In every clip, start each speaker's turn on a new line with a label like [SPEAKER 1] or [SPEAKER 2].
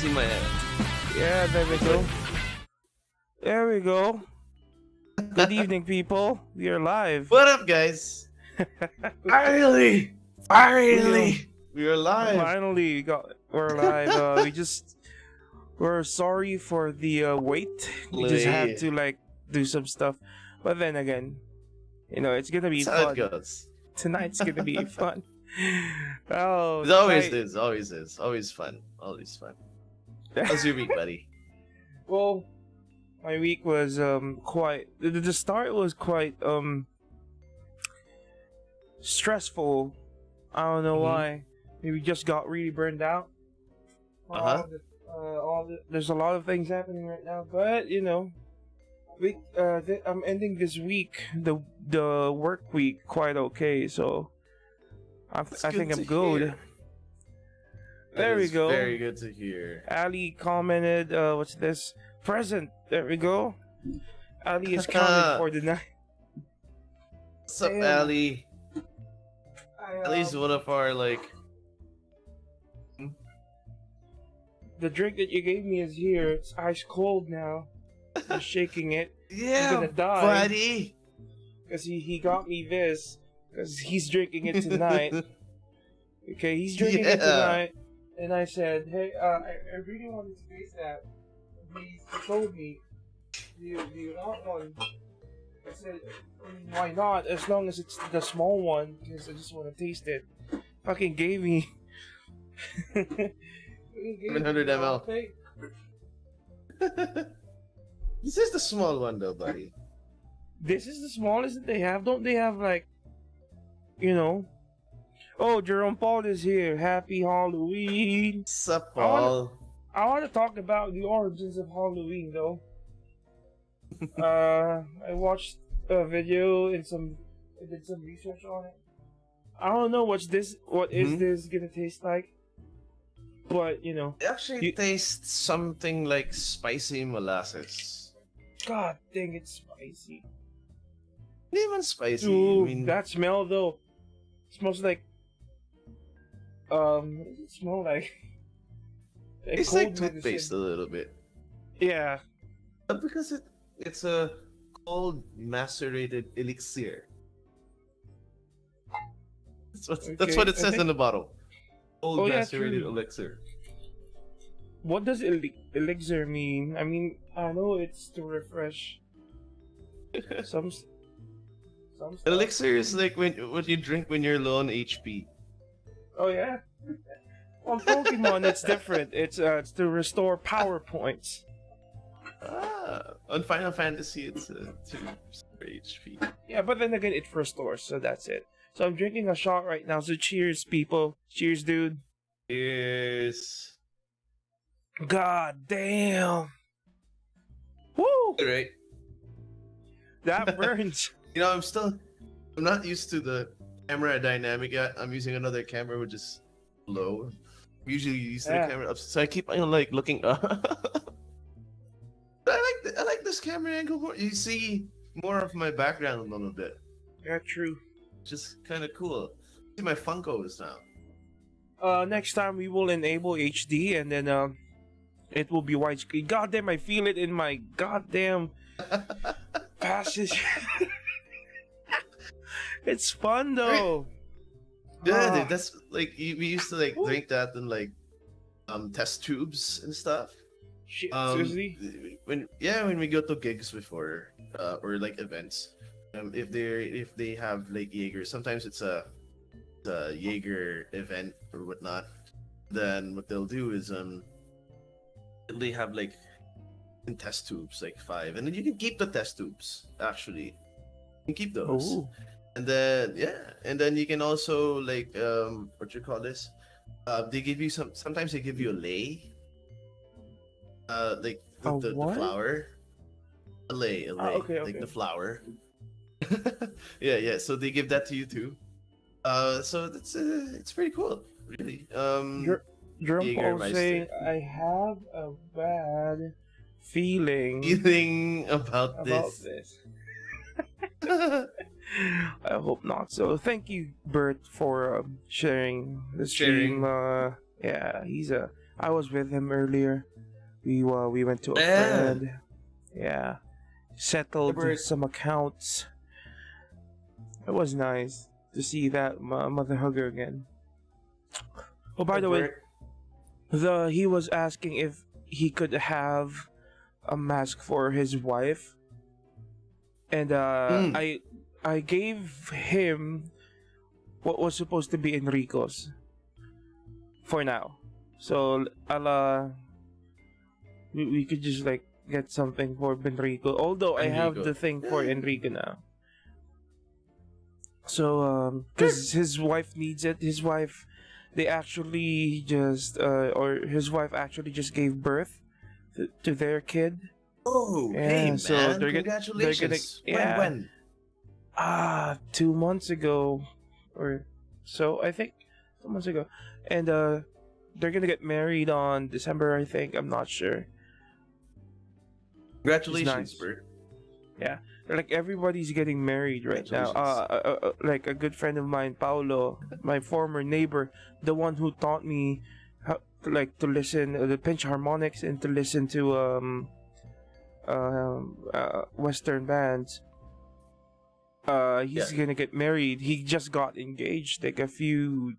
[SPEAKER 1] see my hand.
[SPEAKER 2] Yeah, there we go. There we go. Good evening, people. We are live.
[SPEAKER 1] What up, guys? Finally! We are live.
[SPEAKER 2] Finally, we're live. We're sorry for the wait. We just had to do some stuff, but then again, it's gonna be
[SPEAKER 1] That's how
[SPEAKER 2] fun.
[SPEAKER 1] it goes.
[SPEAKER 2] Tonight's gonna be fun. Oh,
[SPEAKER 1] It always fun. Always fun. How's your week, buddy?
[SPEAKER 2] Well, my week was quite. The start was quite stressful. I don't know why. Maybe just got really burned out. There's a lot of things happening right now, but I'm ending this week, the work week, quite okay. So I think I'm good. There we go.
[SPEAKER 1] Very good to hear.
[SPEAKER 2] Ali commented, what's this? Present. There we go. Ali is counted for the night.
[SPEAKER 1] What's up, Ali? Ali's one of our
[SPEAKER 2] The drink that you gave me is here. It's ice cold now. I'm shaking it.
[SPEAKER 1] Yeah,
[SPEAKER 2] I'm gonna die,
[SPEAKER 1] buddy.
[SPEAKER 2] Because he got me this. Because he's drinking it tonight. Okay, he's drinking it tonight. And I said, hey, I really wanted to taste that. He told me, do you want one? I said, why not? As long as it's the small one, because I just want to taste it. Fucking gave me.
[SPEAKER 1] 700 ml. This is the small one, though, buddy.
[SPEAKER 2] This is the smallest that they have. Don't they have Oh, Jerome Paul is here. Happy Halloween.
[SPEAKER 1] Sup, Paul?
[SPEAKER 2] I want to talk about the origins of Halloween, though. I watched a video and I did some research on it. I don't know what is this gonna taste like, but
[SPEAKER 1] It actually tastes something like spicy molasses.
[SPEAKER 2] God dang, it's spicy.
[SPEAKER 1] Not even spicy.
[SPEAKER 2] Dude, that smell though. It smells like what does it smell like?
[SPEAKER 1] It's like toothpaste a little bit.
[SPEAKER 2] Yeah.
[SPEAKER 1] Because it's a cold macerated elixir. That's what it says in the bottle. Cold macerated elixir.
[SPEAKER 2] What does elixir mean? I mean, I know it's to refresh some stuff.
[SPEAKER 1] Elixir is like what you drink when you're low on HP.
[SPEAKER 2] Oh yeah. On Pokemon, it's different. It's to restore power points.
[SPEAKER 1] On Final Fantasy, it's to restore HP.
[SPEAKER 2] Yeah, but then again, it restores, so that's it. So I'm drinking a shot right now. So cheers, people. Cheers, dude.
[SPEAKER 1] Cheers.
[SPEAKER 2] God damn. Woo!
[SPEAKER 1] Right.
[SPEAKER 2] That burns.
[SPEAKER 1] I'm not used to the camera dynamic yet. I'm using another camera which is low. I'm usually used to the camera up, so I keep looking up. But I like this camera angle more. You see more of my background a little bit.
[SPEAKER 2] Yeah, true.
[SPEAKER 1] Just kind of cool. See my Funkos now.
[SPEAKER 2] Next time we will enable HD and then it will be widescreen. Goddamn, I feel it in my goddamn passage. It's fun though.
[SPEAKER 1] Yeah, dude, that's we used to drink that in test tubes and stuff.
[SPEAKER 2] Shit, seriously?
[SPEAKER 1] When we go to gigs before or events, if they have Jaeger, sometimes it's a Jaeger event or whatnot. Then what they'll do is they have in test tubes 5, and then you can keep the test tubes. Actually, you can keep those.
[SPEAKER 2] Ooh.
[SPEAKER 1] And then you can also what you call this? They give you sometimes they give you a lei. The flower. A lei.
[SPEAKER 2] Okay.
[SPEAKER 1] The flower. yeah. So they give that to you too. So that's it's pretty cool, really.
[SPEAKER 2] Jerome Paul saying, I have a bad feeling
[SPEAKER 1] about this.
[SPEAKER 2] I hope not. So thank you, Bert, for sharing the stream. Yeah, he's a I was with him earlier. We went to a
[SPEAKER 1] Yeah.
[SPEAKER 2] friend. Yeah, settled
[SPEAKER 1] Remember-
[SPEAKER 2] some accounts. It was nice to see that mother hugger again. Oh, by the way, he was asking if he could have a mask for his wife, and I gave him what was supposed to be Enrico's for now. So we could just like get something for Enrico. Although I have
[SPEAKER 1] Enrico.
[SPEAKER 2] the thing for Enrico now. So because his wife needs it. His wife, they actually just his wife actually just gave birth to their kid.
[SPEAKER 1] Oh,
[SPEAKER 2] Yeah,
[SPEAKER 1] hey man!
[SPEAKER 2] so they're
[SPEAKER 1] Congratulations.
[SPEAKER 2] yeah.
[SPEAKER 1] When?
[SPEAKER 2] 2 months ago, or so I think 2 months ago, and they're gonna get married on December. I think, I'm not sure.
[SPEAKER 1] Congratulations,
[SPEAKER 2] nice.
[SPEAKER 1] Bert.
[SPEAKER 2] Yeah, like everybody's getting married right now. Like a good friend of mine, Paulo, my former neighbor, the one who taught me how to listen the pinch harmonics and to listen to Western bands. He's gonna get married. He just got engaged like a few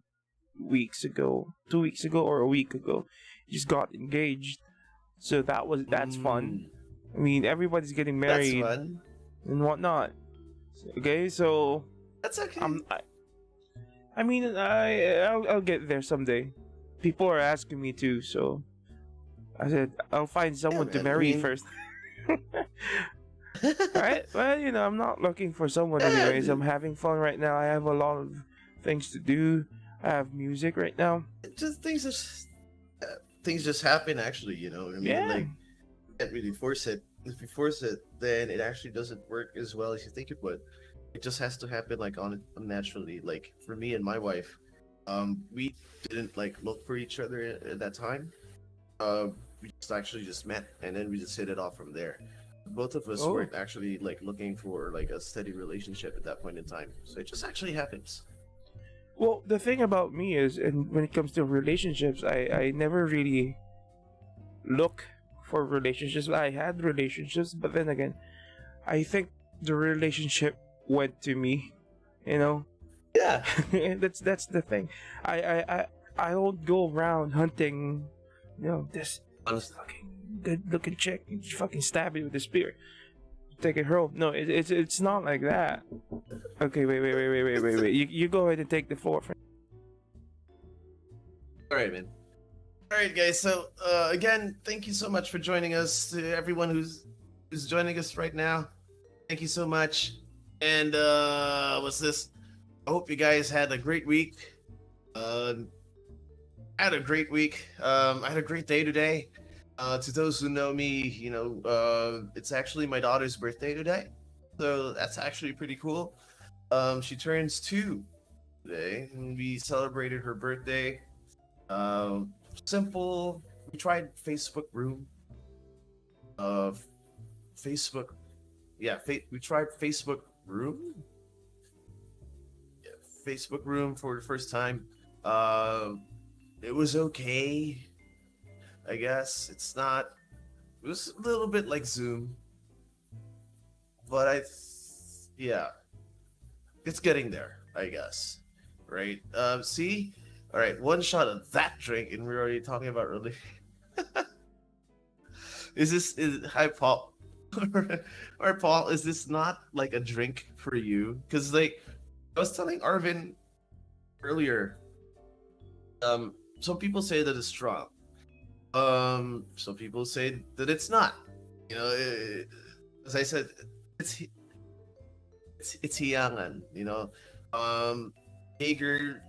[SPEAKER 2] weeks ago, 2 weeks ago, or a week ago. He just got engaged, so that's fun. I mean, everybody's getting married
[SPEAKER 1] That's fun.
[SPEAKER 2] and whatnot. Okay, so
[SPEAKER 1] That's okay.
[SPEAKER 2] I mean, I'll get there someday. People are asking me to, so I said I'll find someone to
[SPEAKER 1] man,
[SPEAKER 2] marry first. Alright, well, I'm not looking for someone anyways. I'm having fun right now. I have a lot of things to do. I have music right now.
[SPEAKER 1] Things just happen. Actually, I mean,
[SPEAKER 2] Yeah.
[SPEAKER 1] like, you can't really force it. If you force it, then it actually doesn't work as well as you think it would. It just has to happen like naturally. Like for me and my wife, we didn't like look for each other at that time. We just met, and then we just hit it off from there. Both of us weren't actually like looking for like a steady relationship at that point in time, so it just actually happens.
[SPEAKER 2] Well, the thing about me is, and when it comes to relationships, I never really look for relationships. I had relationships, but then again, I think the relationship went to me.
[SPEAKER 1] Yeah.
[SPEAKER 2] that's the thing. I don't go around hunting, this fucking good looking chick and fucking stab it with a spear, take it home. No, it's not like that. Okay, wait. You go ahead and take the floor.
[SPEAKER 1] All right, man. All right, guys. So again, thank you so much for joining us. To everyone who's joining us right now, thank you so much. And what's this? I hope you guys had a great week. I had a great week. I had a great day today. To those who know me, it's actually my daughter's birthday today, so that's actually pretty cool. She turns 2 today, and we celebrated her birthday. Simple. We tried Facebook Room. Facebook. Yeah, we tried Facebook Room. Yeah, Facebook Room for the first time. It was okay. I guess it was a little bit like Zoom, but yeah, it's getting there, I guess. Right? See? All right, one shot of that drink, and we're already talking about really. Hi, Paul? Or Paul, is this not like a drink for you? Because like I was telling Arvin earlier, some people say that it's strong. Some people say that it's not. As I said, it's hiyangan. Jaeger.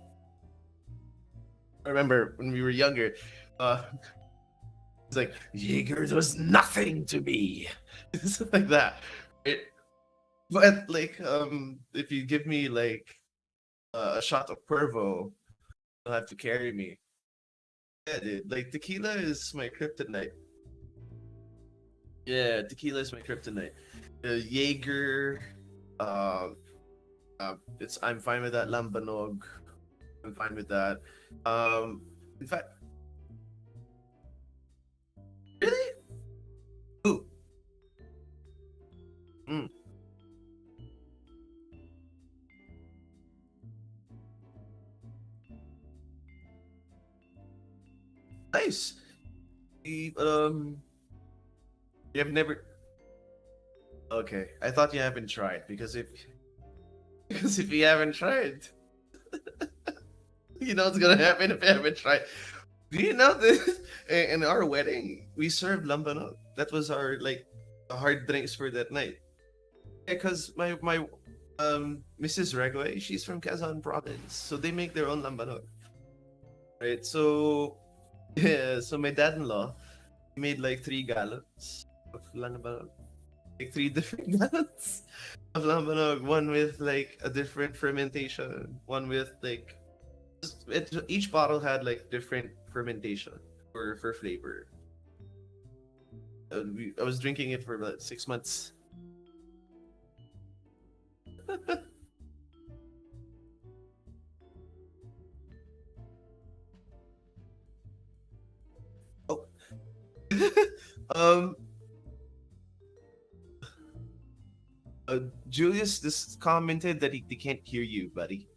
[SPEAKER 1] I remember when we were younger, it's like Jaeger was nothing to me, stuff like that. But like, if you give me like a shot of Cuervo, you'll have to carry me. Yeah, dude. Like tequila is my kryptonite. Yeah, tequila is my kryptonite. Jaeger, I'm fine with that. Lambanog, I'm fine with that. In fact, Really? Ooh. Mm. Nice. You have never. Okay, I thought you haven't tried because if you haven't tried, you know what's gonna happen if you haven't tried. Do you know this? In our wedding, we served lambanog. That was our like hard drinks for that night. Because my Mrs. Regway, she's from Quezon Province, so they make their own lambanog. Right. So yeah, so my dad-in-law made like 3 gallons of lambanog, like 3 different gallons of lambanog. One with like a different fermentation, one with like each bottle had like different fermentation for flavor. I was drinking it for about 6 months. Oh. um. Julius just commented that he can't hear you, buddy.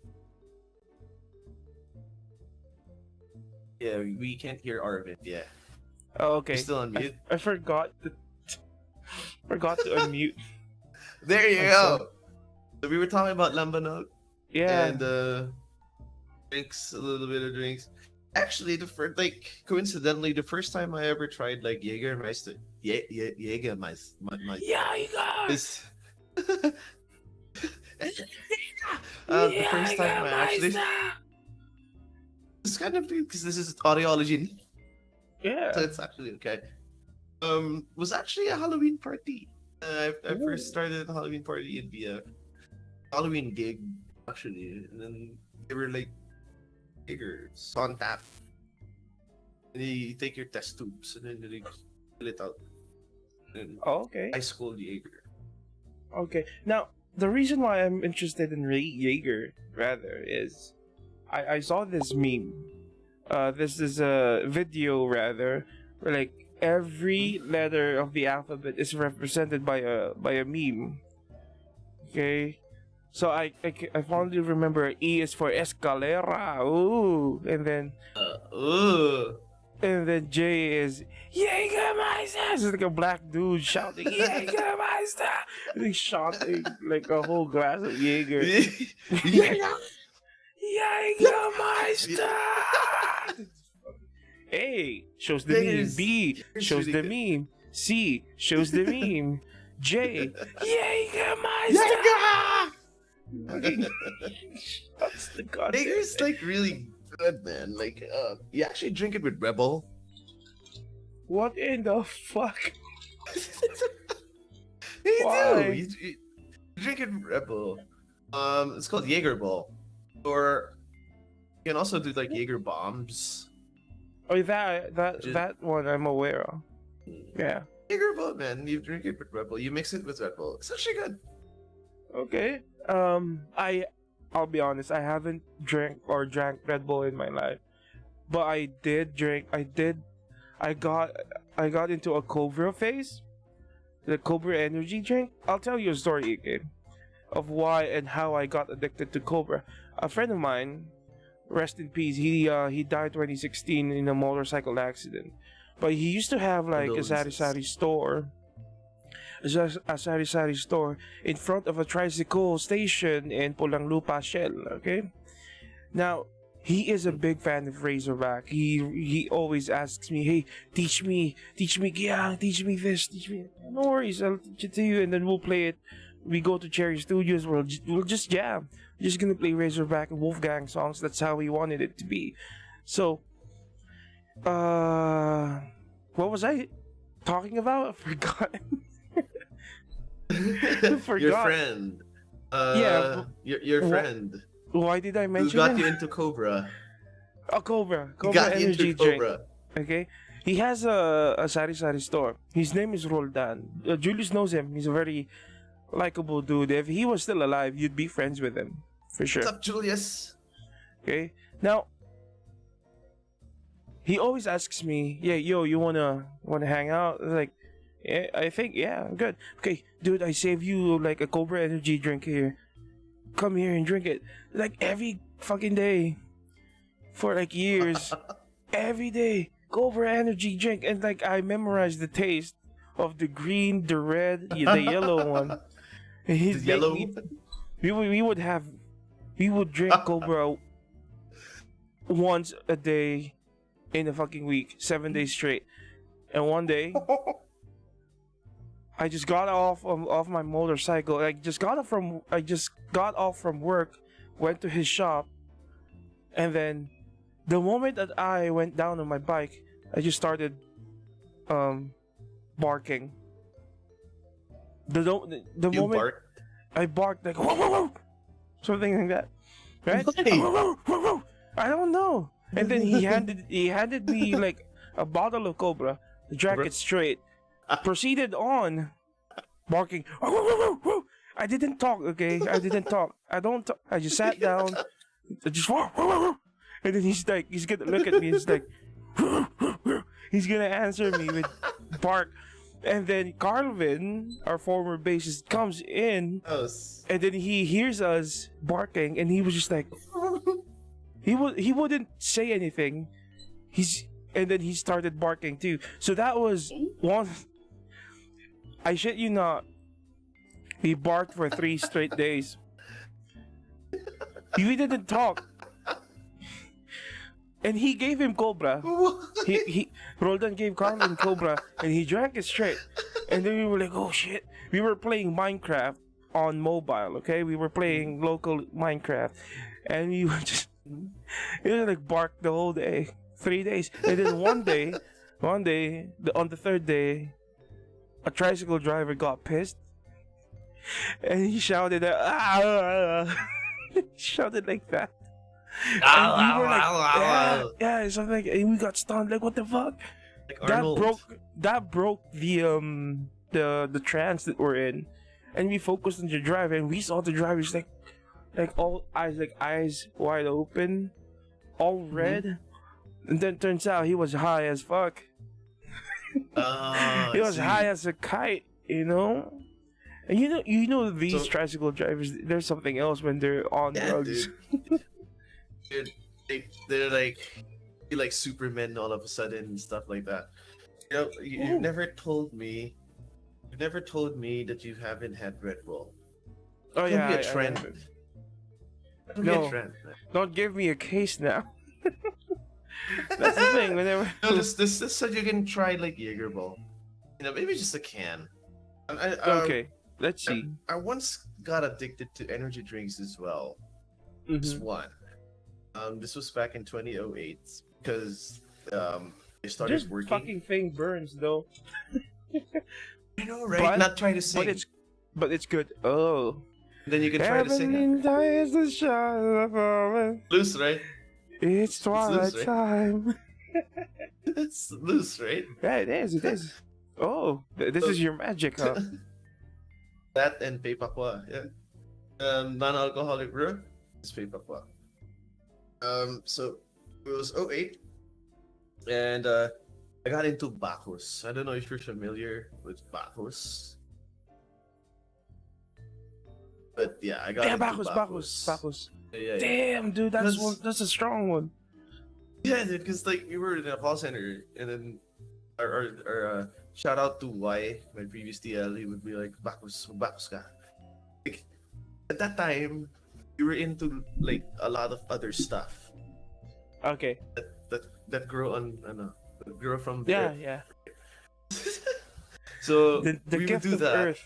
[SPEAKER 1] Yeah, we can't hear Arvin. Yeah,
[SPEAKER 2] Oh, okay.
[SPEAKER 1] you're still on mute.
[SPEAKER 2] I forgot to unmute.
[SPEAKER 1] There you
[SPEAKER 2] I'm
[SPEAKER 1] go. So we were talking about lambanog
[SPEAKER 2] Yeah.
[SPEAKER 1] and drinks, a little bit of drinks. Actually, the first, like, coincidentally, the first time I ever tried like Jägermeister, Jägermeister,
[SPEAKER 2] Yeah, you got.
[SPEAKER 1] is the first time I actually. It's kind of because this is audiology, so
[SPEAKER 2] Yeah.
[SPEAKER 1] it's actually okay. Was actually a Halloween party. I first started a Halloween party. It'd be a Halloween gig actually, and then they were like Jaegers on tap. And you take your test tubes and then they fill it out. And
[SPEAKER 2] Oh, okay.
[SPEAKER 1] ice cold Jaeger.
[SPEAKER 2] Okay. Now, the reason why I'm interested in Jaeger rather is I saw this meme. This is a video rather where like every letter of the alphabet is represented by a meme. Okay. So I fondly remember E is for escalera. Ooh, and then
[SPEAKER 1] Ooh.
[SPEAKER 2] J is Jägermeister. It's like a black dude shouting Jägermeister. And he's shouting like a whole glass of Jaeger. Jägermeister. A shows the meme. B shows the meme. C shows the meme. J Jägermeister. That's the goddamn.
[SPEAKER 1] Jaeger's like really good, man. Like, you actually drink it with Rebel.
[SPEAKER 2] What in the fuck?
[SPEAKER 1] You
[SPEAKER 2] Why?
[SPEAKER 1] do. You drink it with Rebel. It's called Jaeger Ball, or you can also do like Jaeger bombs.
[SPEAKER 2] Oh, that one I'm aware of. Yeah.
[SPEAKER 1] Jaeger Ball, man. You drink it with Rebel. You mix it with Red Bull. It's actually good.
[SPEAKER 2] Okay. I'll be honest. I haven't drank Red Bull in my life, but I did drink. I got into a Cobra phase, the Cobra energy drink. I'll tell you a story again of why and how I got addicted to Cobra. A friend of mine, rest in peace. He died 2016 in a motorcycle accident. But he used to have like a sari-sari store. A sari-sari store in front of a tricycle station in Pulang Lupa Shell, okay? Now, he is a big fan of Razorback. He always asks me, hey, teach me, Giang, teach me this, teach me. No worries, I'll teach it to you, and then we'll play it. We go to Cherry Studios, we'll just jam. We're just gonna play Razorback and Wolfgang songs. That's how we wanted it to be. So, what was I talking about? I forgot.
[SPEAKER 1] Your friend.
[SPEAKER 2] Yeah.
[SPEAKER 1] Your friend.
[SPEAKER 2] Why did I
[SPEAKER 1] Who
[SPEAKER 2] mention
[SPEAKER 1] got
[SPEAKER 2] him?
[SPEAKER 1] you into Cobra?
[SPEAKER 2] Oh, Cobra
[SPEAKER 1] He got you
[SPEAKER 2] energy
[SPEAKER 1] into
[SPEAKER 2] drink.
[SPEAKER 1] Cobra.
[SPEAKER 2] Okay, he has a sari-sari store. His name is Roldan. Julius knows him. He's a very likable dude. If he was still alive, you'd be friends with him for sure.
[SPEAKER 1] What's up, Julius?
[SPEAKER 2] Okay, now he always asks me, "Yeah, yo, you wanna hang out?" Like, yeah, I think yeah, I'm good. Okay, dude, I saved you like a Cobra energy drink here. Come here and drink it. Like every fucking day for like years, every day Cobra energy drink, and like I memorized the taste of the green, the red, the yellow one. And
[SPEAKER 1] The
[SPEAKER 2] he's like,
[SPEAKER 1] yellow.
[SPEAKER 2] we would drink Cobra once a day in a fucking week, 7 days straight. And one day, I just got off my motorcycle. I just got off from work, went to his shop, and then the moment that I went down on my bike, I just started barking. The
[SPEAKER 1] You
[SPEAKER 2] moment
[SPEAKER 1] bark.
[SPEAKER 2] I barked like whoa, whoa, whoa, something like that, right?
[SPEAKER 1] Why?
[SPEAKER 2] Whoa, whoa, whoa, whoa. I don't know. And then he handed me like a bottle of Cobra, drank it straight, proceeded on barking. Whoa, whoa, whoa, whoa, whoa. I didn't talk. Okay, I didn't talk. I don't. I just sat down. I just whoa, whoa, whoa, whoa. And then he's gonna look at me. He's like, he's gonna answer me with bark. And then Carlvin, our former bassist, comes in, and then he hears us barking, and he was just like, he wouldn't say anything. And then he started barking too. So that was one. I shit you not. He barked for 3 straight days. We didn't talk. And he gave him Cobra. He Roldan gave Carlin Cobra, and he drank it straight. And then we were like, oh shit. We were playing Minecraft on mobile, okay? We were playing local Minecraft. And we were just, it was like bark the whole day. 3 days. And then one day, on the third day, a tricycle driver got pissed. And he shouted, he shouted like that. And we were like, yeah, something like, and we got stunned. Like, what the fuck?
[SPEAKER 1] Like Arnold.
[SPEAKER 2] That broke the trance that we're in, and we focused on the driver, and we saw the driver's like all eyes wide open, all red, and then turns out he was high as fuck. He was high as a kite, you know. And you know these tricycle drivers, there's something else when they're on drugs.
[SPEAKER 1] Dude, they're like Superman all of a sudden and stuff like that. You know, you've never told me that you haven't had Red Bull.
[SPEAKER 2] Oh yeah,
[SPEAKER 1] Be a trend. Be a trend.
[SPEAKER 2] Don't give me a case now. That's the thing. Whenever
[SPEAKER 1] this so you can try like Jaeger Ball. You know, maybe just a can.
[SPEAKER 2] Okay, let's see.
[SPEAKER 1] I once got addicted to energy drinks as well. Just one. This was back in 2008 because I started working.
[SPEAKER 2] Fucking thing burns though.
[SPEAKER 1] I know, right? But, not trying to sing.
[SPEAKER 2] But it's good. Oh.
[SPEAKER 1] Then you can try to sing it. Loose, right?
[SPEAKER 2] It's twilight time.
[SPEAKER 1] It's loose, right?
[SPEAKER 2] Yeah, it is. It is. Oh, this is your magic, huh?
[SPEAKER 1] That and Pepakwa, yeah. Non-alcoholic brew is Pepakwa. So it was 08, and I got into Bacchus. I don't know if you're familiar with Bacchus, but yeah, I got into
[SPEAKER 2] Bacchus.
[SPEAKER 1] Yeah.
[SPEAKER 2] Damn, dude, that's a strong one.
[SPEAKER 1] Yeah, because like we were in a call center, and then our shout out to Y, my previous TL, he would be like Bacchus ka. Like at that time, we were into like a lot of other stuff.
[SPEAKER 2] Okay.
[SPEAKER 1] That grow grow from the
[SPEAKER 2] yeah,
[SPEAKER 1] earth.
[SPEAKER 2] yeah.
[SPEAKER 1] So
[SPEAKER 2] the
[SPEAKER 1] we
[SPEAKER 2] gift
[SPEAKER 1] would do
[SPEAKER 2] of
[SPEAKER 1] that.
[SPEAKER 2] Earth.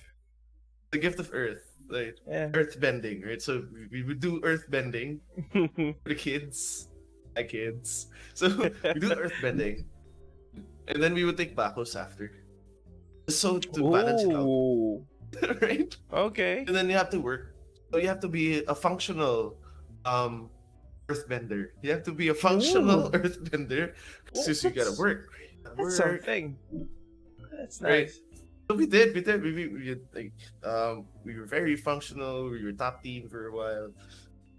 [SPEAKER 1] The gift of Earth, like
[SPEAKER 2] earth
[SPEAKER 1] bending, right? So we would do earth bending for the kids, my kids. So we do earth bending, and then we would take Bacchus after, so to balance it out, right?
[SPEAKER 2] Okay.
[SPEAKER 1] And then you have to work. So you have to be a functional earthbender. You have to be a functional earthbender since you gotta work.
[SPEAKER 2] That's something. That's nice.
[SPEAKER 1] Right? So we did. We like we were very functional. We were top team for a while.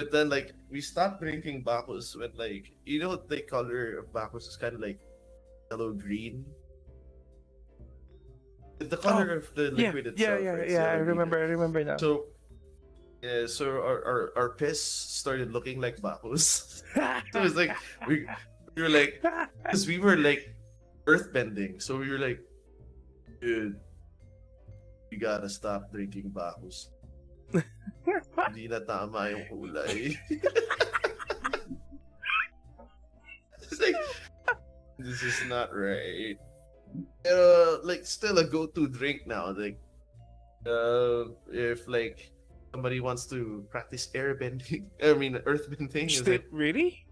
[SPEAKER 1] But then like we stopped drinking Bacchus when like the color of Bacchus is kind of like yellow green. The
[SPEAKER 2] Oh,
[SPEAKER 1] color of the
[SPEAKER 2] yeah,
[SPEAKER 1] liquid
[SPEAKER 2] yeah,
[SPEAKER 1] itself,
[SPEAKER 2] yeah,
[SPEAKER 1] right? It's
[SPEAKER 2] yeah. I
[SPEAKER 1] yellow green.
[SPEAKER 2] remember now.
[SPEAKER 1] So yeah, so our piss started looking like Bacchus. So it's like we were like, because we were like earthbending, so we were like, dude, you gotta stop drinking Bacchus. Hindi na tama yung kulay. It's like, this is not right. Like still a go-to drink now. Like, if like somebody wants to practice airbending, I mean earthbending, is
[SPEAKER 2] Still,
[SPEAKER 1] like
[SPEAKER 2] really?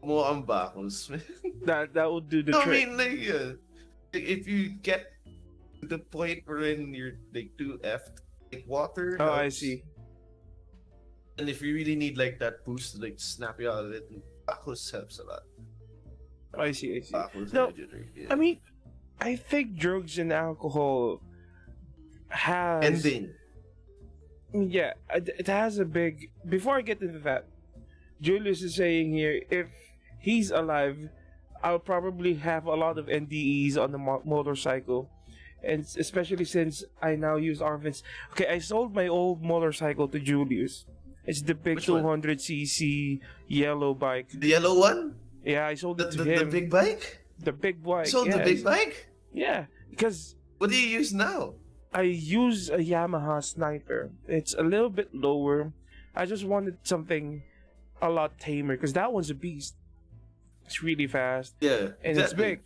[SPEAKER 1] mo ang Bacchus.
[SPEAKER 2] That would do the
[SPEAKER 1] I
[SPEAKER 2] trick.
[SPEAKER 1] mean, like, if you get to the point wherein you're like too effed, like water.
[SPEAKER 2] Oh, I
[SPEAKER 1] helps.
[SPEAKER 2] see.
[SPEAKER 1] And if you really need like that boost to like snap you out of it, Bacchus helps a lot.
[SPEAKER 2] I see.
[SPEAKER 1] Bacchus
[SPEAKER 2] No,
[SPEAKER 1] energy drink, yeah.
[SPEAKER 2] I mean, I think drugs and alcohol has
[SPEAKER 1] ending.
[SPEAKER 2] Yeah, it has a big. Before I get into that, Julius is saying here, if he's alive, I'll probably have a lot of NDEs on the motorcycle, and especially since I now use Arvin's. Okay, I sold my old motorcycle to Julius. It's the big
[SPEAKER 1] Which one?
[SPEAKER 2] 200cc yellow bike.
[SPEAKER 1] The yellow one?
[SPEAKER 2] Yeah, I sold it to
[SPEAKER 1] The
[SPEAKER 2] him.
[SPEAKER 1] big bike?
[SPEAKER 2] The big bike.
[SPEAKER 1] So
[SPEAKER 2] yeah,
[SPEAKER 1] the big bike?
[SPEAKER 2] Yeah, because
[SPEAKER 1] What do you use now?
[SPEAKER 2] I use a Yamaha Sniper. It's a little bit lower. I just wanted something a lot tamer because that one's a beast. It's really fast
[SPEAKER 1] Yeah.
[SPEAKER 2] and it's big.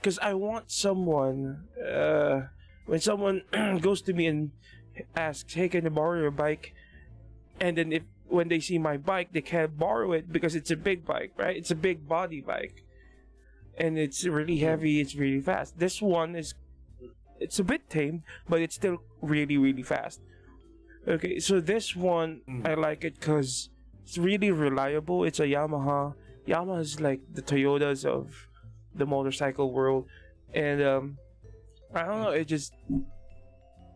[SPEAKER 2] Because I want someone, when someone goes to me and asks, "Hey, can I borrow your bike?" And then when they see my bike, they can't borrow it because it's a big bike, right? It's a big body bike, and it's really heavy. It's really fast. This one it's a bit tamed, but it's still really, really fast. Okay, so this one, I like it because it's really reliable. It's a Yamaha. Yamaha is like the Toyotas of the motorcycle world. And I don't know,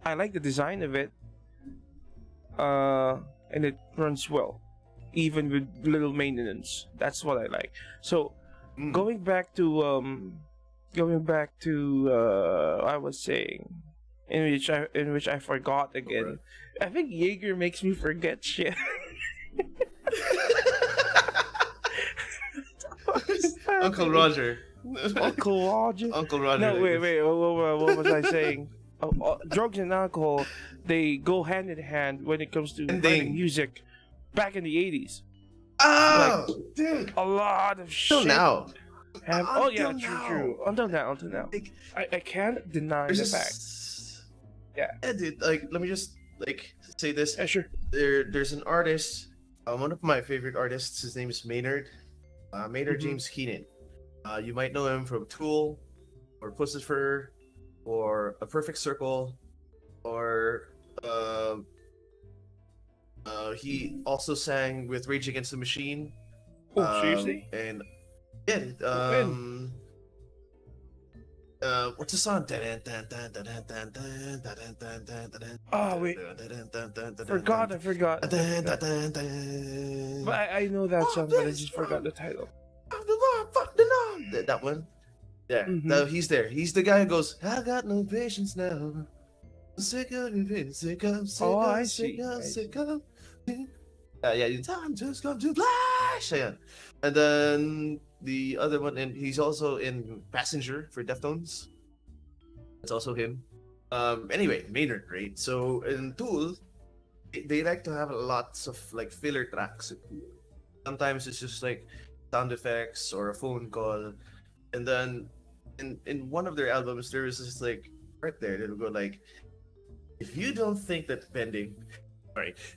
[SPEAKER 2] I like the design of it. And it runs well, even with little maintenance. That's what I like. So, going back to I was saying, in which I forgot again.
[SPEAKER 1] Right.
[SPEAKER 2] I think Jaeger makes me forget shit.
[SPEAKER 1] Uncle Roger.
[SPEAKER 2] Uncle Roger.
[SPEAKER 1] Uncle Roger.
[SPEAKER 2] No, wait. What was I saying? Drugs and alcohol, they go hand in hand when it comes to writing music. Back in the 80s,
[SPEAKER 1] Oh, dude.
[SPEAKER 2] a lot of shit.
[SPEAKER 1] Till now.
[SPEAKER 2] Oh yeah,
[SPEAKER 1] Until now.
[SPEAKER 2] true. Until now.
[SPEAKER 1] Like,
[SPEAKER 2] I can't deny the
[SPEAKER 1] there's
[SPEAKER 2] fact. Yeah.
[SPEAKER 1] Yeah, dude. Like, let me just like say this.
[SPEAKER 2] Yeah, sure.
[SPEAKER 1] There's an artist. One of my favorite artists. His name is Maynard. Maynard
[SPEAKER 2] Mhm.
[SPEAKER 1] James Keenan. You might know him from Tool, or Pussifer, or A Perfect Circle, or he also sang with Rage Against the Machine.
[SPEAKER 2] Oh, seriously?
[SPEAKER 1] And yeah, what's the song?
[SPEAKER 2] Oh wait, I forgot. But I know that song, but I just forgot the title.
[SPEAKER 1] That one. Yeah,
[SPEAKER 2] Mhm.
[SPEAKER 1] no, he's there. He's the guy who goes, "I got no patience now. I'm sick of it, sick of, sick
[SPEAKER 2] Oh,
[SPEAKER 1] of,
[SPEAKER 2] I
[SPEAKER 1] sick
[SPEAKER 2] see,
[SPEAKER 1] of,
[SPEAKER 2] I
[SPEAKER 1] sick of." Yeah, time just come to flash. Yeah. And then the other one, and he's also in Passenger for Deftones. It's also him. Anyway, Maynard, right? So in Tool, they like to have lots of like filler tracks. Sometimes it's just like sound effects or a phone call, and then in one of their albums there is this like right there that'll go like, if you don't think that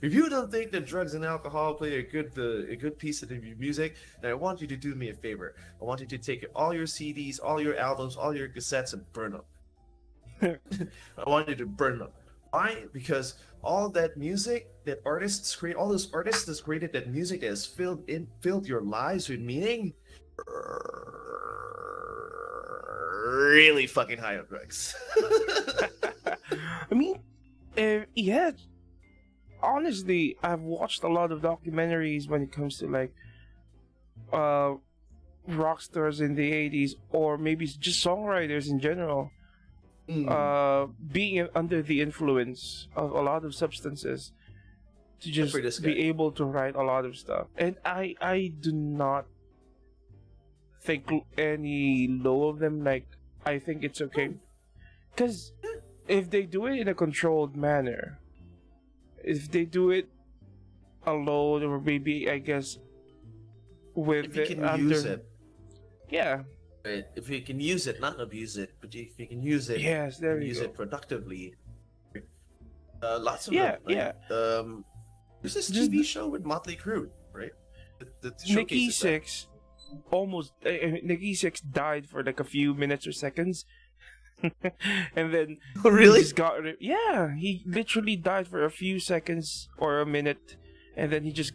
[SPEAKER 1] if you don't think that drugs and alcohol play a good piece of your music, then I want you to do me a favor. I want you to take all your CDs, all your albums, all your cassettes, and burn them. I want you to burn them. Why? Because all that music that artists create, all those artists that's created that music that has filled your lives with meaning, really fucking high on drugs.
[SPEAKER 2] I mean, yeah, honestly, I've watched a lot of documentaries when it comes to like uh rock stars in the 80s, or maybe just songwriters in general,
[SPEAKER 1] Mm.
[SPEAKER 2] being under the influence of a lot of substances to
[SPEAKER 1] Except
[SPEAKER 2] just
[SPEAKER 1] for this
[SPEAKER 2] be
[SPEAKER 1] guy.
[SPEAKER 2] able to write a lot of stuff. And I do not think any low of them. Like, I think it's okay,
[SPEAKER 1] Oh,
[SPEAKER 2] because
[SPEAKER 1] yeah.
[SPEAKER 2] if they do it in a controlled manner, if they do it alone, or maybe I guess
[SPEAKER 1] If
[SPEAKER 2] with
[SPEAKER 1] you
[SPEAKER 2] it
[SPEAKER 1] can use
[SPEAKER 2] under,
[SPEAKER 1] it,
[SPEAKER 2] yeah,
[SPEAKER 1] right? If you can use it, not abuse it, but if you can use it
[SPEAKER 2] yes, there
[SPEAKER 1] and
[SPEAKER 2] you
[SPEAKER 1] use
[SPEAKER 2] go.
[SPEAKER 1] it productively, lots of them.
[SPEAKER 2] Yeah,
[SPEAKER 1] Like,
[SPEAKER 2] yeah.
[SPEAKER 1] there's this
[SPEAKER 2] Just
[SPEAKER 1] TV show with Motley Crue, right? That
[SPEAKER 2] Nikki
[SPEAKER 1] showcases that.
[SPEAKER 2] Six almost Nikki Six died for like a few minutes or seconds, and then
[SPEAKER 1] Oh,
[SPEAKER 2] he
[SPEAKER 1] really?
[SPEAKER 2] just got yeah, he literally died for a few seconds or a minute, and then he just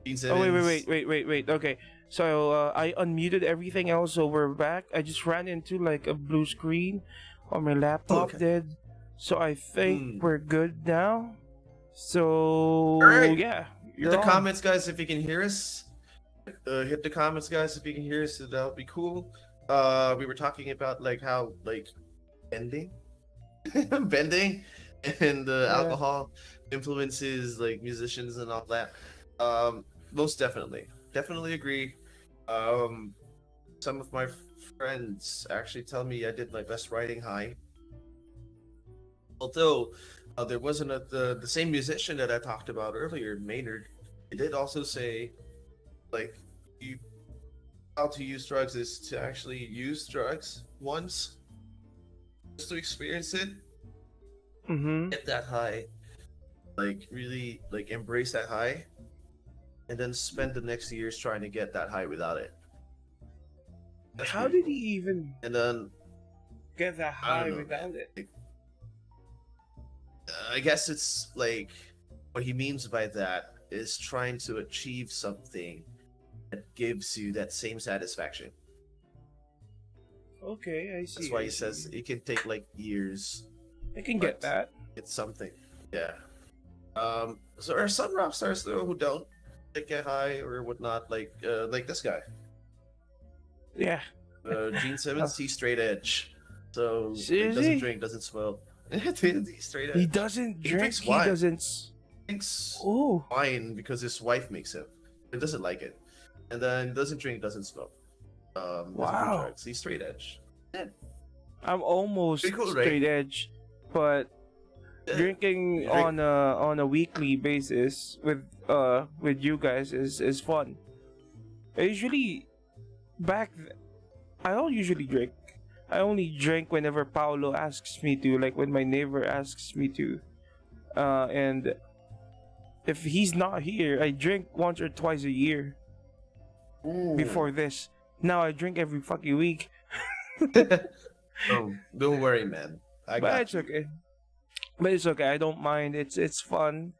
[SPEAKER 1] Gene
[SPEAKER 2] oh wait,
[SPEAKER 1] Simmons.
[SPEAKER 2] okay, so I unmuted everything else, so we're back. I just ran into like a blue screen on my
[SPEAKER 1] Oh,
[SPEAKER 2] laptop
[SPEAKER 1] okay.
[SPEAKER 2] did, so I think
[SPEAKER 1] Mm.
[SPEAKER 2] we're good now.
[SPEAKER 1] All
[SPEAKER 2] So
[SPEAKER 1] right.
[SPEAKER 2] yeah,
[SPEAKER 1] Hit the
[SPEAKER 2] you're on.
[SPEAKER 1] comments, guys, if you can hear us. Hit the comments, guys, if you can hear us. That would be cool. We were talking about like how like bending, bending, and
[SPEAKER 2] Yeah.
[SPEAKER 1] alcohol influences like musicians and all that. Most definitely agree. Um, some of my friends actually tell me I did my best writing high, although there wasn't the same musician that I talked about earlier, Maynard. He did also say, like, you how to use drugs is to actually use drugs once, just to experience it,
[SPEAKER 2] Mm-hmm.
[SPEAKER 1] get that high, like really like embrace that high, and then spend the next years trying to get that high without it. That's
[SPEAKER 2] How
[SPEAKER 1] pretty
[SPEAKER 2] did
[SPEAKER 1] cool.
[SPEAKER 2] he even
[SPEAKER 1] And then
[SPEAKER 2] get that
[SPEAKER 1] I
[SPEAKER 2] high
[SPEAKER 1] don't know,
[SPEAKER 2] without
[SPEAKER 1] man.
[SPEAKER 2] it?
[SPEAKER 1] Like, I guess it's like what he means by that is trying to achieve something that gives you that same satisfaction.
[SPEAKER 2] Okay, I see.
[SPEAKER 1] That's why
[SPEAKER 2] I
[SPEAKER 1] he
[SPEAKER 2] see.
[SPEAKER 1] says it can take like years,
[SPEAKER 2] I can
[SPEAKER 1] but
[SPEAKER 2] get that.
[SPEAKER 1] it's something. Yeah. So there are some rock stars though who don't get high or whatnot, like this guy,
[SPEAKER 2] Yeah.
[SPEAKER 1] Gene Simmons. He's straight edge, so like, doesn't
[SPEAKER 2] Seriously?
[SPEAKER 1] drink, doesn't smoke. He's straight edge.
[SPEAKER 2] He doesn't
[SPEAKER 1] He
[SPEAKER 2] drink.
[SPEAKER 1] drinks
[SPEAKER 2] He
[SPEAKER 1] wine.
[SPEAKER 2] doesn't.
[SPEAKER 1] Drinks
[SPEAKER 2] Oh.
[SPEAKER 1] wine because his wife makes him. He doesn't like it, and then doesn't drink, doesn't smoke. Doesn't do
[SPEAKER 2] Wow.
[SPEAKER 1] drugs. He's straight edge. Yeah.
[SPEAKER 2] I'm almost
[SPEAKER 1] Pretty cool, right?
[SPEAKER 2] straight edge, but
[SPEAKER 1] Yeah.
[SPEAKER 2] drinking
[SPEAKER 1] You drink-
[SPEAKER 2] on a weekly basis with you guys is fun. I usually I don't usually drink. I only drink whenever Paolo asks me to, like when my neighbor asks me to. And if he's not here, I drink once or twice a year
[SPEAKER 1] Ooh.
[SPEAKER 2] before this. Now I drink every fucking week.
[SPEAKER 1] Oh, don't worry, man. I
[SPEAKER 2] But
[SPEAKER 1] got
[SPEAKER 2] it's
[SPEAKER 1] you.
[SPEAKER 2] okay. But it's okay. I don't mind. It's fun.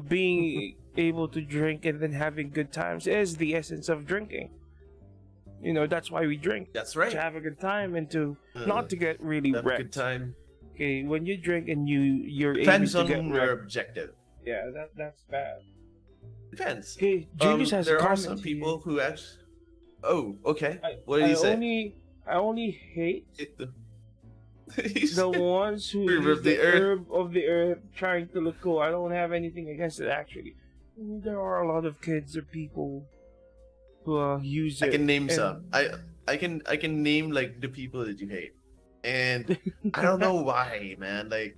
[SPEAKER 2] Being able to drink and then having good times is the essence of drinking. You know, that's why we drink.
[SPEAKER 1] That's right.
[SPEAKER 2] To have a good time and to not to get really
[SPEAKER 1] Have a good
[SPEAKER 2] wrecked.
[SPEAKER 1] time.
[SPEAKER 2] Okay, when you drink and you're
[SPEAKER 1] Depends
[SPEAKER 2] able to
[SPEAKER 1] on
[SPEAKER 2] get
[SPEAKER 1] your
[SPEAKER 2] wrecked.
[SPEAKER 1] objective.
[SPEAKER 2] Yeah, that's bad.
[SPEAKER 1] Depends.
[SPEAKER 2] Okay, Julius has
[SPEAKER 1] There
[SPEAKER 2] a
[SPEAKER 1] are
[SPEAKER 2] comment
[SPEAKER 1] some
[SPEAKER 2] here.
[SPEAKER 1] people who actually. Oh, okay. What did
[SPEAKER 2] I
[SPEAKER 1] he say?
[SPEAKER 2] I only hate
[SPEAKER 1] He's-
[SPEAKER 2] the ones who
[SPEAKER 1] Herb
[SPEAKER 2] use
[SPEAKER 1] of the
[SPEAKER 2] the
[SPEAKER 1] earth.
[SPEAKER 2] herb of the earth trying to look cool. I don't have anything against it actually. There are a lot of kids or people who use it.
[SPEAKER 1] I can name
[SPEAKER 2] and-
[SPEAKER 1] some. I can name like the people that you hate, and I don't know why, man. Like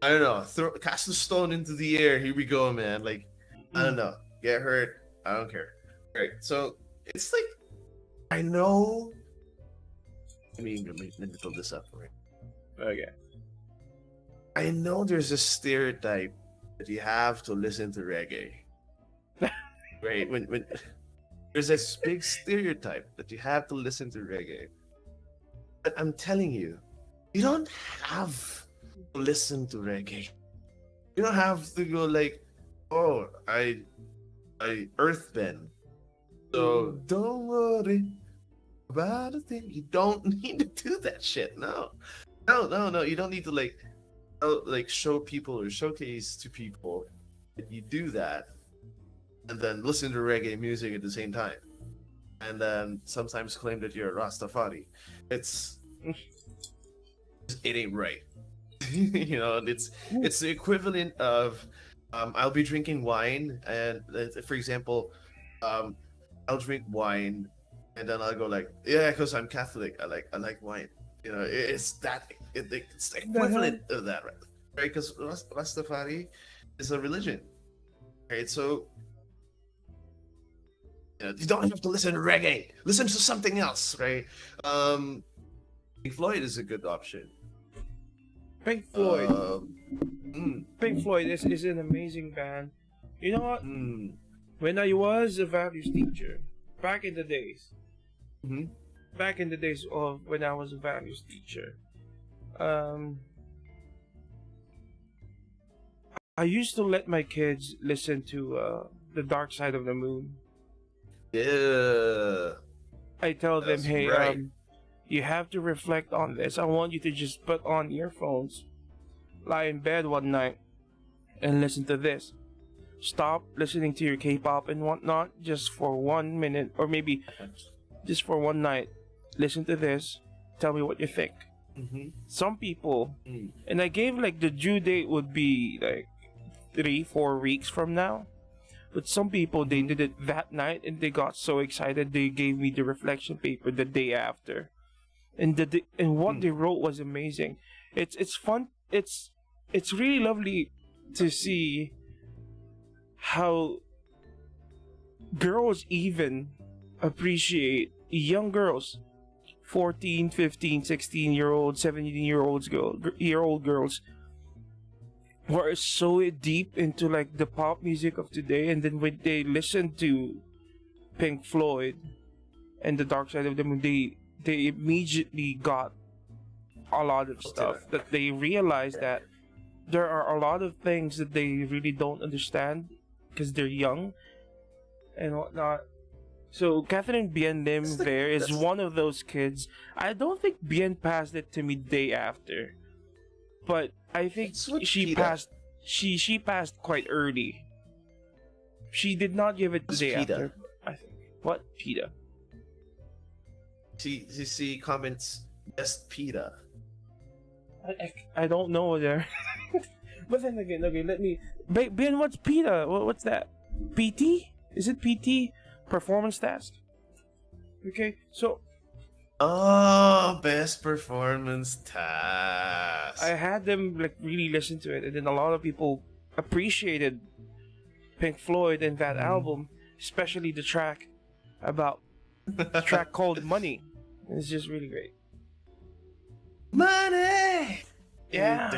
[SPEAKER 1] I don't know. Cast a stone into the air. Here we go, man. Like I don't know. Get hurt. I don't care. Right. So it's like I know. Let me pull this up. Right.
[SPEAKER 2] Okay.
[SPEAKER 1] I know there's a stereotype that you have to listen to reggae. Right? When there's this big stereotype that you have to listen to reggae. But I'm telling you, you don't have to listen to reggae. You don't have to go like, oh, I earthbend. So don't worry about a thing. You don't need to do that shit. No. You don't need to like show people or showcase to people that you do that, and then listen to reggae music at the same time, and then sometimes claim that you're a Rastafari. It ain't right. You know, it's the equivalent of I'll be drinking wine, and for example, I'll drink wine, and then I'll go like, yeah, because I'm Catholic. I like wine. You know, it's the equivalent of that, right? Because Rastafari is a religion, right? So you don't have to listen to reggae. Listen to something else, right? Pink Floyd is a good option.
[SPEAKER 2] Pink Floyd.
[SPEAKER 1] Mm,
[SPEAKER 2] Pink Floyd is an amazing band. You know what?
[SPEAKER 1] mm,
[SPEAKER 2] When I was a values teacher, back in the days,
[SPEAKER 1] mhm.
[SPEAKER 2] back in the days of when I was a values teacher, I used to let my kids listen to The Dark Side of the Moon.
[SPEAKER 1] Yeah.
[SPEAKER 2] I tell them,
[SPEAKER 1] That's
[SPEAKER 2] hey,
[SPEAKER 1] right.
[SPEAKER 2] you have to reflect on this. I want you to just put on earphones, lie in bed one night, and listen to this. Stop listening to your K-pop and whatnot just for 1 minute, or maybe just for one night. Listen to this. Tell me what you think.
[SPEAKER 1] Mhm.
[SPEAKER 2] Some people,
[SPEAKER 1] Mm.
[SPEAKER 2] and I gave like the due date would be like 3-4 weeks from now. But some people, they did it that night and they got so excited they gave me the reflection paper the day after. And what they wrote was amazing. It's fun. It's really lovely to see how girls even appreciate young girls, 14, 15, 16-year-old, 17-year-old girls who are so deep into like the pop music of today, and then when they listen to Pink Floyd and the Dark Side of the Moon, they immediately got a lot of stuff that they realize that there are a lot of things that they really don't understand because they're young and whatnot. So Catherine Bien Lim there is one of those kids. I don't think Bien passed it to me day after, but I think she passed. She passed quite early. She did not give it the day after. I think. What PETA?
[SPEAKER 1] She comments best PETA.
[SPEAKER 2] I don't know there. But then again, okay, let me. Ben, what's PETA? What's that? PT? Is it PT? Performance task? Okay, so.
[SPEAKER 1] Oh, best performance task.
[SPEAKER 2] I had them like really listen to it, and then a lot of people appreciated Pink Floyd and that album, especially the track called Money. It's just really great.
[SPEAKER 1] Money!
[SPEAKER 2] Yeah.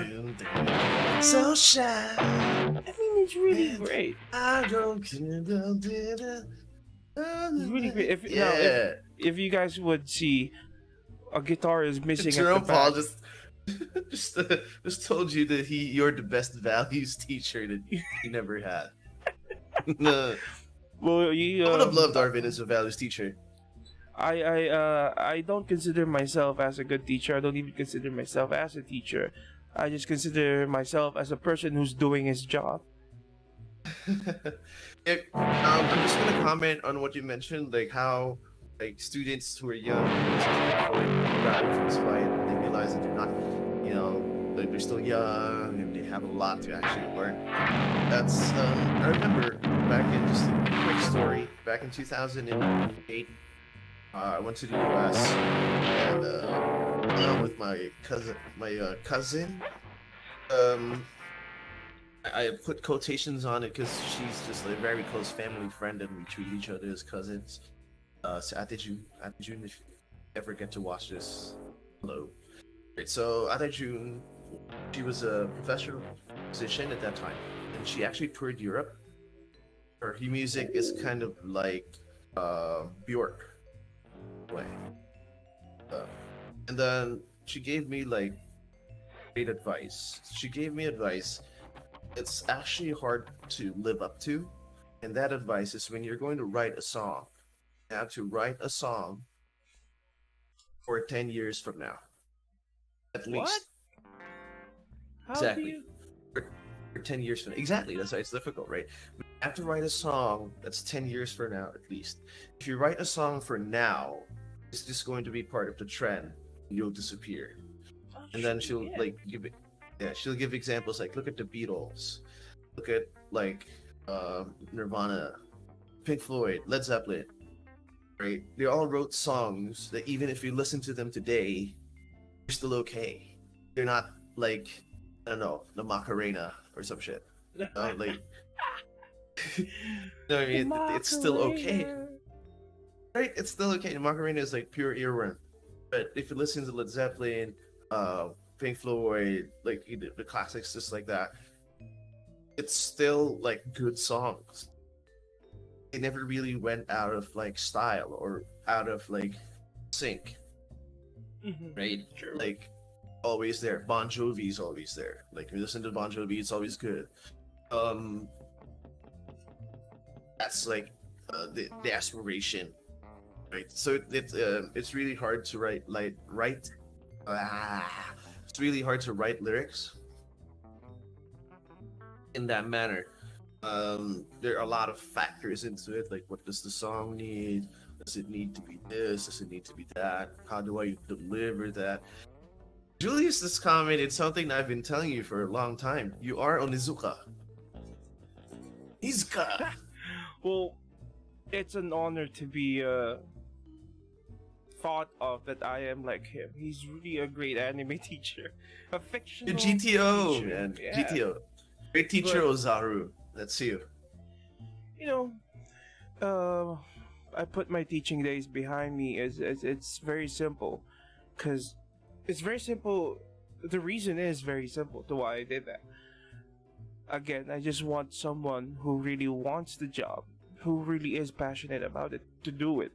[SPEAKER 1] So shy.
[SPEAKER 2] I mean, it's really great.
[SPEAKER 1] I don't
[SPEAKER 2] It's really great. If you guys would see, a guitar is missing
[SPEAKER 1] Jerome
[SPEAKER 2] at the back.
[SPEAKER 1] Paul just told you that you're the best values teacher that he never had. No.
[SPEAKER 2] Well,
[SPEAKER 1] I would have loved Arvin as a values teacher.
[SPEAKER 2] I don't consider myself as a good teacher. I don't even consider myself as a teacher. I just consider myself as a person who's doing his job.
[SPEAKER 1] I'm just gonna comment on what you mentioned, like how like students who are young got influenced by it. They realize that they're not, like they're still young and they have a lot to actually learn. That's I remember back in just a quick story. Back in 2008, I went to the U.S. and with my cousin. I put quotations on it because she's just a very close family friend and we treat each other as cousins. So Ate June, if you ever get to watch this, hello. Right, so Ate June, she was a professional musician at that time, and she actually toured Europe. Her music is kind of like Bjork way. And then she gave me like great advice. She gave me advice. It's actually hard to live up to, and that advice is when you're going to write a song, you have to write a song for 10 years from now, at least.
[SPEAKER 2] How
[SPEAKER 1] exactly. For 10 years from now. Exactly. That's why it's difficult, right? You have to write a song that's 10 years from now, at least. If you write a song for now, it's just going to be part of the trend. You'll disappear, and then she'll like give it. Yeah, she'll give examples like, look at the Beatles, look at like Nirvana, Pink Floyd, Led Zeppelin, right? They all wrote songs that even if you listen to them today, they're still okay. They're not like, I don't know, the Macarena or some shit. Like, you know what I mean? It's still okay. Right? It's still okay. The Macarena is like pure earworm. But if you listen to Led Zeppelin, Pink Floyd, like the classics, just like that, it's still like good songs. They never really went out of like style or out of like sync, right?
[SPEAKER 2] True.
[SPEAKER 1] Like always there. Bon Jovi's always there. Like if you listen to Bon Jovi, it's always good. That's like the aspiration, right? So it's really hard to write. It's really hard to write lyrics in that manner. There are a lot of factors into it, like what does the song need? Does it need to be this? Does it need to be that? How do I deliver that? Julius has commented something that I've been telling you for a long time. You are Onizuka. Izuka.
[SPEAKER 2] Well, it's an honor to be thought of that I am like him. He's really a great anime teacher. A fictional
[SPEAKER 1] GTO,
[SPEAKER 2] teacher.
[SPEAKER 1] man.
[SPEAKER 2] Yeah.
[SPEAKER 1] GTO. Great teacher,
[SPEAKER 2] But-
[SPEAKER 1] Ozaru. That's you.
[SPEAKER 2] you know, I put my teaching days behind me. It's very simple, cause it's very simple. The reason is very simple to why I did that. Again, I just want someone who really wants the job, who really is passionate about it, to do it.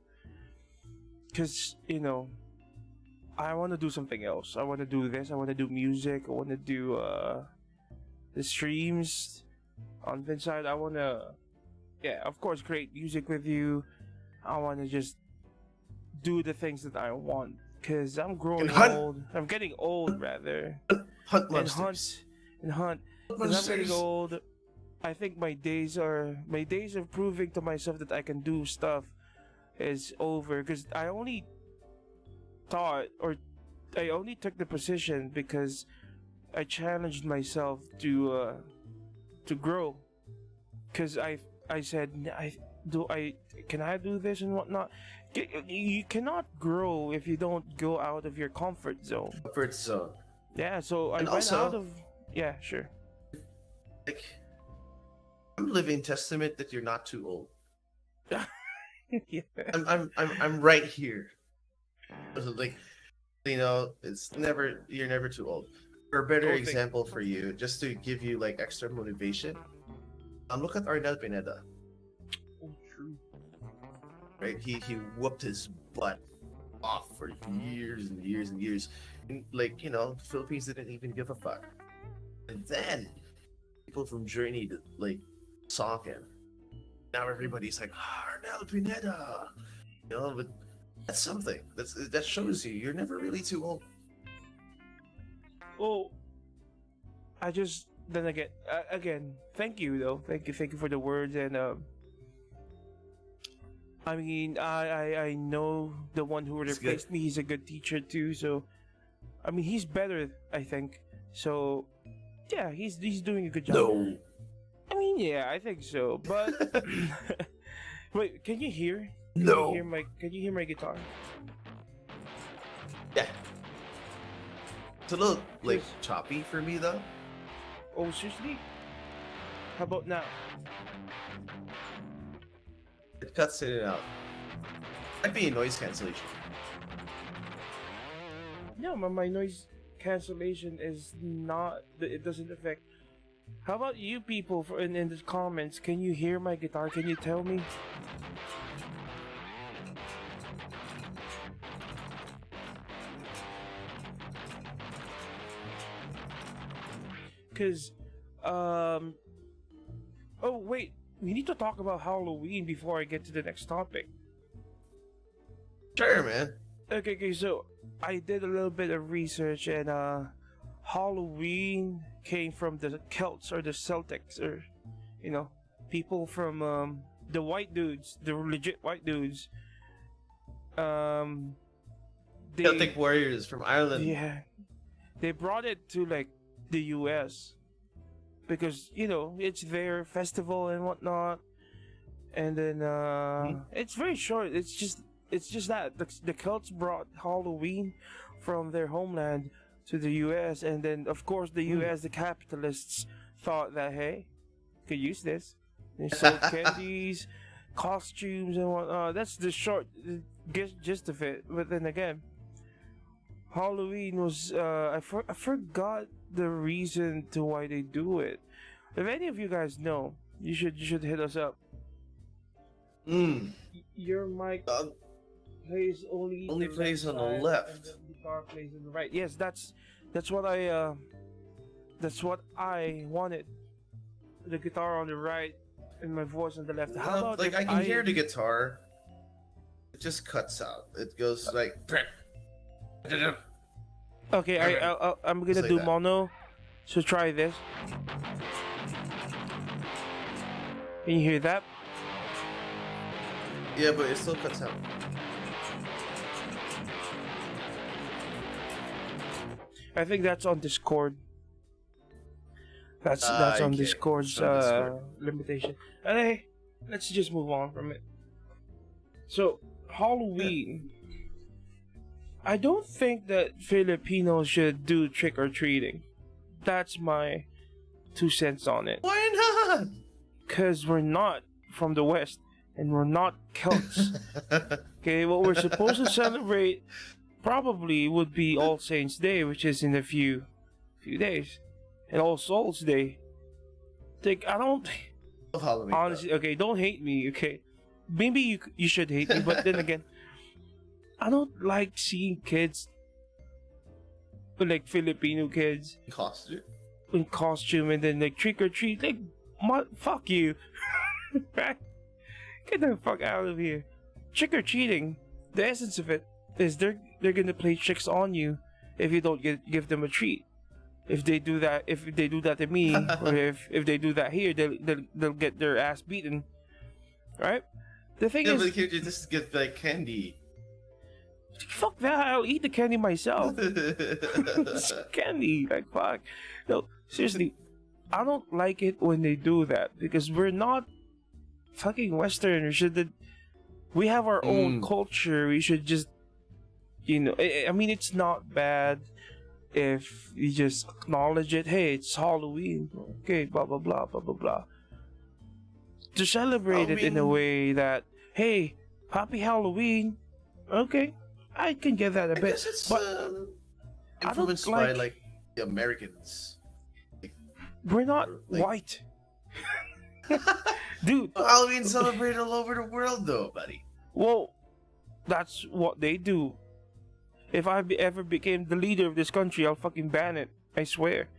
[SPEAKER 2] Cause I want to do something else. I want to do this. I want to do music. I want to do the streams on Vinside. I want to, yeah, of course, create music with you. I want to just do the things that I want. Cause I'm growing old. I'm getting old, rather.
[SPEAKER 1] Hunt monsters.
[SPEAKER 2] And hunt. Cause I'm getting old. I think my days of proving to myself that I can do stuff is over. Cause I only took the position because I challenged myself to grow. Cause I said can I do this and whatnot. You cannot grow if you don't go out of your comfort zone.
[SPEAKER 1] Comfort zone.
[SPEAKER 2] Yeah, so I
[SPEAKER 1] And
[SPEAKER 2] went
[SPEAKER 1] also,
[SPEAKER 2] out of. Yeah, sure.
[SPEAKER 1] Like, I'm living testament that you're not too old.
[SPEAKER 2] Yeah.
[SPEAKER 1] I'm right here. Like, you're never too old. For a better example for you, just to give you like extra motivation, look at Arnel Pineda.
[SPEAKER 2] Oh, true.
[SPEAKER 1] Right? He whooped his butt off for years and years and years. And, like, the Philippines didn't even give a fuck. And then people from Journey like saw him. Now everybody's like, Arnel Pineda. But that's something. That shows you're never really too old.
[SPEAKER 2] Well, then again, thank you though. Thank you for the words. And I mean, I know the one who replaced me. He's a good teacher too. So, I mean, he's better, I think. So, yeah, he's doing a good job.
[SPEAKER 1] No.
[SPEAKER 2] I mean, yeah, I think so. But wait, can you hear?
[SPEAKER 1] No.
[SPEAKER 2] Can you hear my guitar?
[SPEAKER 1] Yeah. It's a little like choppy for me though.
[SPEAKER 2] Oh, seriously? How about now?
[SPEAKER 1] It cuts in and out. Might be noise cancellation.
[SPEAKER 2] No, my noise cancellation is not. It doesn't affect. How about you people in the comments? Can you hear my guitar? Can you tell me? Cause, oh wait, we need to talk about Halloween before I get to the next topic.
[SPEAKER 1] Sure, man.
[SPEAKER 2] Okay, so I did a little bit of research, and Halloween came from the Celts or the Celtics, or people from the white dudes, the legit white dudes.
[SPEAKER 1] Celtic warriors from Ireland.
[SPEAKER 2] Yeah, they brought it to like the U.S. because it's their festival and whatnot, and then it's very short. It's just that the Celts brought Halloween from their homeland to the U.S. and then of course the U.S. the capitalists thought that hey, could use this. They sold candies, costumes and whatnot. That's the short gist of it. But then again, Halloween was I forgot the reason to why they do it. If any of you guys know, you should hit us up. Your mic plays only
[SPEAKER 1] plays on the left.
[SPEAKER 2] and the guitar plays on the right. Yes, that's what I wanted. The guitar on the right and my voice on the left. How about
[SPEAKER 1] like
[SPEAKER 2] if
[SPEAKER 1] I can hear the guitar. It just cuts out. It goes like.
[SPEAKER 2] Okay, I'm gonna
[SPEAKER 1] like
[SPEAKER 2] do
[SPEAKER 1] that.
[SPEAKER 2] mono. So try this. Can you hear that?
[SPEAKER 1] Yeah, but it still cuts out.
[SPEAKER 2] I think that's on Discord. That's on
[SPEAKER 1] okay.
[SPEAKER 2] Discord's
[SPEAKER 1] On Discord.
[SPEAKER 2] limitation. And hey, let's just move on from it. So Halloween. I don't think that Filipinos should do trick or treating. That's my 2 cents on it.
[SPEAKER 1] Why not?
[SPEAKER 2] Cause we're not from the West, and we're not Celts. Okay, what we're supposed to celebrate probably would be All Saints Day, which is in a few days, and All Souls Day. Like, I don't
[SPEAKER 1] Halloween,
[SPEAKER 2] honestly. Okay, don't hate me. Okay, maybe you should hate me, but then again, I don't like seeing kids, like Filipino kids,
[SPEAKER 1] costume.
[SPEAKER 2] in costume and then like trick or treat. Like, fuck you, right? Get the fuck out of here. Trick or treating, the essence of it is they're gonna play tricks on you if you don't give them a treat. If they do that to me, or if they do that here, they'll get their ass beaten, right? The thing is,
[SPEAKER 1] but can't you just get like candy?
[SPEAKER 2] Fuck that! I'll eat the candy myself. It's candy, like fuck. No, seriously, I don't like it when they do that because we're not fucking Western. We have our own culture. We should just, I mean, it's not bad if you just acknowledge it. Hey, it's Halloween. Okay, blah blah blah blah blah blah. To celebrate it in a way that, hey, happy Halloween. Okay, I can get that a
[SPEAKER 1] I
[SPEAKER 2] bit.
[SPEAKER 1] guess it's
[SPEAKER 2] but
[SPEAKER 1] influenced by like the Americans.
[SPEAKER 2] We're not white. Dude,
[SPEAKER 1] Halloween's celebrated all over the world, though, buddy.
[SPEAKER 2] well, that's what they do. If I ever became the leader of this country, I'll fucking ban it. I swear.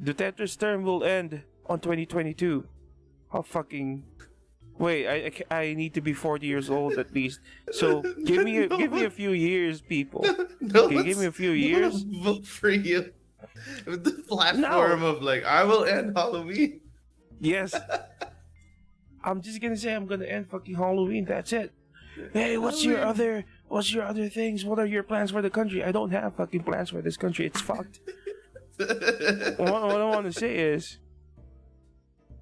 [SPEAKER 2] Duterte's term will end on 2022. I'll fucking wait. I need to be 40 years old at least. So give me a few years, people.
[SPEAKER 1] No,
[SPEAKER 2] Okay, give me a few years.
[SPEAKER 1] Vote for you. With the platform of like, I will end Halloween.
[SPEAKER 2] Yes. I'm just gonna say I'm gonna end fucking Halloween. That's it. Hey, what's your other things? What are your plans for the country? I don't have fucking plans for this country. It's fucked. What I want to say is,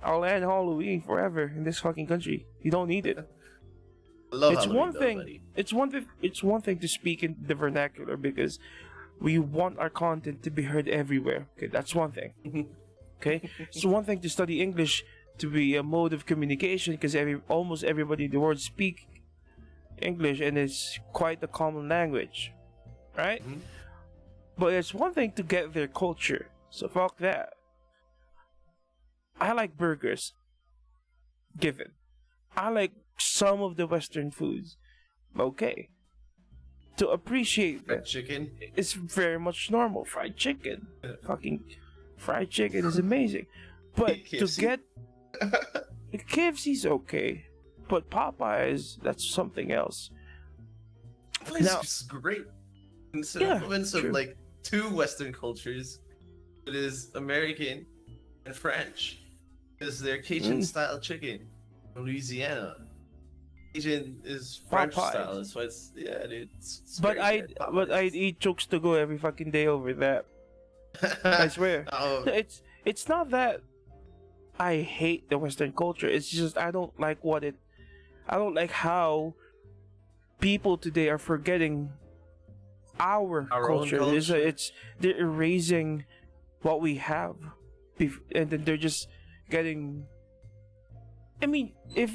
[SPEAKER 2] I'll end Halloween forever in this fucking country. You don't need it.
[SPEAKER 1] I love
[SPEAKER 2] It's
[SPEAKER 1] Halloween,
[SPEAKER 2] one
[SPEAKER 1] though,
[SPEAKER 2] thing.
[SPEAKER 1] buddy.
[SPEAKER 2] It's one thing to speak in the vernacular because we want our content to be heard everywhere. Okay, that's one thing. Okay, it's one thing to study English to be a mode of communication because almost everybody in the world speak English and it's quite a common language, right?
[SPEAKER 1] Mhm.
[SPEAKER 2] But it's one thing to get their culture. So fuck that. I like burgers. Given. I like some of the Western foods. Okay. To appreciate
[SPEAKER 1] Fried
[SPEAKER 2] that,
[SPEAKER 1] chicken.
[SPEAKER 2] it's very much normal. Fried chicken. Fucking fried chicken is amazing. But to
[SPEAKER 1] KFC.
[SPEAKER 2] get KFC's okay. But Popeyes, that's something else. Now-
[SPEAKER 1] It's great. It's an
[SPEAKER 2] Yeah,
[SPEAKER 1] influence of
[SPEAKER 2] true.
[SPEAKER 1] like two Western cultures. It is American and French. Because they're Cajun style chicken from Louisiana. Cajun is French
[SPEAKER 2] Popeyes.
[SPEAKER 1] style. That's why it's dude. It's
[SPEAKER 2] But
[SPEAKER 1] very good.
[SPEAKER 2] I'd eat chokes to go every fucking day over that. I swear.
[SPEAKER 1] Oh,
[SPEAKER 2] It's not that I hate the Western culture. It's just I don't like how people today are forgetting our
[SPEAKER 1] Our own
[SPEAKER 2] culture.
[SPEAKER 1] culture.
[SPEAKER 2] They're erasing what we have, and then they're just getting. I mean, if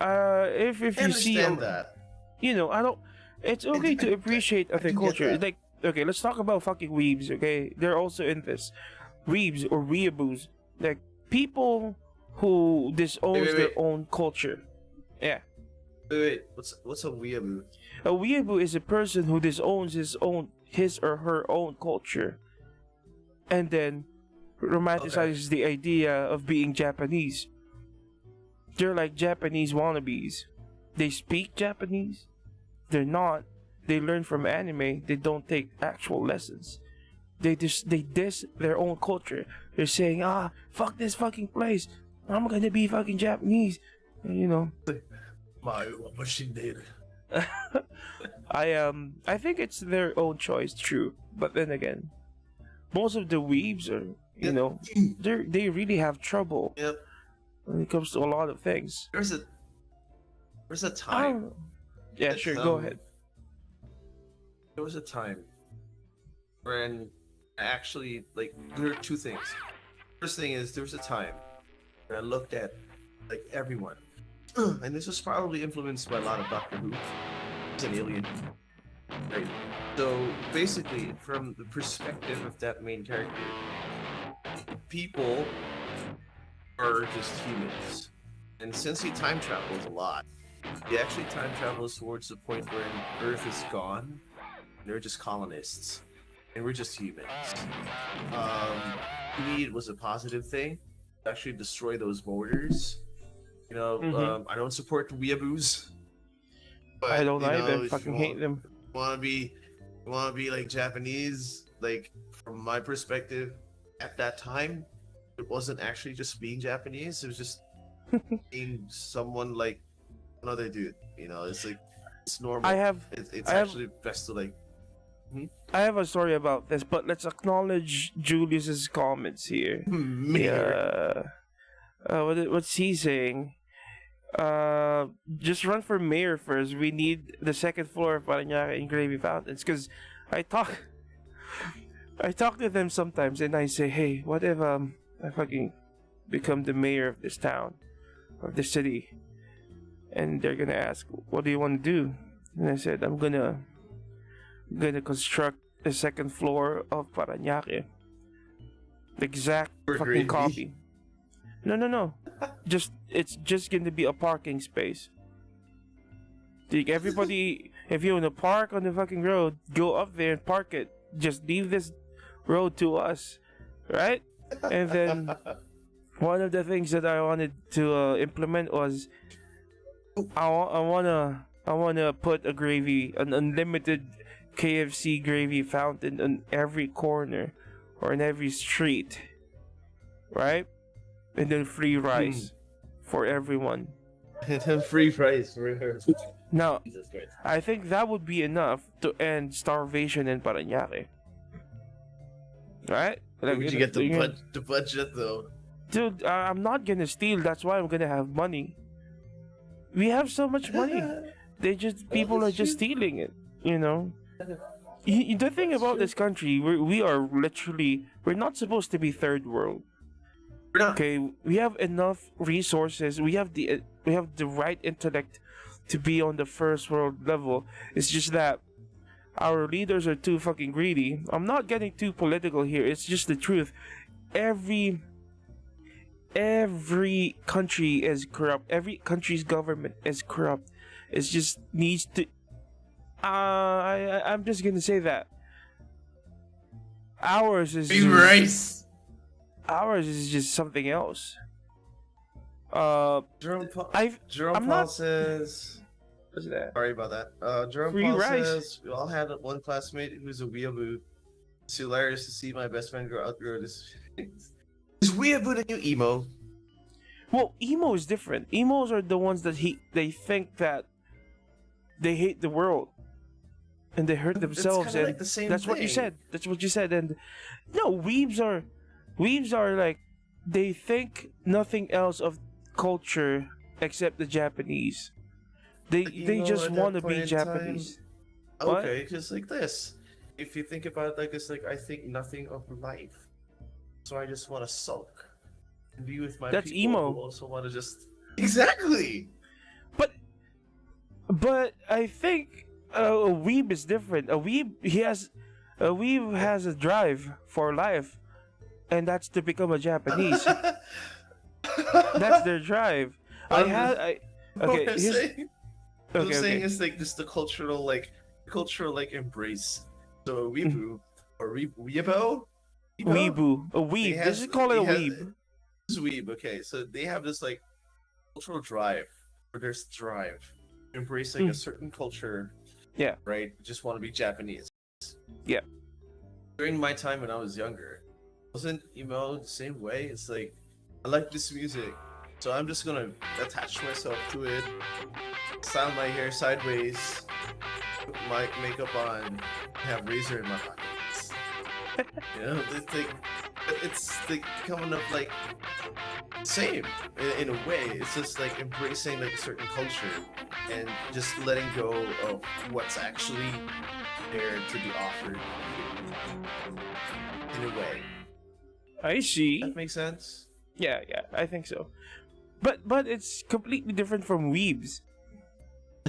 [SPEAKER 1] I
[SPEAKER 2] you see,
[SPEAKER 1] understand that.
[SPEAKER 2] I don't. It's okay to appreciate
[SPEAKER 1] I
[SPEAKER 2] other
[SPEAKER 1] do get
[SPEAKER 2] culture.
[SPEAKER 1] that.
[SPEAKER 2] Like, okay, let's talk about fucking weebs. Okay, they're also in this. Weebs or weeaboos, like people who disowns
[SPEAKER 1] wait.
[SPEAKER 2] their own culture. Yeah,
[SPEAKER 1] Wait. What's a weeaboo?
[SPEAKER 2] a weeaboo is a person who disowns his or her own culture, and then romanticizes the idea of being Japanese. They're like Japanese wannabes. They speak Japanese. They're not. They learn from anime. They don't take actual lessons. They diss their own culture. They're saying, fuck this fucking place. I'm gonna be fucking Japanese. And, I think it's their own choice, true. But then again, most of the weebs are, they really have trouble
[SPEAKER 1] Yep.
[SPEAKER 2] when it comes to a lot of things.
[SPEAKER 1] There's a
[SPEAKER 2] I don't
[SPEAKER 1] time.
[SPEAKER 2] know. Yeah,
[SPEAKER 1] It's,
[SPEAKER 2] sure, go ahead.
[SPEAKER 1] There was a time when I actually there are two things. First thing is there was a time when I looked at like everyone. And this was probably influenced by a lot of Doctor Who. He's an alien. Right. So basically, from the perspective of that main character, people are just humans. And since he time travels a lot, he actually time travels towards the point where Earth is gone. They're just colonists. And we're just humans. To me, it was a positive thing. Actually destroy those borders. You know, I don't support the weeaboos. But,
[SPEAKER 2] I don't
[SPEAKER 1] you know,
[SPEAKER 2] either.
[SPEAKER 1] if
[SPEAKER 2] Fucking
[SPEAKER 1] you
[SPEAKER 2] hate them.
[SPEAKER 1] want to be like Japanese, like from my perspective, at that time, it wasn't actually just being Japanese. It was just being someone like another dude. You know, it's like it's normal. It's actually best to like.
[SPEAKER 2] I have a story about this, but let's acknowledge Julius's comments here.
[SPEAKER 1] Mayor.
[SPEAKER 2] What's he saying? Just run for mayor first. We need the second floor of Parañaque and Gravy Fountains. Because I talk to them sometimes, and I say, hey, what if I fucking become the mayor of this town, of this city? And they're gonna ask, what do you want to do? And I said, I'm gonna construct the second floor of Parañaque. The exact fucking copy. No. It's just gonna be a parking space. Like everybody, if you want to park on the fucking road, go up there and park it. Just leave this road to us, right? And then one of the things that I wanted to implement was I wanna put an unlimited KFC gravy fountain on every corner or in every street, right? And then free rice for everyone.
[SPEAKER 1] And then free rice for her.
[SPEAKER 2] Now, I think that would be enough to end starvation in Parañaque. Right?
[SPEAKER 1] Where would you get the budget though?
[SPEAKER 2] Dude, I'm not gonna steal. That's why I'm gonna have money. We have so much money. People are just stealing it. You know. The thing about this country, we're not supposed to be third world. Okay, we have enough resources. We have the right intellect to be on the first world level. It's just that our leaders are too fucking greedy. I'm not getting too political here. It's just the truth. Every country is corrupt. Every country's government is corrupt. It just needs to. I'm just gonna say that ours is just something else.
[SPEAKER 1] Jerome Paul says.
[SPEAKER 2] What's that?
[SPEAKER 1] Sorry about that. Jerome
[SPEAKER 2] Free
[SPEAKER 1] Paul
[SPEAKER 2] rice.
[SPEAKER 1] says we all had one classmate who's a weeaboo. It's hilarious to see my best friend outgrow this. Is weeaboo the new emo?
[SPEAKER 2] Well, emo is different. Emos are the ones that they think that they hate the world. And they hurt themselves, and
[SPEAKER 1] like the same
[SPEAKER 2] that's
[SPEAKER 1] thing.
[SPEAKER 2] what you said. That's what you said. And no, weebs are like they think nothing else of culture except the Japanese. They just want to be Japanese.
[SPEAKER 1] Okay, because like this, if you think about it like this, like I think nothing of life, so I just want to sulk and be with my
[SPEAKER 2] That's
[SPEAKER 1] people
[SPEAKER 2] emo.
[SPEAKER 1] who also want to just exactly.
[SPEAKER 2] But I think. A weeb is different. A weeb has a drive for life, and that's to become a Japanese. That's their drive.
[SPEAKER 1] What I'm saying
[SPEAKER 2] Okay.
[SPEAKER 1] is like just the cultural embrace. So a weeaboo or weeabo,
[SPEAKER 2] Weeboo, a weeb. This is call it a weeb.
[SPEAKER 1] This is weeb. Okay, so they have this like cultural drive, or there's drive, embracing a certain culture.
[SPEAKER 2] Yeah.
[SPEAKER 1] Right? Just want to be Japanese.
[SPEAKER 2] Yeah.
[SPEAKER 1] During my time when I was younger, wasn't emo the same way? It's like, I like this music, so I'm just gonna attach myself to it, style my hair sideways, put my makeup on, have razor in my pockets. You know, it's like coming up like same in a way. It's just like embracing like a certain culture and just letting go of what's actually there to be offered in a way.
[SPEAKER 2] I see.
[SPEAKER 1] That makes sense.
[SPEAKER 2] Yeah, I think so. But it's completely different from weebs.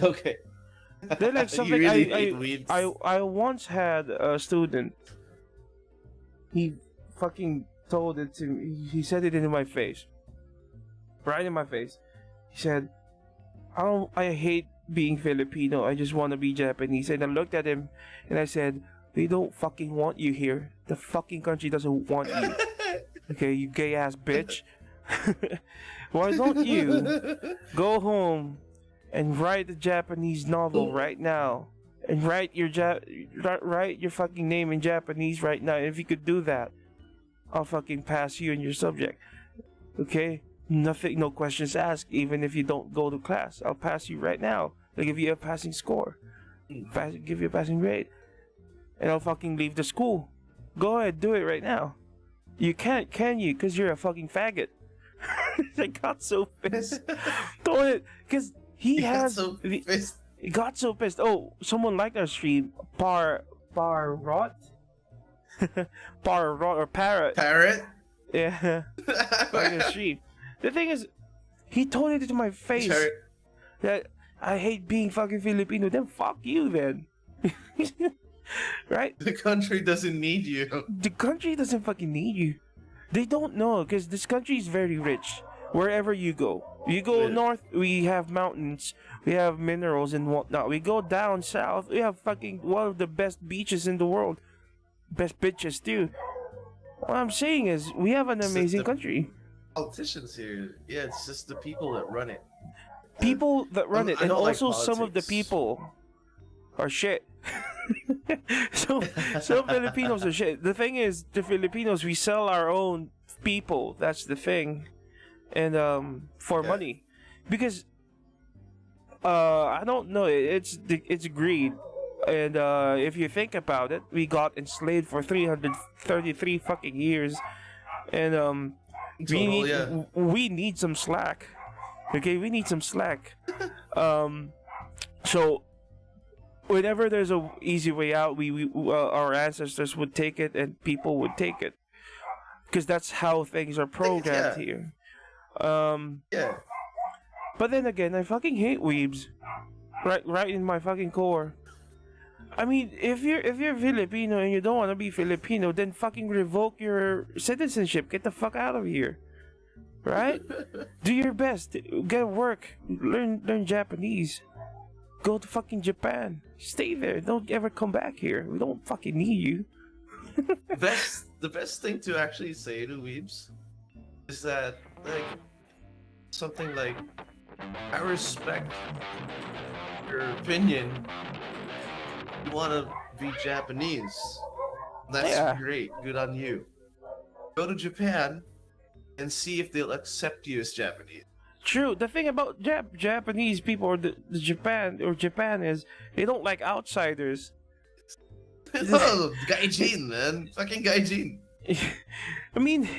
[SPEAKER 1] Okay.
[SPEAKER 2] They're like
[SPEAKER 1] You
[SPEAKER 2] something
[SPEAKER 1] really hate weebs.
[SPEAKER 2] I once had a student. He fucking told it to me. He said it into my face. Right in my face. He said, I hate being Filipino. I just want to be Japanese. And I looked at him and I said, they don't fucking want you here. The fucking country doesn't want you. Okay, you gay ass bitch. Why don't you go home and write a Japanese novel right now? And write your fucking name in Japanese right now. And if you could do that, I'll fucking pass you in your subject. Okay? Nothing, no questions asked. Even if you don't go to class, I'll pass you right now. I'll give you a passing score. Give you a passing grade. And I'll fucking leave the school. Go ahead, do it right now. You can't, can you? Because you're a fucking faggot. I got so pissed. Don't it? Because he has.
[SPEAKER 1] So pissed.
[SPEAKER 2] He got so pissed. Oh, someone liked our stream. Parrot? Parrot or Parrot.
[SPEAKER 1] Parrot?
[SPEAKER 2] Yeah. Like our stream. The thing is, he told it to my face
[SPEAKER 1] Parrot.
[SPEAKER 2] that I hate being fucking Filipino. Then fuck you then. Right?
[SPEAKER 1] The country doesn't need you.
[SPEAKER 2] The country doesn't fucking need you. They don't know because this country is very rich. Wherever you go. You go north, we have mountains. We have minerals and whatnot. We go down south, we have fucking one of the best beaches in the world. Best bitches too. What I'm saying is, we have an amazing country.
[SPEAKER 1] Politicians here. Yeah, it's just the people that run it.
[SPEAKER 2] People that run it,
[SPEAKER 1] I
[SPEAKER 2] and
[SPEAKER 1] don't like
[SPEAKER 2] also some of the
[SPEAKER 1] politics.
[SPEAKER 2] people are shit. So some Filipinos are shit. The thing is, the Filipinos, we sell our own people. That's the thing, and for money, because I don't know. It's greed, and if you think about it, we got enslaved for 333 fucking years, and we need some slack. Okay, we need some slack. So whenever there's a easy way out, we our ancestors would take it, and people would take it, because that's how things are programmed here.
[SPEAKER 1] Yeah.
[SPEAKER 2] But then again, I fucking hate weebs, right in my fucking core. I mean, if you're Filipino and you don't want to be Filipino, then fucking revoke your citizenship. Get the fuck out of here, right? Do your best. Get work. Learn Japanese. Go to fucking Japan. Stay there. Don't ever come back here. We don't fucking need you.
[SPEAKER 1] The best thing to actually say to weebs is that, like, something like, I respect your opinion. You want to be Japanese. That's great. Good on you. Go to Japan and see if they'll accept you as Japanese.
[SPEAKER 2] True. The thing about Japanese people or the Japan is they don't like outsiders.
[SPEAKER 1] Oh, gaijin, man. Fucking gaijin.
[SPEAKER 2] I mean,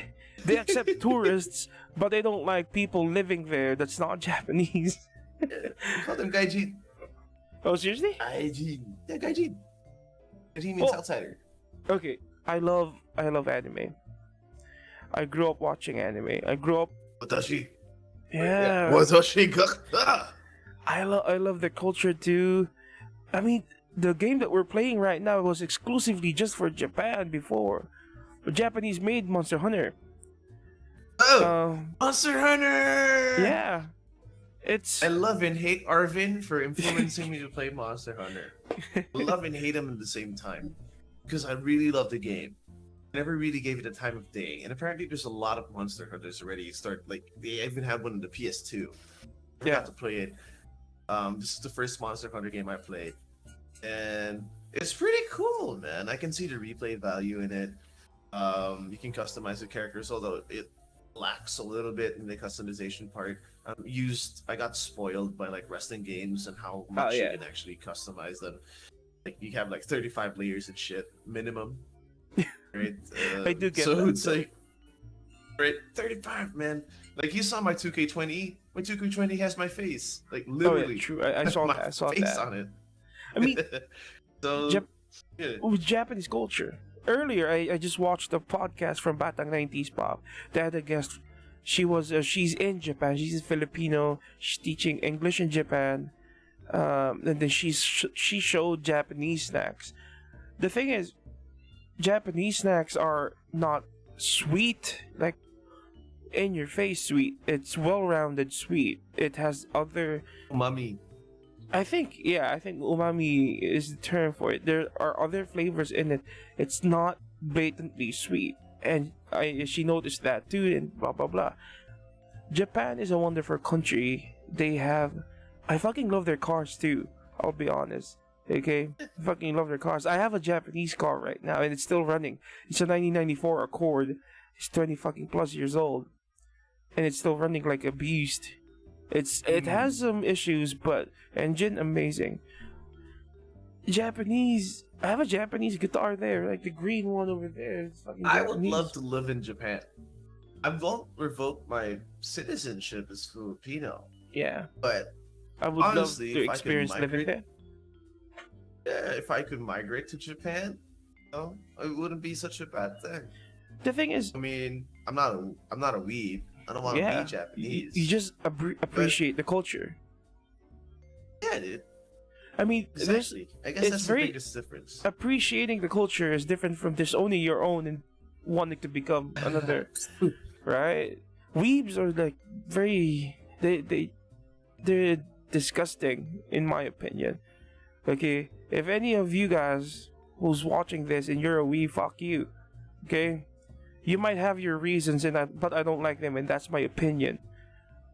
[SPEAKER 2] they accept tourists, but they don't like people living there that's not Japanese.
[SPEAKER 1] We call them gaijin.
[SPEAKER 2] Oh, seriously?
[SPEAKER 1] Gaijin. Yeah, gaijin. Gaijin means outsider.
[SPEAKER 2] Okay, I love anime. I grew up watching anime. I grew up.
[SPEAKER 1] Watashi.
[SPEAKER 2] Yeah.
[SPEAKER 1] Watashi ga.
[SPEAKER 2] I love the culture too. I mean, the game that we're playing right now was exclusively just for Japan before. The Japanese made Monster Hunter.
[SPEAKER 1] Oh, Monster Hunter!
[SPEAKER 2] Yeah.
[SPEAKER 1] I love and hate Arvin for influencing me to play Monster Hunter. I love and hate him at the same time. Because I really love the game. I never really gave it a time of day. And apparently there's a lot of Monster Hunters already. They even had one on the PS2. I got to play it. This is the first Monster Hunter game I played. And it's pretty cool, man. I can see the replay value in it. You can customize the characters, although it lacks a little bit in the customization part. I got spoiled by like wrestling games and how much you can actually customize them. Like you have like 35 layers and shit minimum. Right?
[SPEAKER 2] I do get
[SPEAKER 1] so
[SPEAKER 2] that.
[SPEAKER 1] It's like, right, 35, man. Like you saw my 2K20. My 2K20 has my face, like literally.
[SPEAKER 2] Oh, yeah, true. I saw
[SPEAKER 1] my
[SPEAKER 2] that. I saw
[SPEAKER 1] face
[SPEAKER 2] that.
[SPEAKER 1] on it.
[SPEAKER 2] I mean,
[SPEAKER 1] so
[SPEAKER 2] with Japanese culture. Earlier, I just watched a podcast from Batang 90s Pop. They had a guest she's in Japan. She's Filipino. She's teaching English in Japan. And then she showed Japanese snacks. The thing is, Japanese snacks are not sweet, like in your face sweet. It's well-rounded sweet. It has other
[SPEAKER 1] Umami.
[SPEAKER 2] I think umami is the term for it. There are other flavors in it. It's not blatantly sweet, and she noticed that too, and blah blah blah. Japan is a wonderful country. I fucking love their cars too. I'll be honest. Okay, I fucking love their cars. I have a Japanese car right now, and it's still running. It's a 1994 Accord. It's 20 fucking plus years old, and it's still running like a beast. It has some issues, but engine amazing. Japanese. I have a Japanese guitar there, like the green one over there. It's fucking
[SPEAKER 1] I
[SPEAKER 2] Japanese.
[SPEAKER 1] would love to live in Japan. I won't revoke my citizenship as Filipino,
[SPEAKER 2] Yeah,
[SPEAKER 1] but
[SPEAKER 2] I would
[SPEAKER 1] honestly,
[SPEAKER 2] love
[SPEAKER 1] if
[SPEAKER 2] to
[SPEAKER 1] I could
[SPEAKER 2] experience living
[SPEAKER 1] migrate-
[SPEAKER 2] there.
[SPEAKER 1] if I could migrate to Japan, it wouldn't be such a bad thing.
[SPEAKER 2] The thing is,
[SPEAKER 1] I mean, I'm not a weeb. I don't want to
[SPEAKER 2] yeah,
[SPEAKER 1] be Japanese.
[SPEAKER 2] you just appreciate the culture.
[SPEAKER 1] Yeah, dude.
[SPEAKER 2] I mean,
[SPEAKER 1] Exactly. I guess
[SPEAKER 2] it's
[SPEAKER 1] that's
[SPEAKER 2] very-
[SPEAKER 1] the biggest difference.
[SPEAKER 2] appreciating the culture is different from disowning your own and wanting to become another, right? Weebs are like they're disgusting in my opinion. Okay, if any of you guys who's watching this and you're a weeb, fuck you. Okay, you might have your reasons, but I don't like them, and that's my opinion.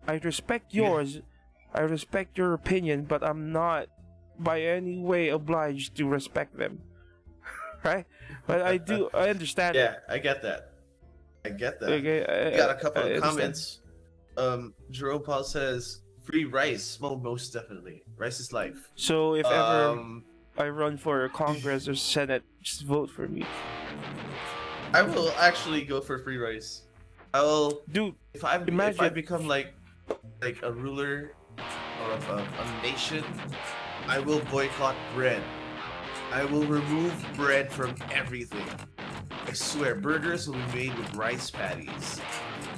[SPEAKER 2] I respect yours. I respect your opinion, but I'm not by any way obliged to respect them. Right? But I understand it.
[SPEAKER 1] Yeah, I get that.
[SPEAKER 2] Okay,
[SPEAKER 1] Got a couple
[SPEAKER 2] I
[SPEAKER 1] of
[SPEAKER 2] understand.
[SPEAKER 1] comments. Jerome Paul says, "Free rice, most definitely. Rice is life."
[SPEAKER 2] So if ever
[SPEAKER 1] Um,
[SPEAKER 2] I run for Congress or Senate, just vote for me.
[SPEAKER 1] I will actually go for free rice. I will.
[SPEAKER 2] Dude,
[SPEAKER 1] If I
[SPEAKER 2] Imagine-
[SPEAKER 1] become like a ruler of a nation, I will boycott bread. I will remove bread from everything. I swear, burgers will be made with rice patties.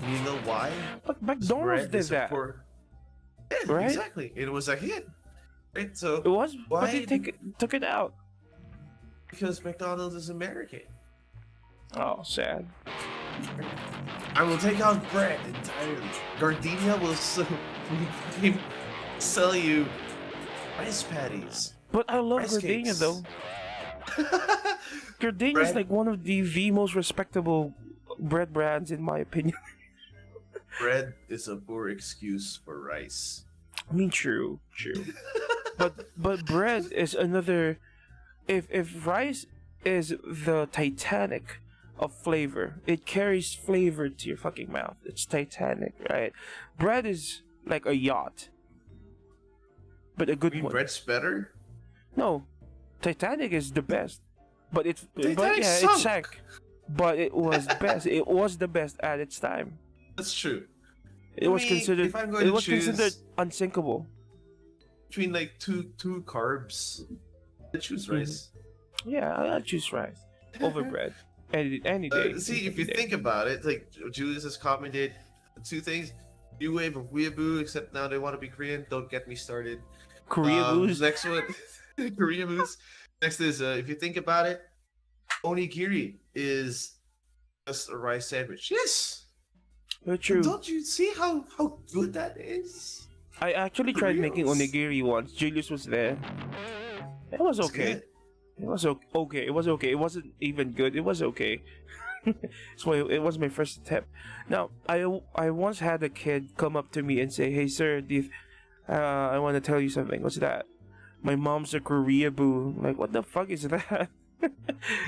[SPEAKER 1] And you know why?
[SPEAKER 2] but
[SPEAKER 1] 'Cause
[SPEAKER 2] McDonald's
[SPEAKER 1] bread
[SPEAKER 2] did
[SPEAKER 1] is a
[SPEAKER 2] that.
[SPEAKER 1] Yeah,
[SPEAKER 2] Right?
[SPEAKER 1] exactly. It was a hit. Right? So
[SPEAKER 2] It was, but
[SPEAKER 1] Why
[SPEAKER 2] they took it out.
[SPEAKER 1] because McDonald's is American.
[SPEAKER 2] Oh, sad.
[SPEAKER 1] I will take out bread entirely. Gardenia will sell you rice patties.
[SPEAKER 2] But I love
[SPEAKER 1] Rice
[SPEAKER 2] Gardenia
[SPEAKER 1] cakes.
[SPEAKER 2] though. Gardenia is
[SPEAKER 1] Bread-
[SPEAKER 2] like one of the most respectable bread brands in my opinion.
[SPEAKER 1] Bread is a poor excuse for rice.
[SPEAKER 2] I mean, true. but bread is another. If rice is the Titanic of flavor, it carries flavor to your fucking mouth. It's Titanic, right? Bread is like a yacht, but a good
[SPEAKER 1] I mean,
[SPEAKER 2] one.
[SPEAKER 1] bread's better.
[SPEAKER 2] No, Titanic is the best, but
[SPEAKER 1] Titanic
[SPEAKER 2] it
[SPEAKER 1] sunk.
[SPEAKER 2] sank. But it was best. It was the best at its time.
[SPEAKER 1] That's true.
[SPEAKER 2] It
[SPEAKER 1] I
[SPEAKER 2] was
[SPEAKER 1] mean,
[SPEAKER 2] considered.
[SPEAKER 1] if I'm going
[SPEAKER 2] It
[SPEAKER 1] to
[SPEAKER 2] was
[SPEAKER 1] choose
[SPEAKER 2] considered unsinkable.
[SPEAKER 1] between like two carbs, I choose
[SPEAKER 2] Mhm.
[SPEAKER 1] rice.
[SPEAKER 2] Yeah, I'll choose rice over bread any day.
[SPEAKER 1] See, if
[SPEAKER 2] any
[SPEAKER 1] you
[SPEAKER 2] day.
[SPEAKER 1] think about it, like Julius has commented, two things: new wave of weeaboo, except now they want to be Korean. Don't get me started.
[SPEAKER 2] Korea booze.
[SPEAKER 1] Next one, Korea booze. Next is if you think about it, onigiri is just a rice sandwich. Yes.
[SPEAKER 2] Very true.
[SPEAKER 1] Don't you see how good that is?
[SPEAKER 2] I actually tried making
[SPEAKER 1] Koreans.
[SPEAKER 2] onigiri once. Julius was there. It was
[SPEAKER 1] It's
[SPEAKER 2] okay.
[SPEAKER 1] good.
[SPEAKER 2] It was okay. It was okay. It wasn't even good. It was okay. So it was my first attempt. Now I once had a kid come up to me and say, "Hey sir, I want to tell you something." What's that? My mom's a Korea boo. Like, what the fuck is that?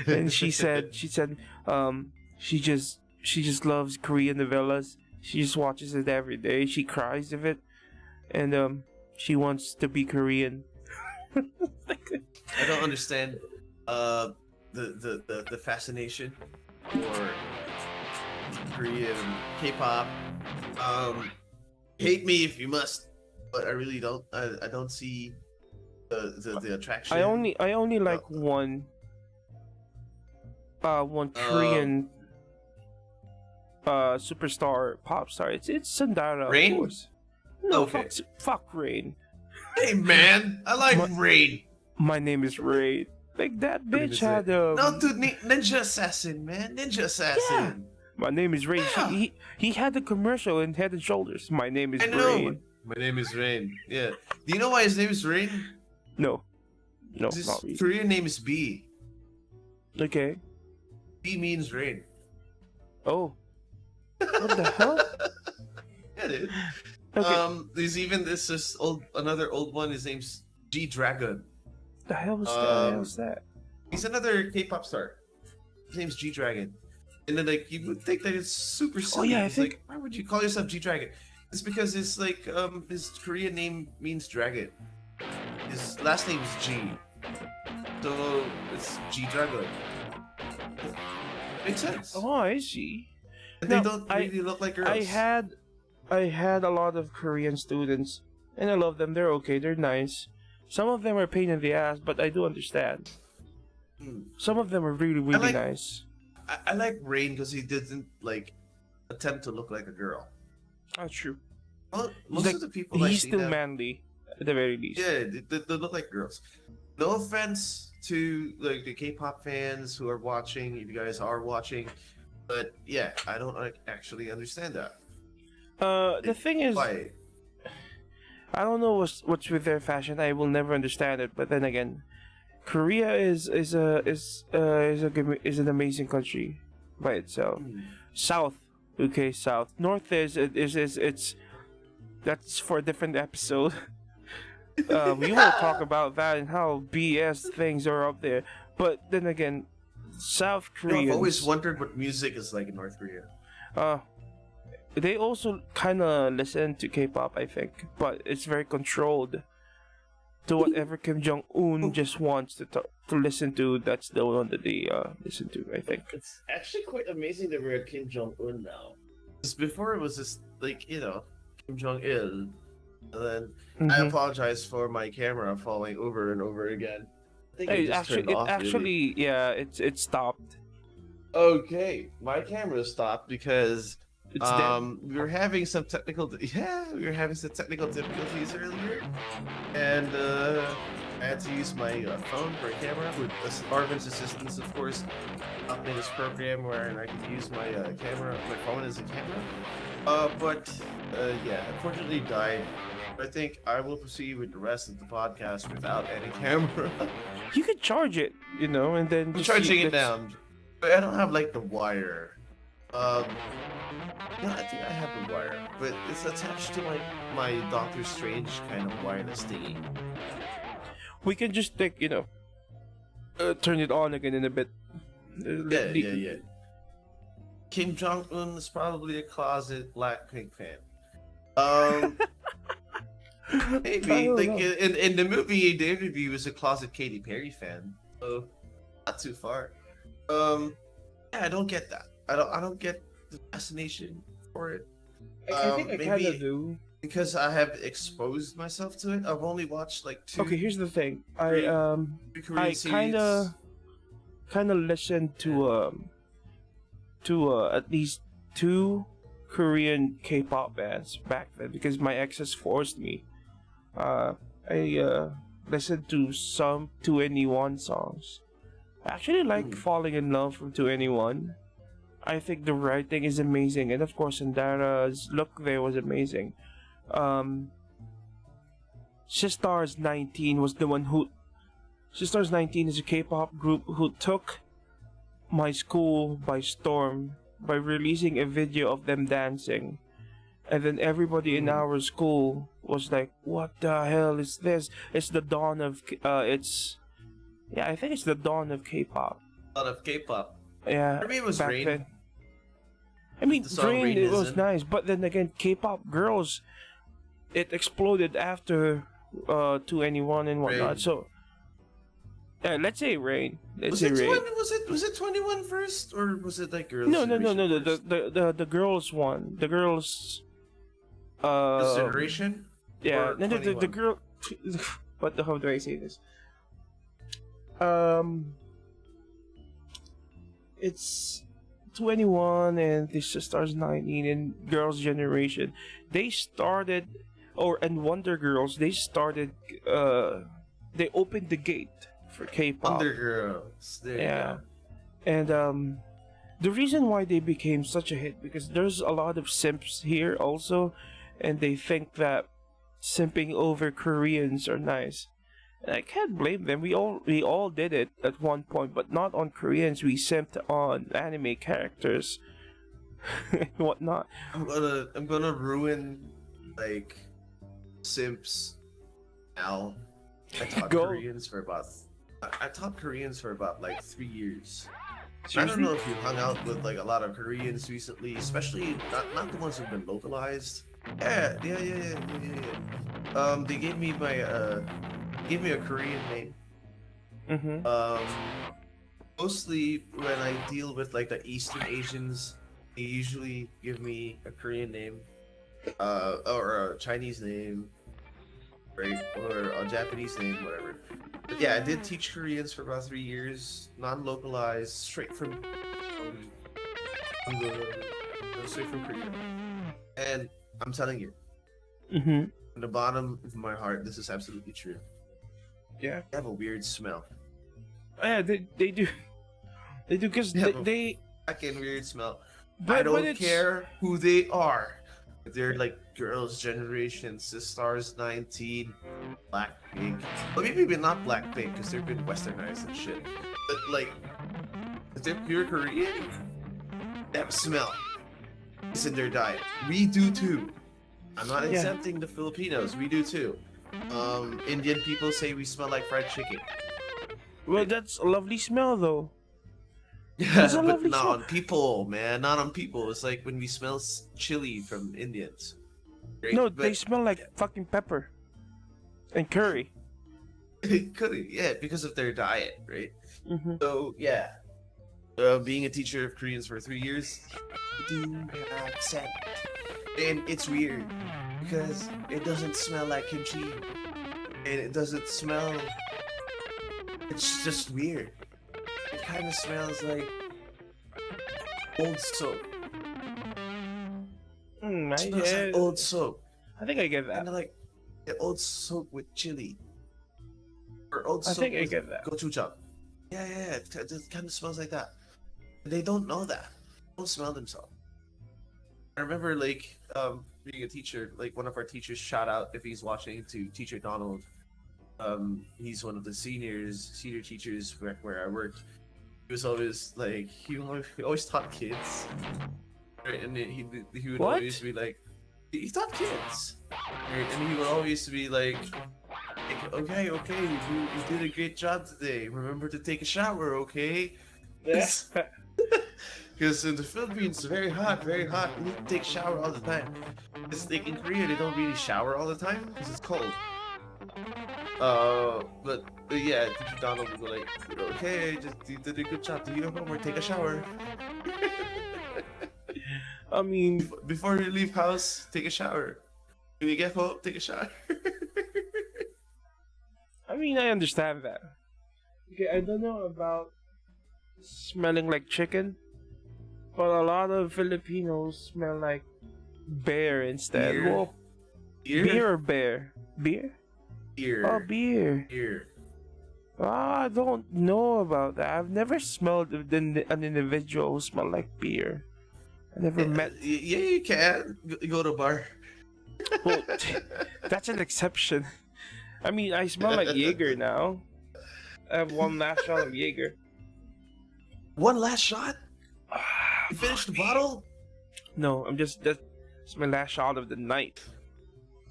[SPEAKER 2] And she said she just loves Korean novellas. She just watches it every day. She cries of it, and she wants to be Korean.
[SPEAKER 1] I don't understand the fascination for Korean K-pop. Hate me if you must, but I really don't. I don't see the attraction.
[SPEAKER 2] I only like one Korean superstar pop star. It's Sandara,
[SPEAKER 1] Rain?
[SPEAKER 2] of course. No,
[SPEAKER 1] Okay.
[SPEAKER 2] fuck Rain.
[SPEAKER 1] Hey man, I like Rain.
[SPEAKER 2] My name is Rain. Like that
[SPEAKER 1] Your name
[SPEAKER 2] bitch
[SPEAKER 1] is
[SPEAKER 2] had
[SPEAKER 1] No, dude, Ninja Assassin, man, Ninja Assassin.
[SPEAKER 2] My name is Rain.
[SPEAKER 1] Yeah.
[SPEAKER 2] He had the commercial in Head and Shoulders. My name is
[SPEAKER 1] I know.
[SPEAKER 2] Rain.
[SPEAKER 1] My name is Rain. Yeah. Do you know why his name is Rain?
[SPEAKER 2] No,
[SPEAKER 1] His
[SPEAKER 2] not really.
[SPEAKER 1] Korean name is B.
[SPEAKER 2] Okay.
[SPEAKER 1] B means rain.
[SPEAKER 2] Oh. What the hell?
[SPEAKER 1] Yeah, dude.
[SPEAKER 2] Okay.
[SPEAKER 1] There's even another old one. His name's G Dragon.
[SPEAKER 2] The hell was that? The hell was that?
[SPEAKER 1] He's another K-pop star. His name's G Dragon. And then like you would think that it's super silly.
[SPEAKER 2] yeah, I
[SPEAKER 1] It's
[SPEAKER 2] think-
[SPEAKER 1] like, why would you call yourself G Dragon? It's because it's like his Korean name means dragon. His last name is G. So it's G Dragon. Makes sense.
[SPEAKER 2] Oh, I see.
[SPEAKER 1] And
[SPEAKER 2] No,
[SPEAKER 1] they don't really look like girls.
[SPEAKER 2] I had a lot of Korean students, and I love them. They're okay. They're nice. Some of them are a pain in the ass, but I do understand. Some of them are really, really nice.
[SPEAKER 1] I like Rain because he didn't like attempt to look like a girl.
[SPEAKER 2] That's true.
[SPEAKER 1] Well,
[SPEAKER 2] He's
[SPEAKER 1] most
[SPEAKER 2] like-
[SPEAKER 1] of the people I
[SPEAKER 2] He's
[SPEAKER 1] see
[SPEAKER 2] still
[SPEAKER 1] now,
[SPEAKER 2] manly, at the very least.
[SPEAKER 1] yeah, they look like girls. No offense to like the K-pop fans who are watching, if you guys are watching, but yeah, I don't actually understand that.
[SPEAKER 2] The thing is,
[SPEAKER 1] Why?
[SPEAKER 2] I don't know what's with their fashion. I will never understand it. But then again, Korea is an amazing country by itself. South, okay, South. North is that's for a different episode. We will talk about that and how BS things are up there. But then again, South
[SPEAKER 1] You know,
[SPEAKER 2] Koreans.
[SPEAKER 1] I've always wondered what music is like in North Korea.
[SPEAKER 2] They also kind of listen to K-pop, I think, but it's very controlled to whatever Kim Jong Un just wants to listen to. That's the one that they listen to, I think.
[SPEAKER 1] It's actually quite amazing that we're at Kim Jong Un now. Because before it was just like Kim Jong Il, and then I
[SPEAKER 2] Mhm.
[SPEAKER 1] apologize for my camera falling over and over again. I think
[SPEAKER 2] Hey,
[SPEAKER 1] it just turned off. Really.
[SPEAKER 2] yeah, it stopped.
[SPEAKER 1] Okay, my camera stopped because
[SPEAKER 2] It's dead.
[SPEAKER 1] we were having some technical difficulties earlier, and I had to use my phone for a camera with Arvin's assistance, of course. Made this program where I could use my my phone as a camera. But yeah, unfortunately died. I think I will proceed with the rest of the podcast without any camera.
[SPEAKER 2] You could charge it, and then
[SPEAKER 1] I'm
[SPEAKER 2] just
[SPEAKER 1] charging
[SPEAKER 2] see-
[SPEAKER 1] it down, but I don't have like the wire. No, I think I have the wire, but it's attached to like my Doctor Strange kind of wireless thingy.
[SPEAKER 2] We can just turn it on again in a bit.
[SPEAKER 1] Yeah. Kim Jong Un is probably a closet Blackpink fan. Maybe
[SPEAKER 2] I don't
[SPEAKER 1] like
[SPEAKER 2] know.
[SPEAKER 1] in the movie, David he was a closet Katy Perry fan, so not too far. Yeah, I don't get that. I don't get the fascination for it.
[SPEAKER 2] I think I kind
[SPEAKER 1] maybe-
[SPEAKER 2] of do.
[SPEAKER 1] Because I have exposed myself to it. I've only watched like two.
[SPEAKER 2] Okay, here's the thing.
[SPEAKER 1] Korean
[SPEAKER 2] I
[SPEAKER 1] series.
[SPEAKER 2] kind of listened to at least 2 Korean K-pop bands back then because my exes forced me. I listened to some 2NE1 songs. I actually like Falling in Love from 2NE1. I think the writing is amazing, and of course Sandara's look there was amazing. Sistars 19 was the one who. Sistars 19 is a K-pop group who took my school by storm by releasing a video of them dancing, and then everybody in our school was like, "What the hell is this? It's the dawn of I think it's the dawn of K-pop."
[SPEAKER 1] A lot of K-pop.
[SPEAKER 2] Yeah,
[SPEAKER 1] For me, it was
[SPEAKER 2] back
[SPEAKER 1] Rain.
[SPEAKER 2] then. I mean,
[SPEAKER 1] The song
[SPEAKER 2] Rain,
[SPEAKER 1] Rain
[SPEAKER 2] it
[SPEAKER 1] is
[SPEAKER 2] was
[SPEAKER 1] in.
[SPEAKER 2] nice, but then again, K-pop girls, it exploded after 2NE1 and whatnot.
[SPEAKER 1] Rain.
[SPEAKER 2] So, let's say Rain. Let's
[SPEAKER 1] Was
[SPEAKER 2] say
[SPEAKER 1] it,
[SPEAKER 2] Rain.
[SPEAKER 1] was it 21 first, or was it like girls?
[SPEAKER 2] No.
[SPEAKER 1] Generation
[SPEAKER 2] The,
[SPEAKER 1] first?
[SPEAKER 2] the girls one. The girls.
[SPEAKER 1] Girls' generation.
[SPEAKER 2] Yeah.
[SPEAKER 1] Or
[SPEAKER 2] No, the
[SPEAKER 1] 21?
[SPEAKER 2] girl. What the how do I say this? It's 21 and this stars 19 and Girls' Generation, they started, and Wonder Girls, they started, they opened the gate for K-pop.
[SPEAKER 1] Wonder Girls. There you
[SPEAKER 2] Yeah.
[SPEAKER 1] go.
[SPEAKER 2] And the reason why they became such a hit, because there's a lot of simps here also, and they think that simping over Koreans are nice. And I can't blame them. We all did it at one point, but not on Koreans. We simped on anime characters and whatnot.
[SPEAKER 1] I'm gonna ruin like simps now. I taught
[SPEAKER 2] Go.
[SPEAKER 1] Koreans for about I taught Koreans for about like 3 years. I
[SPEAKER 2] Seriously?
[SPEAKER 1] don't know if you hung out with like a lot of Koreans recently, especially not the ones who've been localized. Yeah. They gave me a Korean name.
[SPEAKER 2] Mm-hmm.
[SPEAKER 1] Mostly when I deal with like the Eastern Asians, they usually give me a Korean name, or a Chinese name, right, or a Japanese name, whatever. But yeah, I did teach Koreans for about 3 years, non-localized, straight from Korea. And I'm telling you,
[SPEAKER 2] Mm-hmm.
[SPEAKER 1] from the bottom of my heart, this is absolutely true.
[SPEAKER 2] Yeah.
[SPEAKER 1] They have a weird smell.
[SPEAKER 2] Yeah, they do. They do, because
[SPEAKER 1] Yeah,
[SPEAKER 2] they
[SPEAKER 1] Fucking weird smell.
[SPEAKER 2] but,
[SPEAKER 1] I
[SPEAKER 2] but
[SPEAKER 1] don't
[SPEAKER 2] it's,
[SPEAKER 1] care who they are. They're like Girls' Generation, Sistars 19, Blackpink. Well, maybe not Blackpink because they've been westernized and shit. But like, if they're pure Korean, they have a smell. It's in their diet. We do too. I'm not
[SPEAKER 2] Yeah.
[SPEAKER 1] exempting the Filipinos. We do too. Indian people say we smell like fried chicken.
[SPEAKER 2] well, that's a lovely smell though.
[SPEAKER 1] Yeah,
[SPEAKER 2] It's a
[SPEAKER 1] but
[SPEAKER 2] lovely
[SPEAKER 1] not
[SPEAKER 2] smell.
[SPEAKER 1] on people, man. Not on people. It's like when we smell chili from Indians. Right?
[SPEAKER 2] No,
[SPEAKER 1] But
[SPEAKER 2] they smell like fucking pepper and curry.
[SPEAKER 1] it could, yeah, because of their diet, right?
[SPEAKER 2] Mm-hmm.
[SPEAKER 1] So yeah, being a teacher of Koreans for 3 years, I do have scent, and it's weird because it doesn't smell like kimchi, and it doesn't smell. It's just weird. It kind of smells like old soap. It smells
[SPEAKER 2] Yeah,
[SPEAKER 1] like old soap.
[SPEAKER 2] I think I get that.
[SPEAKER 1] Kind of like the old soap with chili, or old
[SPEAKER 2] I
[SPEAKER 1] soap
[SPEAKER 2] think I
[SPEAKER 1] with
[SPEAKER 2] get that.
[SPEAKER 1] gochujang. Yeah. It kind of smells like that. They don't know that. They don't smell themselves. I remember like being a teacher, like one of our teachers, shout out if he's watching, to Teacher Donald. He's one of the senior teachers where I worked. He was always like he always taught kids, right? And he would
[SPEAKER 2] What?
[SPEAKER 1] always be like, he taught kids, right? And he would always be like okay, you did a great job today. Remember to take a shower, okay? Because in the Philippines, it's very hot. You need to take a shower all the time. It's like in Korea, they don't really shower all the time because it's cold. But yeah, Teacher Donald would be like, okay, you did a good job. Do your homework, take a shower.
[SPEAKER 2] I mean,
[SPEAKER 1] Before you leave house, take a shower. When you get home, take a shower.
[SPEAKER 2] I understand that. Okay, I don't know about smelling like chicken, but a lot of Filipinos smell like bear instead.
[SPEAKER 1] Beer?
[SPEAKER 2] Well, beer or bear? Beer? Oh, beer.
[SPEAKER 1] Here.
[SPEAKER 2] I don't know about that. I've never smelled an individual who smelled like beer. I never met.
[SPEAKER 1] Yeah, you can. Go to a bar.
[SPEAKER 2] Well, that's an exception. I smell like Jaeger now. I have one last shot of Jaeger.
[SPEAKER 1] One last shot? You finished the bottle?
[SPEAKER 2] No, that's my last shot of the night.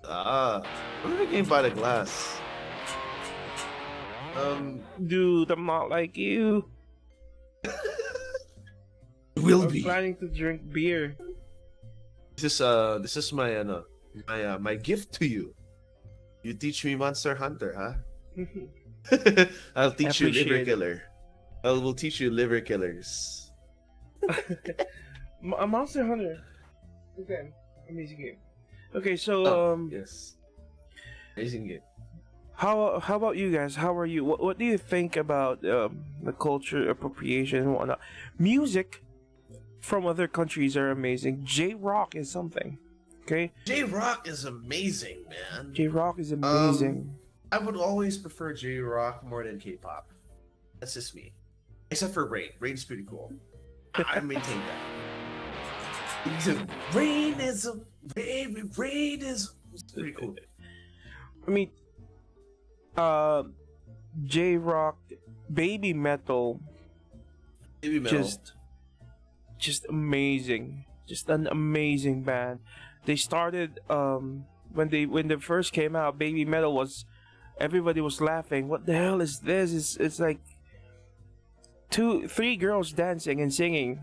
[SPEAKER 1] What did I get by the glass?
[SPEAKER 2] Dude, I'm not like you.
[SPEAKER 1] Will
[SPEAKER 2] I'm
[SPEAKER 1] be.
[SPEAKER 2] planning to drink beer.
[SPEAKER 1] This is my gift to you. You teach me Monster Hunter, huh? I'll teach you
[SPEAKER 2] Appreciate
[SPEAKER 1] Liver
[SPEAKER 2] it.
[SPEAKER 1] Killer. I will teach you Liver Killers.
[SPEAKER 2] A Monster Hunter. Okay, amazing game. Okay, so
[SPEAKER 1] Yes. Amazing game.
[SPEAKER 2] how about you guys? How are you? What do you think about the culture appropriation and whatnot? Music from other countries are amazing. J-Rock is something. Okay?
[SPEAKER 1] J-Rock is amazing, man.
[SPEAKER 2] J-Rock is amazing.
[SPEAKER 1] I would always prefer J-Rock more than K-pop. That's just me. Except for Rain. Rain's pretty cool. I maintain that. Rainism, baby, Rainism. It's pretty cool.
[SPEAKER 2] I mean, J-Rock, Baby Metal,
[SPEAKER 1] Baby Metal.
[SPEAKER 2] just amazing. Just an amazing band. They started when they first came out. Baby Metal was, everybody was laughing. What the hell is this? It's like three girls dancing and singing.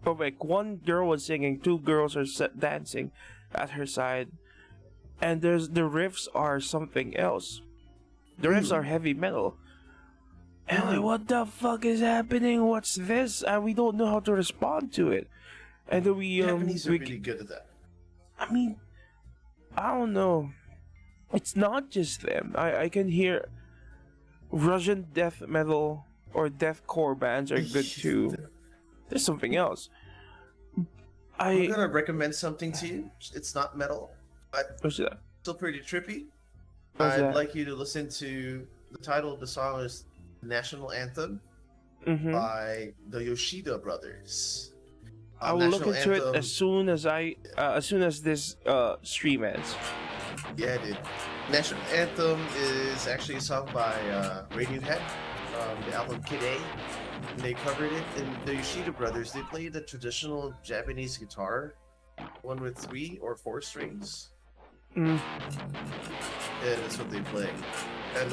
[SPEAKER 2] But like one girl was singing, two girls are dancing at her side, and the riffs are something else. The riffs are heavy metal. And like, what the fuck is happening? What's this? And we don't know how to respond to it. And then
[SPEAKER 1] Japanese are really good at that.
[SPEAKER 2] I mean, I don't know. It's not just them. I can hear Russian death metal or deathcore bands are good too. There's something else.
[SPEAKER 1] I'm gonna recommend something to you. It's not metal, but
[SPEAKER 2] what's that?
[SPEAKER 1] Still pretty trippy.
[SPEAKER 2] What's
[SPEAKER 1] I'd
[SPEAKER 2] that?
[SPEAKER 1] like you to listen to the title of the song is National Anthem by the Yoshida brothers.
[SPEAKER 2] I will look
[SPEAKER 1] National
[SPEAKER 2] into
[SPEAKER 1] Anthem,
[SPEAKER 2] it as soon as this stream ends.
[SPEAKER 1] Yeah, dude. National Anthem is actually a song by Radiohead, the album Kid A. And they covered it, and the Yoshida brothers, they played a traditional Japanese guitar, one with 3 or 4 strings.
[SPEAKER 2] Mm.
[SPEAKER 1] Yeah, that's what they play. And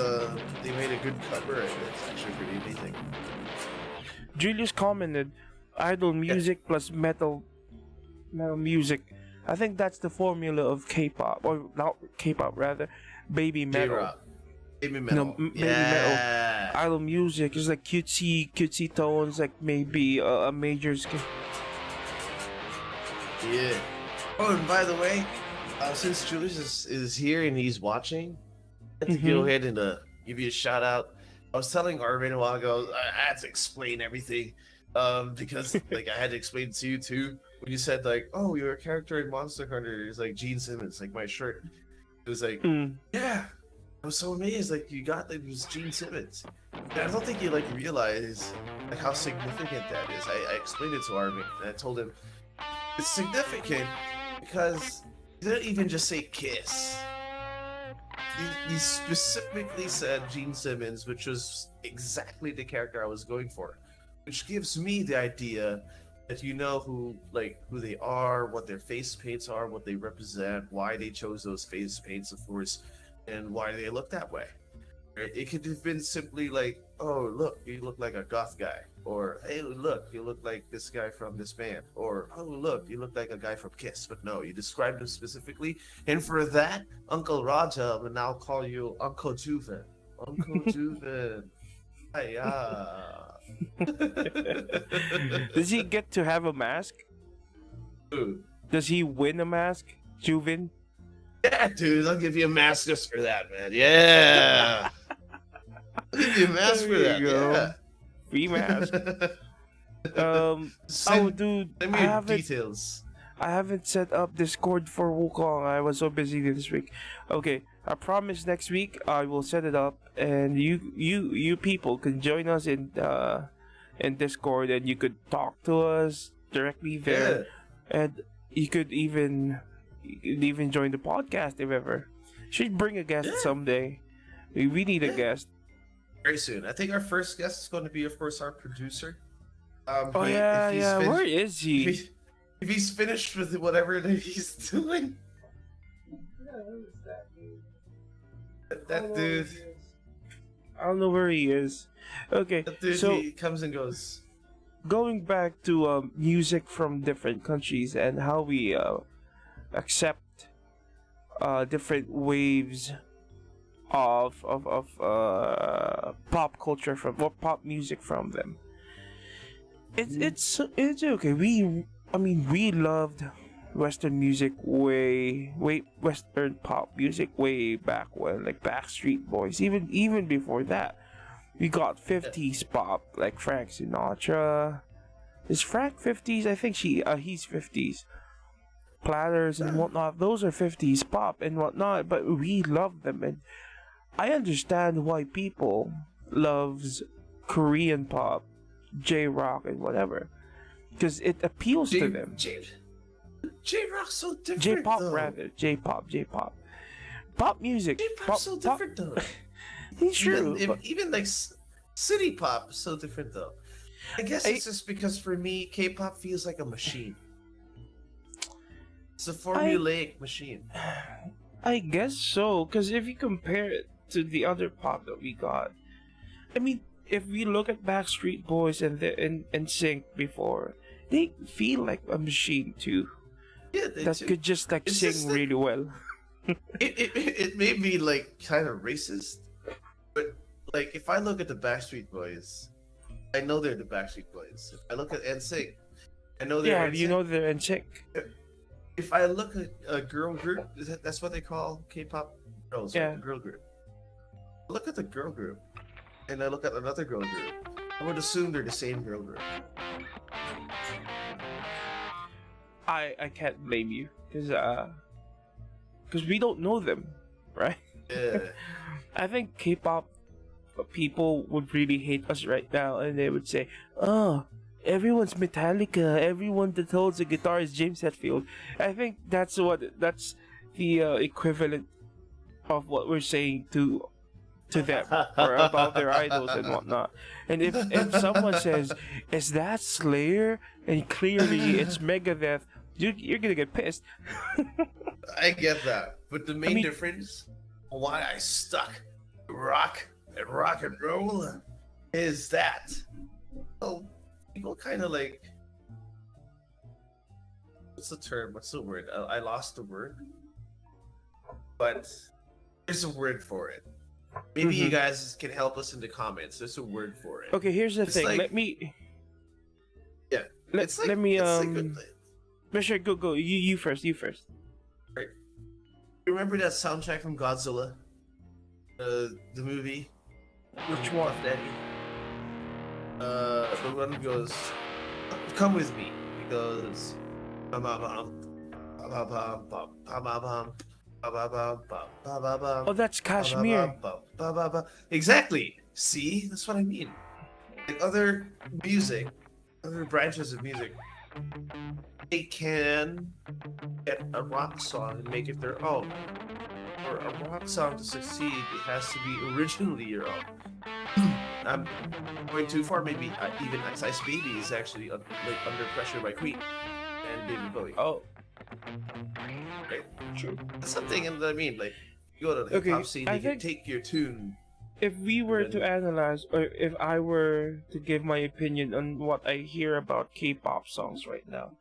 [SPEAKER 1] they made a good cover of it. It's actually pretty amazing.
[SPEAKER 2] Julius commented, idol music plus metal music. I think that's the formula of K-pop, or not K-pop rather, baby metal.
[SPEAKER 1] J-rock. Baby metal.
[SPEAKER 2] Baby metal. Idol music is like cutesy tones, like maybe a major scale.
[SPEAKER 1] Yeah. Oh, and by the way, since Julius is here and he's watching, I have to go ahead and give you a shout out. I was telling Arvin a while ago, I had to explain everything because like I had to explain to you too when you said like, oh, you're a character in Monster Hunter. It's like Gene Simmons, like my shirt. It was like, yeah. I was so amazed, like you got that it was Gene Simmons. And I don't think you like realize like how significant that is. I explained it to Arvin and I told him it's significant because he didn't even just say Kiss. He specifically said Gene Simmons, which was exactly the character I was going for, which gives me the idea that you know who they are, what their face paints are, what they represent, why they chose those face paints, of course, and why they look that way. It could have been simply like, oh, look, you look like a goth guy. Or, hey, look, you look like this guy from this band. Or, oh, look, you look like a guy from Kiss. But no, you described him specifically. And for that, Uncle Raja will now call you Uncle Juven. Uncle Juven. Hiya.
[SPEAKER 2] Does he get to have a mask?
[SPEAKER 1] Dude.
[SPEAKER 2] Does he win a mask, Juven?
[SPEAKER 1] Yeah, dude, I'll give you a mask just for that, man. Yeah. I'll give you a mask for that.
[SPEAKER 2] Go.
[SPEAKER 1] Yeah.
[SPEAKER 2] Free mask. Dude,
[SPEAKER 1] send me your details.
[SPEAKER 2] I haven't set up Discord for Wukong. I was so busy this week. Okay, I promise next week I will set it up, and you people can join us in Discord, and you could talk to us directly there, and you could even join the podcast if ever. Should bring a guest someday. We need a guest.
[SPEAKER 1] Very soon. I think our first guest is going to be, of course, our producer.
[SPEAKER 2] Where is he?
[SPEAKER 1] If he's finished with whatever that he's doing. That dude.
[SPEAKER 2] I don't know where he is. Okay,
[SPEAKER 1] That dude,
[SPEAKER 2] so
[SPEAKER 1] he comes and goes.
[SPEAKER 2] Going back to music from different countries and how we accept different waves of pop culture from or pop music from them. It's okay. We loved Western music way Western pop music way back when, like Backstreet Boys. Even before that, we got 50s pop like Frank Sinatra, Is Frank 50s? I think he's 50s. Platters and whatnot, those are 50s pop and whatnot, but we love them, and I understand why people loves Korean pop, J-rock and whatever, because it appeals to them.
[SPEAKER 1] J-rock's so different.
[SPEAKER 2] J-pop
[SPEAKER 1] though.
[SPEAKER 2] rather, J-pop. Pop music.
[SPEAKER 1] J-pop's so different though.
[SPEAKER 2] It's true.
[SPEAKER 1] Even like city pop is so different though. I guess it's just because for me, K-pop feels like a machine. It's a formulaic machine.
[SPEAKER 2] I guess so, because if you compare it to the other pop that we got, I mean, if we look at Backstreet Boys and NSYNC before, they feel like a machine too.
[SPEAKER 1] Yeah,
[SPEAKER 2] that could just like sing really well.
[SPEAKER 1] it may be like kind of racist, but like if I look at the Backstreet Boys, I know they're the Backstreet Boys. If I look at NSYNC, I know they're NSYNC.
[SPEAKER 2] You know they're NSYNC.
[SPEAKER 1] If I look at a girl group, that's what they call K-pop girls,
[SPEAKER 2] yeah.
[SPEAKER 1] Right? Girl group. Look at the girl group, and I look at another girl group. I would assume they're the same girl group.
[SPEAKER 2] I can't blame you, because we don't know them, right?
[SPEAKER 1] Yeah.
[SPEAKER 2] I think K-pop people would really hate us right now, and they would say, "Oh, everyone's Metallica. Everyone that holds a guitar is James Hetfield." I think that's the equivalent of what we're saying to them or about their idols and whatnot. And if someone says, "Is that Slayer?" and clearly it's Megadeth, you're gonna get pissed.
[SPEAKER 1] I get that, but the main difference why I stuck rock and roll is that people kind of like, what's the term? What's the word? I lost the word, but there's a word for it. Maybe you guys can help us in the comments. There's a word for it.
[SPEAKER 2] Okay, here's the thing.
[SPEAKER 1] Like,
[SPEAKER 2] let me.
[SPEAKER 1] It's like,
[SPEAKER 2] let me
[SPEAKER 1] it's
[SPEAKER 2] Sure, go. You first.
[SPEAKER 1] Right. You remember that soundtrack from Godzilla? The movie?
[SPEAKER 2] Which one?
[SPEAKER 1] Daddy? The one that goes, "Come with me." It goes,
[SPEAKER 2] oh, that's Kashmir.
[SPEAKER 1] Exactly. See, that's what I mean. Like other music, other branches of music, they can get a rock song and make it their own. For a rock song to succeed, it has to be originally your own. I'm going too far. Maybe even Ice Baby is actually like Under Pressure by Queen and David Bowie.
[SPEAKER 2] Oh,
[SPEAKER 1] right.
[SPEAKER 2] True.
[SPEAKER 1] That's something, and I mean, like, you go to the hip hop scene, you can take your tune.
[SPEAKER 2] If we were to analyze, or if I were to give my opinion on what I hear about K-pop songs right now,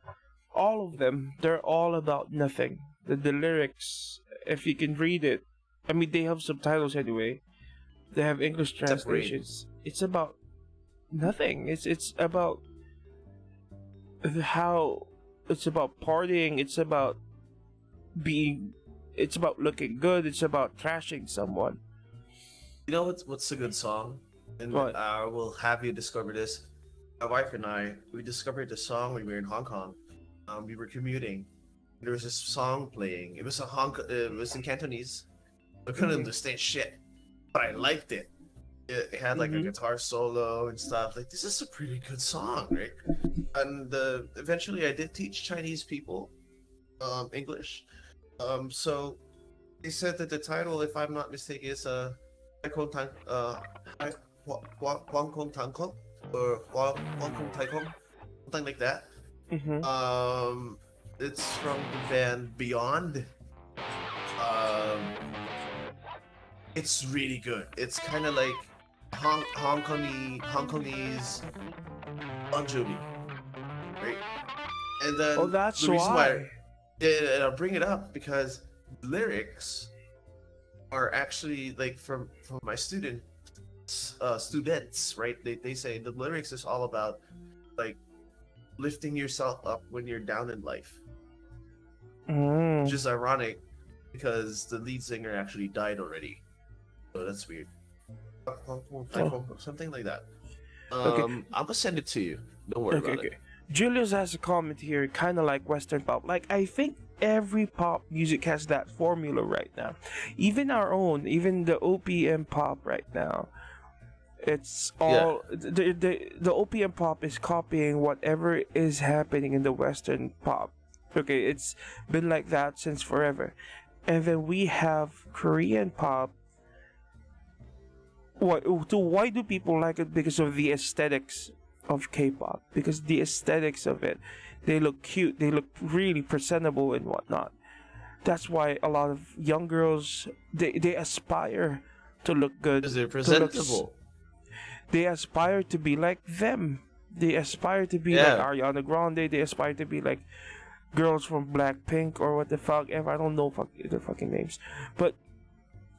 [SPEAKER 2] all of them, they're all about nothing. The lyrics, if you can read it, I mean, they have subtitles anyway. They have English translations. It's about nothing. It's about how it's about partying. It's about it's about looking good. It's about trashing someone.
[SPEAKER 1] You know what's a good song? And
[SPEAKER 2] what?
[SPEAKER 1] I will have you discover this. My wife and I, we discovered the song when we were in Hong Kong. We were commuting. There was this song playing. It was it was in Cantonese. I couldn't understand shit, but I liked it. It had like a guitar solo and stuff. Like, this is a pretty good song, right? And eventually, I did teach Chinese people English. So they said that the title, if I'm not mistaken, is Wang Kong Tang Kong or Wang Kong Tai Kong, something like that. It's from the band Beyond. It's really good. It's kind of like Hong Kongese Bon Jovi, right? And then
[SPEAKER 2] that's
[SPEAKER 1] the reason
[SPEAKER 2] why.
[SPEAKER 1] I'll bring it up because lyrics are actually like from my students, right? They say the lyrics is all about like lifting yourself up when you're down in life. Which is ironic because the lead singer actually died already. So that's weird. Something like that. I'm gonna send it to you. Don't worry about it.
[SPEAKER 2] Julius has a comment here, kind of like Western pop. Like, I think every pop music has that formula right now. Even our own, even the OPM pop right now. It's all the OPM pop is copying whatever is happening in the Western pop. Okay, it's been like that since forever. And then we have Korean pop. Why do people like it? Because of the aesthetics of K-pop. Because the aesthetics of it, they look cute, they look really presentable and whatnot. That's why a lot of young girls they aspire to look good.
[SPEAKER 1] Because they're presentable.
[SPEAKER 2] They aspire to be like them. They aspire to be like Ariana Grande. They aspire to be like girls from Blackpink or what the fuck ever. I don't know their fucking names. But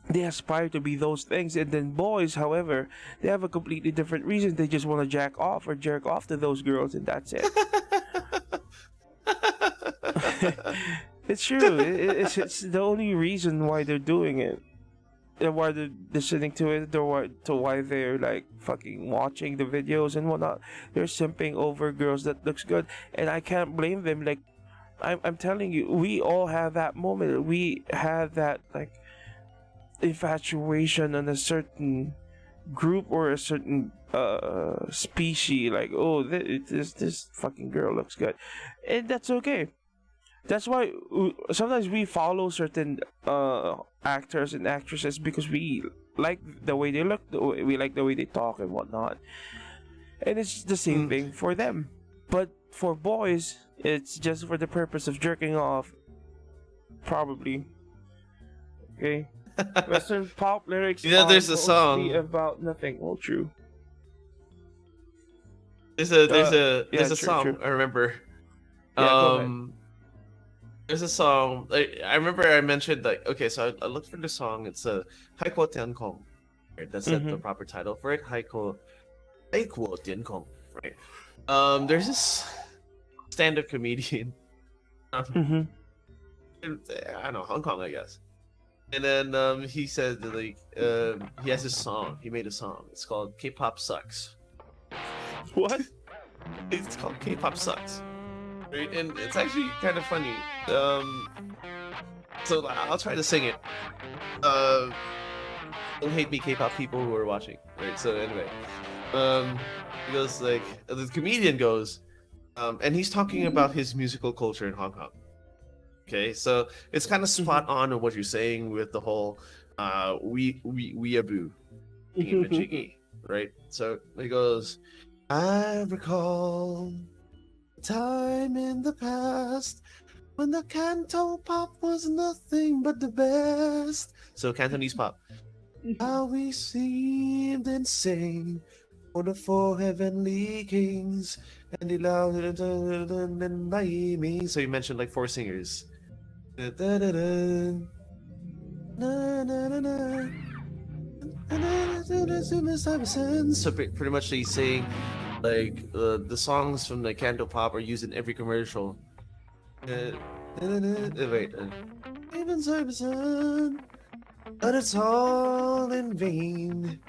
[SPEAKER 2] they aspire to be those things. And then boys, however, they have a completely different reason. They just want to jack off or jerk off to those girls, and that's it. It's true. It's the only reason why they're doing it. And why they're listening to it, or why they're like fucking watching the videos and whatnot. They're simping over girls that looks good, and I can't blame them. Like, I'm telling you, we all have that moment. We have that like infatuation on a certain group or a certain species. Like, oh, this fucking girl looks good, and that's okay. That's why sometimes we follow certain actors and actresses because we like the way they look, we like the way they talk and whatnot. And it's the same thing for them. But for boys, it's just for the purpose of jerking off. Probably. Okay? Western pop lyrics are
[SPEAKER 1] there's a song
[SPEAKER 2] about nothing. Well, true.
[SPEAKER 1] There's a song,
[SPEAKER 2] true.
[SPEAKER 1] I remember.
[SPEAKER 2] Yeah, go ahead.
[SPEAKER 1] There's a song. I remember I mentioned like, okay, so I looked for the song. It's a Haiko Tiankong. Right? That's the proper title for it. Haiko Tiankong. Right. There's this stand-up comedian. I don't know, Hong Kong, I guess. And then he said that, like he has this song. He made a song. It's called K-pop Sucks.
[SPEAKER 2] What?
[SPEAKER 1] It's called K-pop Sucks. Right? And it's actually kind of funny. So I'll try to sing it. Don't hate me, K-pop people who are watching. Right. So anyway, he goes like, the comedian goes, and he's talking about his musical culture in Hong Kong. Okay, so it's kind of spot on with what you're saying with the whole weeaboo, right? So he goes, I recall a time in the past when the Canton pop was nothing but the best. So Cantonese pop. How we seemed insane for the four heavenly kings and the loud and Miami. So you mentioned like four singers. So pretty much he's saying like the songs from the Canto Pop are used in every commercial. Wait, even Cyberson, but it's all in vain.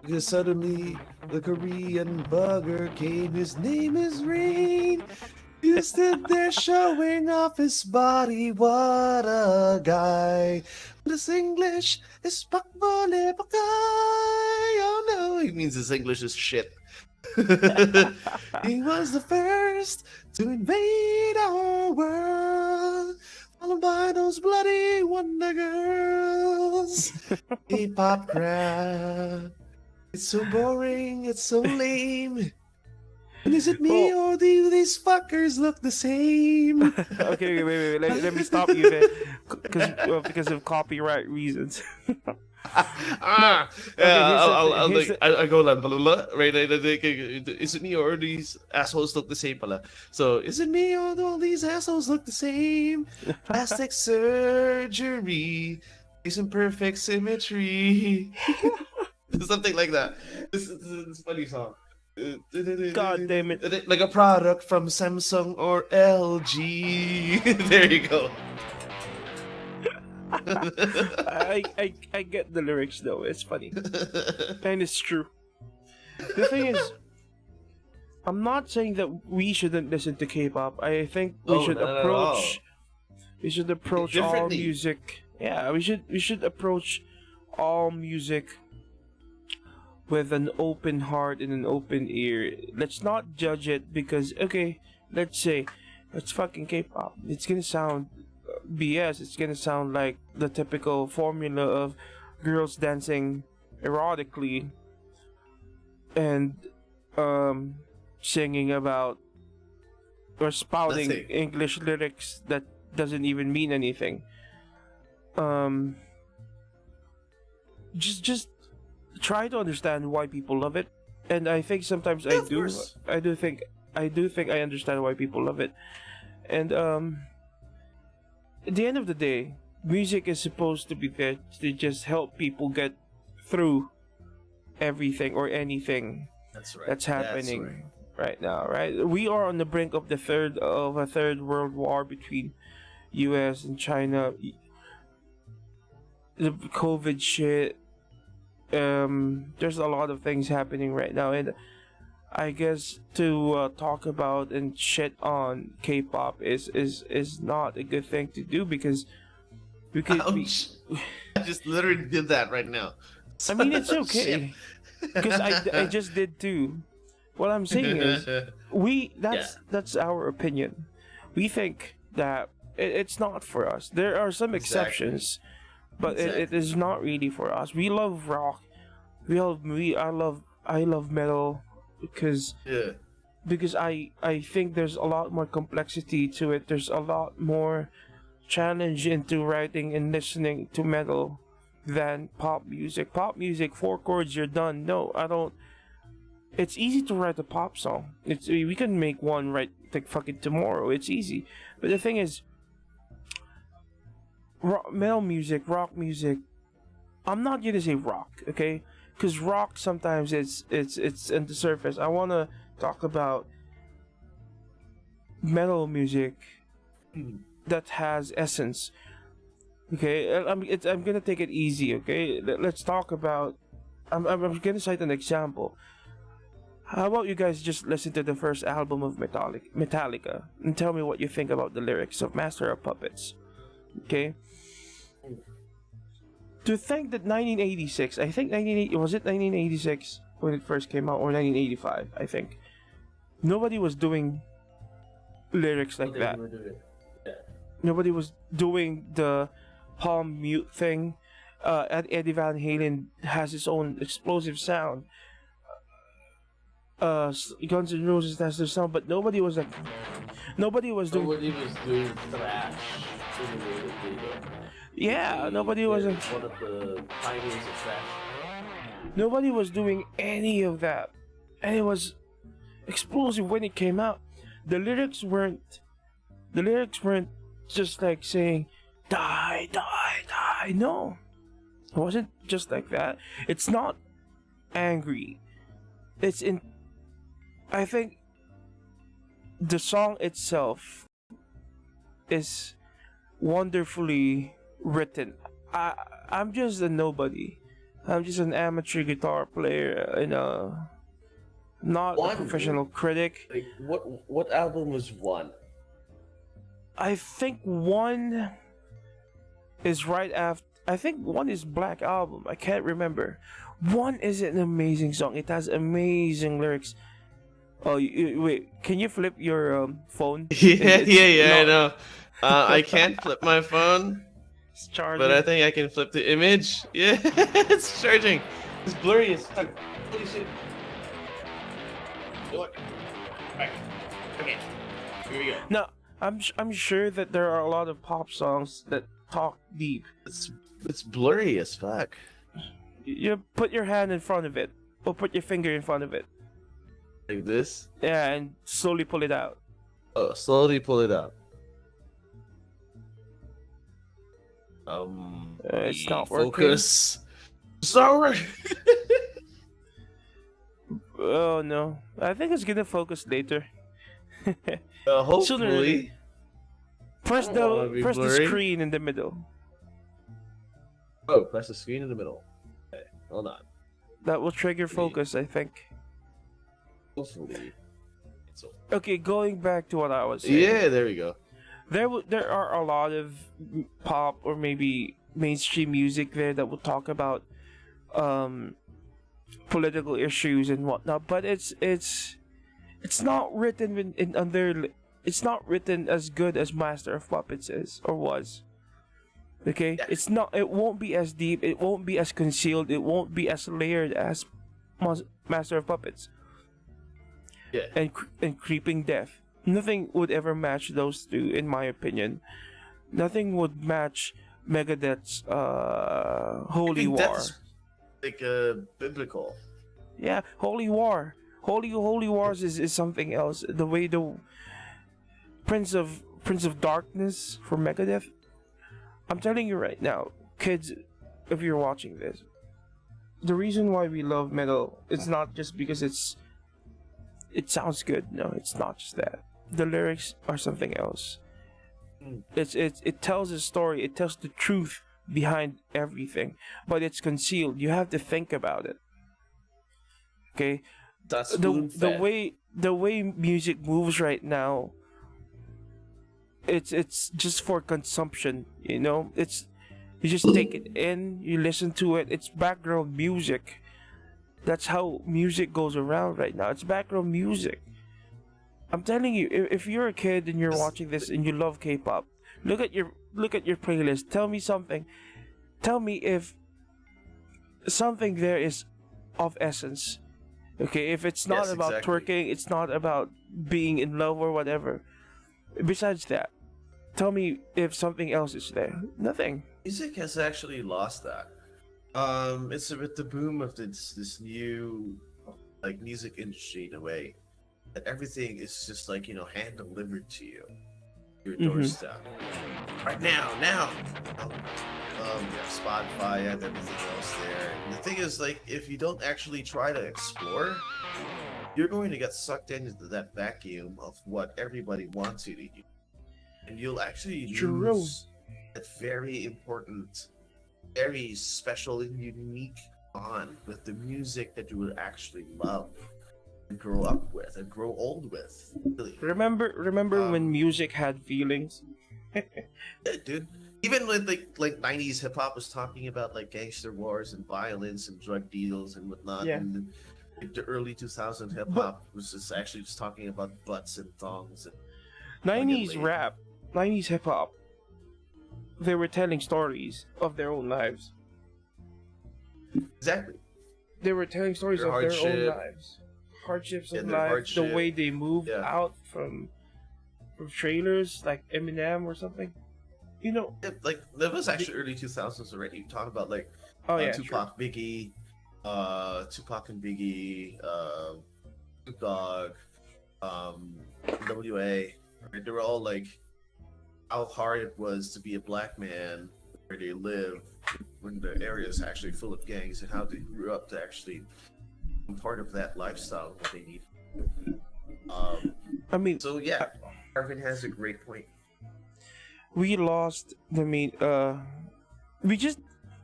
[SPEAKER 1] Because suddenly the Korean bugger came. His name is Rain. He stood there showing off his body. What a guy! This English is pakbole pakay. Oh no, he means his English is shit. He was the first to invade our world, followed by those bloody Wonder Girls. K-pop crap. It's so boring, it's so lame. And is it me or do these fuckers look the same?
[SPEAKER 2] Okay, wait. Let me stop you there. Because of copyright reasons.
[SPEAKER 1] I go like, right? Is it me or these assholes look the same? Pala. So, is it me or do all these assholes look the same? Plastic surgery is imperfect symmetry. Something like that. This is a funny song.
[SPEAKER 2] God damn it.
[SPEAKER 1] Like a product from Samsung or LG. There you go.
[SPEAKER 2] I get the lyrics though. It's funny. And it's true. The thing is, I'm not saying that we shouldn't listen to K-pop. I think we should
[SPEAKER 1] not at all.
[SPEAKER 2] approach all
[SPEAKER 1] Differently.
[SPEAKER 2] music. Yeah, we should approach all music with an open heart and an open ear. Let's not judge it because, okay, let's say it's fucking K-pop. It's gonna sound BS. It's gonna sound like the typical formula of girls dancing erotically and singing about or spouting
[SPEAKER 1] Nothing.
[SPEAKER 2] English lyrics that doesn't even mean anything. Just try to understand why people love it, and I think sometimes
[SPEAKER 1] Yeah, of course.
[SPEAKER 2] I do think I understand why people love it, and at the end of the day, music is supposed to be there to just help people get through everything or anything
[SPEAKER 1] That's right.
[SPEAKER 2] that's happening
[SPEAKER 1] That's right.
[SPEAKER 2] right now. Right, we are on the brink of a third world war between U.S. and China. The COVID shit. There's a lot of things happening right now, and I guess to talk about and shit on K-pop is not a good thing to do because
[SPEAKER 1] Ouch. I just literally did that right now.
[SPEAKER 2] I mean, it's
[SPEAKER 1] Shit.
[SPEAKER 2] okay because I just did too. What I'm saying is that's our opinion. We think that it's not for us. There are some
[SPEAKER 1] Exactly.
[SPEAKER 2] exceptions, but
[SPEAKER 1] Exactly.
[SPEAKER 2] it is not really for us. We love rock. I love metal because I think there's a lot more complexity to it. There's a lot more challenge into writing and listening to metal than pop music. Pop music, 4 chords, you're done. No, I don't. It's easy to write a pop song. We can make one right like fucking tomorrow. It's easy. But the thing is, metal music, rock music. I'm not gonna say rock, okay? Because rock sometimes it's in the surface. I wanna talk about metal music that has essence. Okay, I'm gonna take it easy. Okay, let's talk about. I'm gonna cite an example. How about you guys just listen to the first album of Metallica and tell me what you think about the lyrics of Master of Puppets? Okay. To think that 1986, I think 1986 when it first came out, or 1985, I think. Nobody was doing lyrics like that. Nobody was doing the palm mute thing. Eddie Van Halen has his own explosive sound. Guns N' Roses has their sound, but nobody was doing.
[SPEAKER 3] Nobody was doing thrash simulated.
[SPEAKER 2] Yeah, nobody was.
[SPEAKER 3] One of the pioneers of thrash.
[SPEAKER 2] Nobody was doing any of that, and it was explosive when it came out. The lyrics weren't just like saying die, die, die. No, it wasn't just like that. It's not angry. It's in. I think the song itself is wonderfully written. I'm just a nobody. I'm just an amateur guitar player, not a professional critic.
[SPEAKER 3] Like what album was one?
[SPEAKER 2] I think one is right after. I think one is Black Album. I can't remember. One is an amazing song. It has amazing lyrics. Oh, wait. Can you flip your phone?
[SPEAKER 1] I know. I can't flip my phone,
[SPEAKER 2] It's charging.
[SPEAKER 1] but I think I can flip the image. Yeah, it's charging. It's blurry as fuck. Holy shit. Look. Right. Okay. Here we go.
[SPEAKER 2] No, I'm sure that there are a lot of pop songs that talk deep.
[SPEAKER 1] It's blurry as fuck.
[SPEAKER 2] You put your hand in front of it, or put your finger in front of it.
[SPEAKER 1] Like this.
[SPEAKER 2] Yeah, and slowly pull it out.
[SPEAKER 1] Oh, slowly pull it out.
[SPEAKER 2] It's not working.
[SPEAKER 1] Focus. Sorry.
[SPEAKER 2] Oh no, I think it's gonna focus later.
[SPEAKER 1] Hopefully.
[SPEAKER 2] Press
[SPEAKER 1] I don't wanna be
[SPEAKER 2] the
[SPEAKER 1] blurry.
[SPEAKER 2] screen in the middle.
[SPEAKER 1] Oh, press the screen in the middle. Okay, hold on.
[SPEAKER 2] That will trigger focus, I think.
[SPEAKER 1] Hopefully. So,
[SPEAKER 2] Okay, going back to what I was saying.
[SPEAKER 1] yeah, there we go.
[SPEAKER 2] There are a lot of pop or maybe mainstream music there that will talk about political issues and whatnot, but it's not written in under. It's not written as good as Master of Puppets is or was. Okay,
[SPEAKER 1] Yeah.
[SPEAKER 2] it's not. It won't be as deep. It won't be as concealed. It won't be as layered as Master of Puppets.
[SPEAKER 1] Yeah.
[SPEAKER 2] And Creeping Death. Nothing would ever match those two, in my opinion. Nothing would match Megadeth's Holy War.
[SPEAKER 1] That's like biblical.
[SPEAKER 2] Yeah, Holy War. Holy Wars is something else. The way the Prince of Darkness for Megadeth. I'm telling you right now, kids, if you're watching this, the reason why we love metal, it's not just because it sounds good. No, it's not just that. The lyrics are something else. It tells a story. It tells the truth behind everything, but it's concealed. You have to think about it. Okay,
[SPEAKER 1] That's
[SPEAKER 2] the way music moves right now. It's just for consumption. You know, you just take it in. You listen to it. It's background music. That's how music goes around right now. It's background music. I'm telling you, if you're a kid and you're watching this and you love K-pop, look at your playlist. Tell me something. Tell me if something there is of essence. Okay, if it's not about twerking, it's not about being in love or whatever. Besides that, tell me if something else is there. Nothing.
[SPEAKER 1] Music has actually lost that. It's with the boom of this new like music industry in a way that everything is just like, you know, hand delivered to you, your doorstep. Right now. You have Spotify and everything else there. And the thing is, like, if you don't actually try to explore, you're going to get sucked into that vacuum of what everybody wants you to do, and you'll actually lose that very important, very special and unique bond with the music that you would actually love and grow up with and grow old with. Really.
[SPEAKER 2] Remember when music had feelings?
[SPEAKER 1] Yeah, dude. Even when like 90s hip hop was talking about like gangster wars and violence and drug deals and whatnot,
[SPEAKER 2] Yeah.
[SPEAKER 1] and the early 2000s hip hop was just actually just talking about butts and thongs. And
[SPEAKER 2] 90s rap, 90s hip hop. They were telling stories of their own lives.
[SPEAKER 1] Exactly.
[SPEAKER 2] They were telling stories
[SPEAKER 1] Their
[SPEAKER 2] of their own
[SPEAKER 1] hardship.
[SPEAKER 2] lives, hardships of
[SPEAKER 1] Yeah, their
[SPEAKER 2] life,
[SPEAKER 1] hardship.
[SPEAKER 2] the way they moved
[SPEAKER 1] Yeah.
[SPEAKER 2] out from trailers like Eminem or something. You know,
[SPEAKER 1] Yeah, like that was actually early 2000s already. You talk about like Tupac, Biggie, Tupac and Biggie, Snoop Dogg, WA. Right? They were all like how hard it was to be a black man where they live when the area is actually full of gangs, and how they grew up to actually be part of that lifestyle that they need.
[SPEAKER 2] I mean,
[SPEAKER 1] So yeah, Arvin has a great point.
[SPEAKER 2] we lost the main. We just,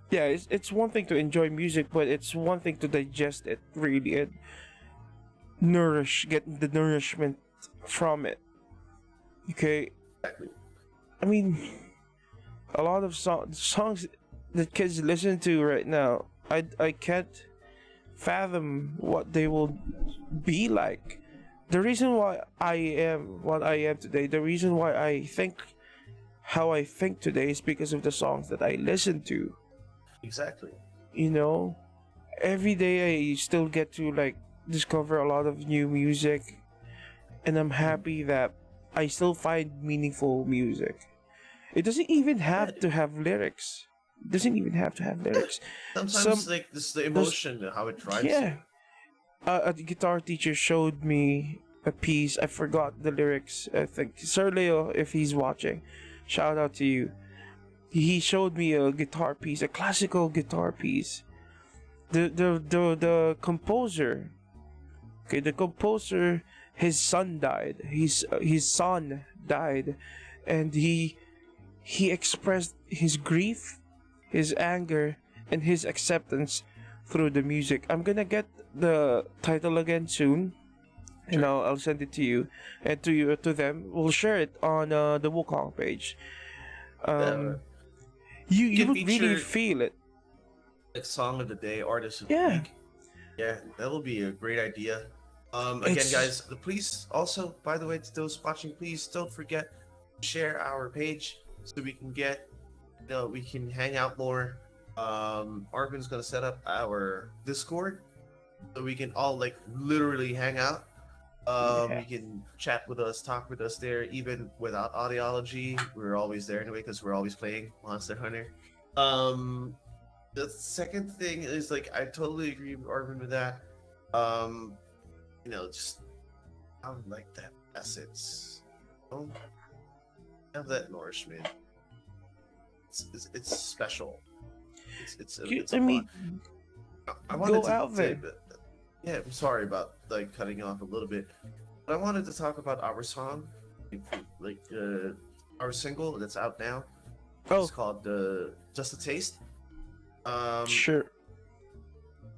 [SPEAKER 2] yeah. It's one thing to enjoy music, but it's one thing to digest it really and get the nourishment from it. Okay,
[SPEAKER 1] Exactly.
[SPEAKER 2] I mean, a lot of songs that kids listen to right now, I can't fathom what they will be like. The reason why I am what I am today, the reason why I think how I think today is because of the songs that I listen to.
[SPEAKER 1] Exactly.
[SPEAKER 2] You know, every day I still get to like discover a lot of new music, and I'm happy that I still find meaningful music. It doesn't even have to have lyrics. It doesn't even have to have lyrics.
[SPEAKER 1] Sometimes like this the emotion, how it drives
[SPEAKER 2] Yeah.
[SPEAKER 1] you.
[SPEAKER 2] A guitar teacher showed me a piece. I forgot the lyrics. I think Sir Leo, if he's watching, shout out to you. He showed me a guitar piece, a classical guitar piece. The composer. Okay, the composer. His son died. His son died, and he expressed his grief, his anger, and his acceptance through the music. I'm gonna get the title again soon. and I'll send it to you and to them. We'll share it on the Wukong page. You
[SPEAKER 1] can
[SPEAKER 2] would really
[SPEAKER 1] feature-
[SPEAKER 2] feel it.
[SPEAKER 1] Like song of the day, artist of the
[SPEAKER 2] Yeah.
[SPEAKER 1] week. Yeah, that'll be a great idea. Again,
[SPEAKER 2] It's-
[SPEAKER 1] guys, please also, by the way, to those watching, please don't forget to share our page so we can get, we can hang out more. Arvin's gonna set up our Discord so we can all like literally hang out.
[SPEAKER 2] Yeah.
[SPEAKER 1] You can chat with us, talk with us there, even without Audiology. We're always there anyway because we're always playing Monster Hunter. The second thing is like I totally agree with Arvin with that. Just have like that essence. Have that nourishment. It's special. It's
[SPEAKER 2] I mean,
[SPEAKER 1] I wanted
[SPEAKER 2] go
[SPEAKER 1] to
[SPEAKER 2] out
[SPEAKER 1] say
[SPEAKER 2] there.
[SPEAKER 1] that, yeah, I'm sorry about like cutting off a little bit, but I wanted to talk about our song, like our single that's out now.
[SPEAKER 2] Oh.
[SPEAKER 1] It's called "Just a Taste."
[SPEAKER 2] Sure.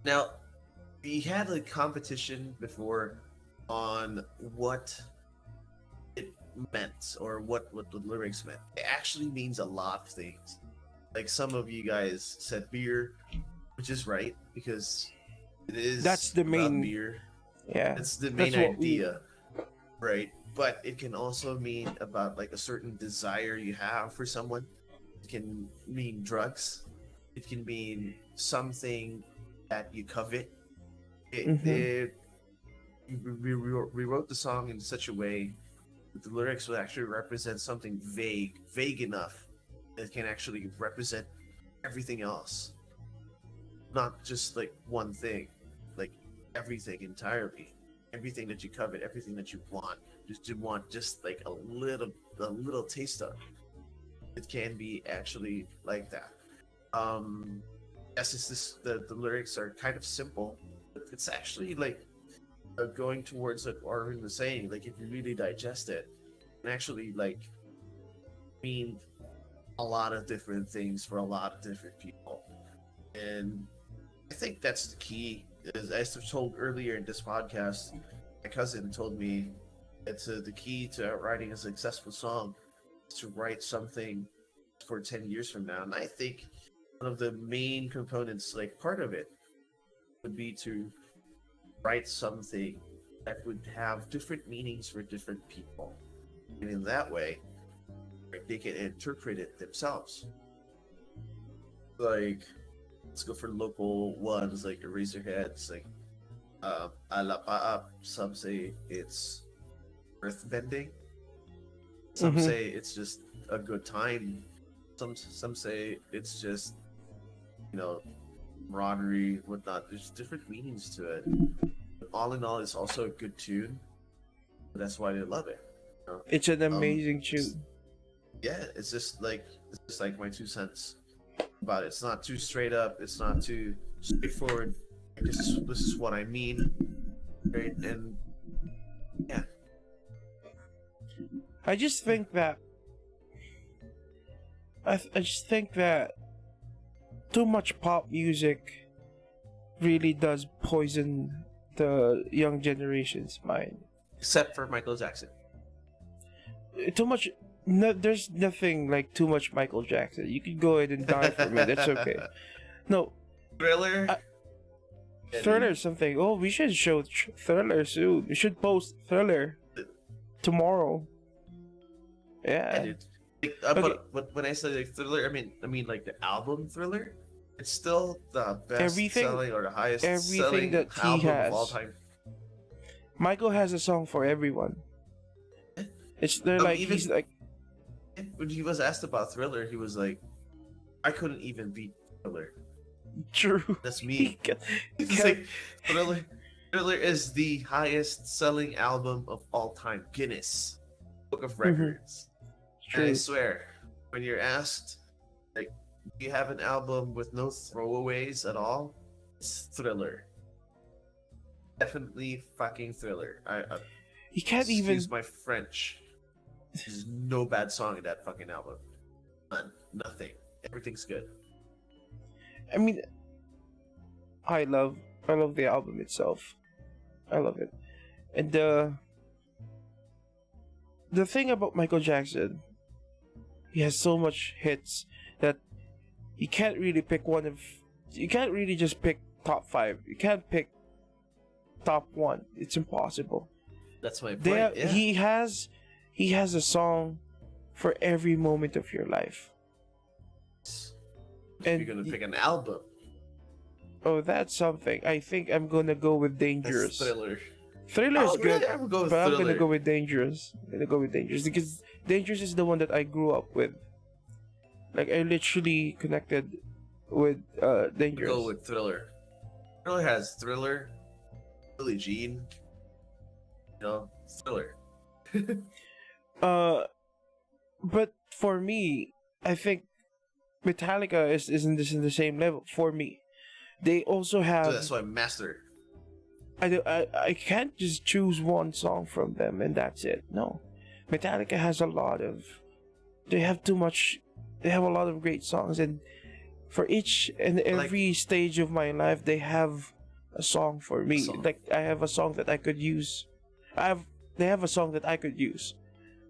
[SPEAKER 1] Now, we had a competition before on what it meant or what the lyrics meant. It actually means a lot of things. Like some of you guys said beer, which is right because it is.
[SPEAKER 2] That's the
[SPEAKER 1] about
[SPEAKER 2] main-
[SPEAKER 1] beer.
[SPEAKER 2] Yeah.
[SPEAKER 1] That's the main
[SPEAKER 2] what we-
[SPEAKER 1] idea, right? But it can also mean about like a certain desire you have for someone. It can mean drugs. It can mean something that you covet. We wrote the song in such a way that the lyrics would actually represent something vague enough that it can actually represent everything else. Not just like one thing, like everything entirely. Everything that you covet, everything that you want. Just you want just like a little taste of. It can be actually like that. Yes, it's this the lyrics are kind of simple, but it's actually like going towards what Arvin was saying. Like if you really digest it, it can actually like mean a lot of different things for a lot of different people. And I think that's the key. As I told earlier in this podcast, my cousin told me it's the key to writing a successful song is to write something for 10 years from now. And I think one of the main components, like part of it, would be to write something that would have different meanings for different people. And in that way, they can interpret it themselves. Like, let's go for local ones like Eraserheads, like Alapa. Some say it's earthbending. Some say it's just a good time. Some say it's just camaraderie, whatnot. There's different meanings to it. But all in all, it's also a good tune. That's why they love it.
[SPEAKER 2] It's an amazing tune.
[SPEAKER 1] Yeah, it's just like my 2 cents about it. It's not too straight up. It's not too straightforward. This is what I mean, right? And yeah,
[SPEAKER 2] I just think that I just think that too much pop music really does poison the young generation's mind.
[SPEAKER 1] except for Michael Jackson.
[SPEAKER 2] Too much. No, there's nothing like too much Michael Jackson. You can go ahead and die for me. That's okay. No,
[SPEAKER 1] Thriller.
[SPEAKER 2] Thriller is something. Oh, we should show Thriller soon. We should post Thriller tomorrow. Yeah.
[SPEAKER 1] Dude. Like,
[SPEAKER 2] Okay.
[SPEAKER 1] but when I say like Thriller, I mean like the album Thriller. It's still the best
[SPEAKER 2] Everything-
[SPEAKER 1] selling or the highest
[SPEAKER 2] everything
[SPEAKER 1] selling
[SPEAKER 2] that he
[SPEAKER 1] album
[SPEAKER 2] has.
[SPEAKER 1] of all time.
[SPEAKER 2] Michael has a song for everyone. They're like
[SPEAKER 1] even-
[SPEAKER 2] he's like
[SPEAKER 1] When he was asked about Thriller, he was like, "I couldn't even beat Thriller."
[SPEAKER 2] true.
[SPEAKER 1] That's
[SPEAKER 2] He
[SPEAKER 1] me.
[SPEAKER 2] ca-
[SPEAKER 1] It's like Thriller is the highest selling album of all time. Guinness Book of Records. And I
[SPEAKER 2] True.
[SPEAKER 1] swear, when you're asked, like, do you have an album with no throwaways at all? It's Thriller. Definitely fucking Thriller. I
[SPEAKER 2] He can't even.
[SPEAKER 1] excuse my French. There's no bad song in that fucking album. None. Nothing. Everything's good.
[SPEAKER 2] I mean, I love the album itself. I love it. And the thing about Michael Jackson, he has so much hits that you can't really pick one of. You can't really just pick top 5. You can't pick top 1. It's impossible.
[SPEAKER 1] That's my point. Yeah.
[SPEAKER 2] He has a song for every moment of your life.
[SPEAKER 1] If you're gonna pick an album.
[SPEAKER 2] Oh, that's something. I think I'm gonna go with Dangerous.
[SPEAKER 1] That's Thriller.
[SPEAKER 2] Thriller's
[SPEAKER 1] Oh,
[SPEAKER 2] good,
[SPEAKER 1] really? I would go with
[SPEAKER 2] but I'm
[SPEAKER 1] Thriller.
[SPEAKER 2] gonna go with Dangerous. Because Dangerous is the one that I grew up with. Like I literally connected with Dangerous.
[SPEAKER 1] Go with Thriller. Thriller has Thriller, Billie Jean. You know, Thriller.
[SPEAKER 2] But for me, I think Metallica isn't this in the same level for me. They also have.
[SPEAKER 1] So that's why Master.
[SPEAKER 2] I can't just choose one song from them and that's it. No, Metallica has a lot of. They have too much. They have a lot of great songs, and for each and every stage of my life, they have a song for me. Like I have a song that I could use. They have a song that I could use,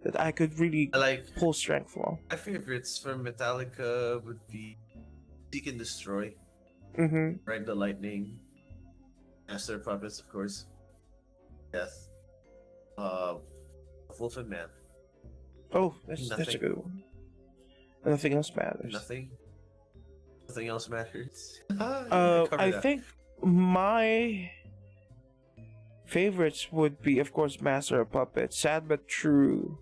[SPEAKER 2] that I could really pull strength from.
[SPEAKER 1] My favorites from Metallica would be Seek and Destroy.
[SPEAKER 2] Mm-hmm.
[SPEAKER 1] Ride the Lightning. Master of Puppets, of course. Death. Wolfen Man.
[SPEAKER 2] Oh, that's a good one. Nothing else matters.
[SPEAKER 1] Nothing else matters.
[SPEAKER 2] I think my favorites would be, of course, Master of Puppets, Sad but True.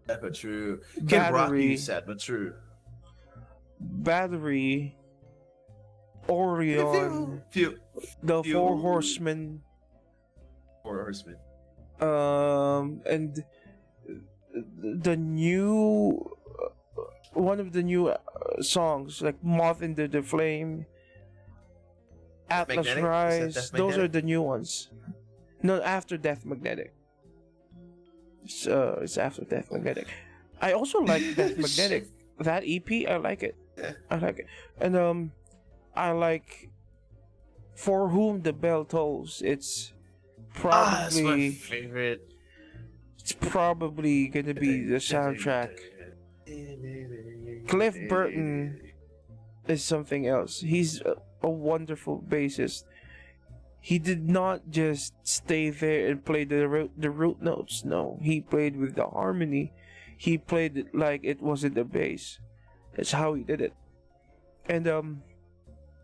[SPEAKER 1] Sad but True. Kid Rock, Sad but True.
[SPEAKER 2] Battery. Orion. The Four Horsemen. And the new one of the new songs, like Moth into the Flame, Atlas
[SPEAKER 1] Magnetic?
[SPEAKER 2] Rise. Those are the new ones. No, after Death Magnetic. It's after Death Magnetic. I also like Death Magnetic. That EP, I like it.
[SPEAKER 1] Yeah.
[SPEAKER 2] I like it. And I like For Whom the Bell Tolls. It's probably
[SPEAKER 1] that's my favorite.
[SPEAKER 2] It's probably gonna be the soundtrack. Cliff Burton is something else. He's a wonderful bassist. He did not just stay there and play the root notes. No, he played with the harmony. He played it like it wasn't a bass. That's how he did it. And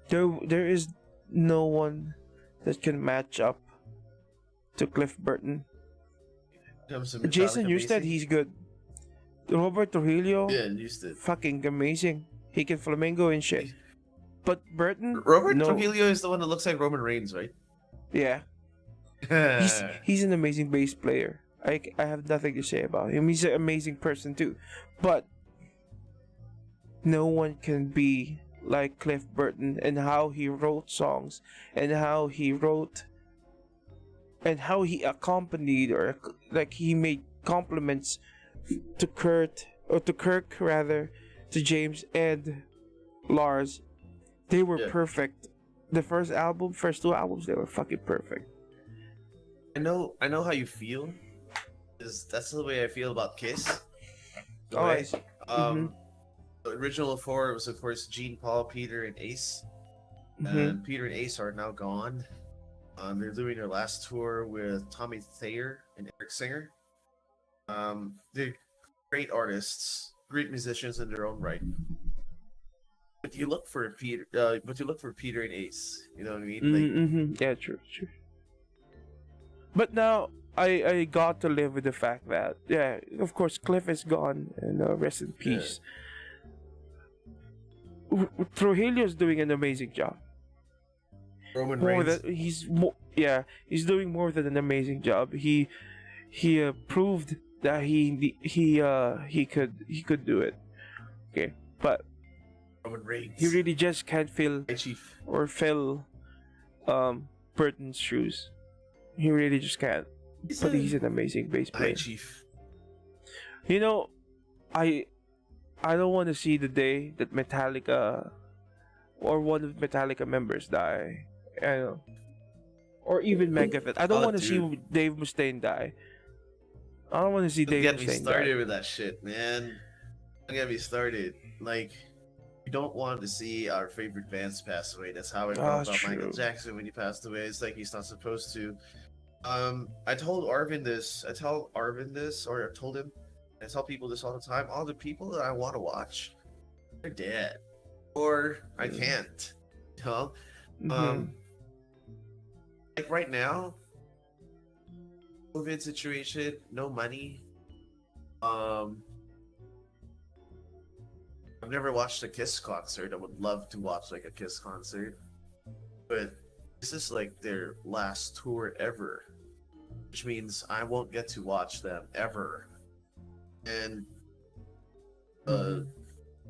[SPEAKER 2] there is no one that can match up to Cliff Burton. Jason Newsted, he's good. Robert Trujillo,
[SPEAKER 1] Newsted,
[SPEAKER 2] fucking amazing. He can flamenco and shit. But Burton,
[SPEAKER 1] Robert Trujillo is the one that looks like Roman Reigns, right?
[SPEAKER 2] Yeah. He's an amazing bass player. I have nothing to say about him. He's an amazing person too. But no one can be like Cliff Burton and how he wrote songs and how he wrote and how he accompanied, or like he made compliments to Kirk rather, to James and Lars. They were perfect. The first two albums, they were fucking perfect.
[SPEAKER 1] I know how you feel. That's the way I feel about Kiss.
[SPEAKER 2] I see.
[SPEAKER 1] The original four was, of course, Gene, Paul, Peter, and Ace. And Peter and Ace are now gone. They're doing their last tour with Tommy Thayer and Eric Singer. They're great artists, great musicians in their own right. But you look for Peter. Peter and Ace. You know what I mean?
[SPEAKER 2] Yeah, true. But now I got to live with the fact that of course Cliff is gone and rest in peace. Trujillo's doing an amazing job.
[SPEAKER 1] Roman Reigns.
[SPEAKER 2] He's doing more than an amazing job. He proved that he could do it. Okay, but
[SPEAKER 1] Roman Reigns.
[SPEAKER 2] He really just can't fill Burton's shoes. He really just can't. He's an amazing bass player.
[SPEAKER 1] Chief.
[SPEAKER 2] You know, I don't want to see the day that Metallica or one of Metallica members die. I know. or even Megafett. I don't
[SPEAKER 1] Oh,
[SPEAKER 2] want to see
[SPEAKER 1] dude.
[SPEAKER 2] Dave Mustaine die. I don't want to see
[SPEAKER 1] Don't
[SPEAKER 2] Dave
[SPEAKER 1] get me
[SPEAKER 2] Mustaine
[SPEAKER 1] started
[SPEAKER 2] die.
[SPEAKER 1] with that shit, man. Don't get me started. Like, we don't want to see our favorite bands pass away. That's how I felt about Michael
[SPEAKER 2] True.
[SPEAKER 1] Jackson when he passed away. It's like he's not supposed to. I told Arvin this. I tell Arvin this, or I told him. I tell people this all the time. All the people that I want to watch, they're dead, or I can't. You know,
[SPEAKER 2] Mm-hmm.
[SPEAKER 1] like right now, COVID situation, no money. I've never watched a Kiss concert. I would love to watch like a Kiss concert, but this is like their last tour ever, which means I won't get to watch them ever. And for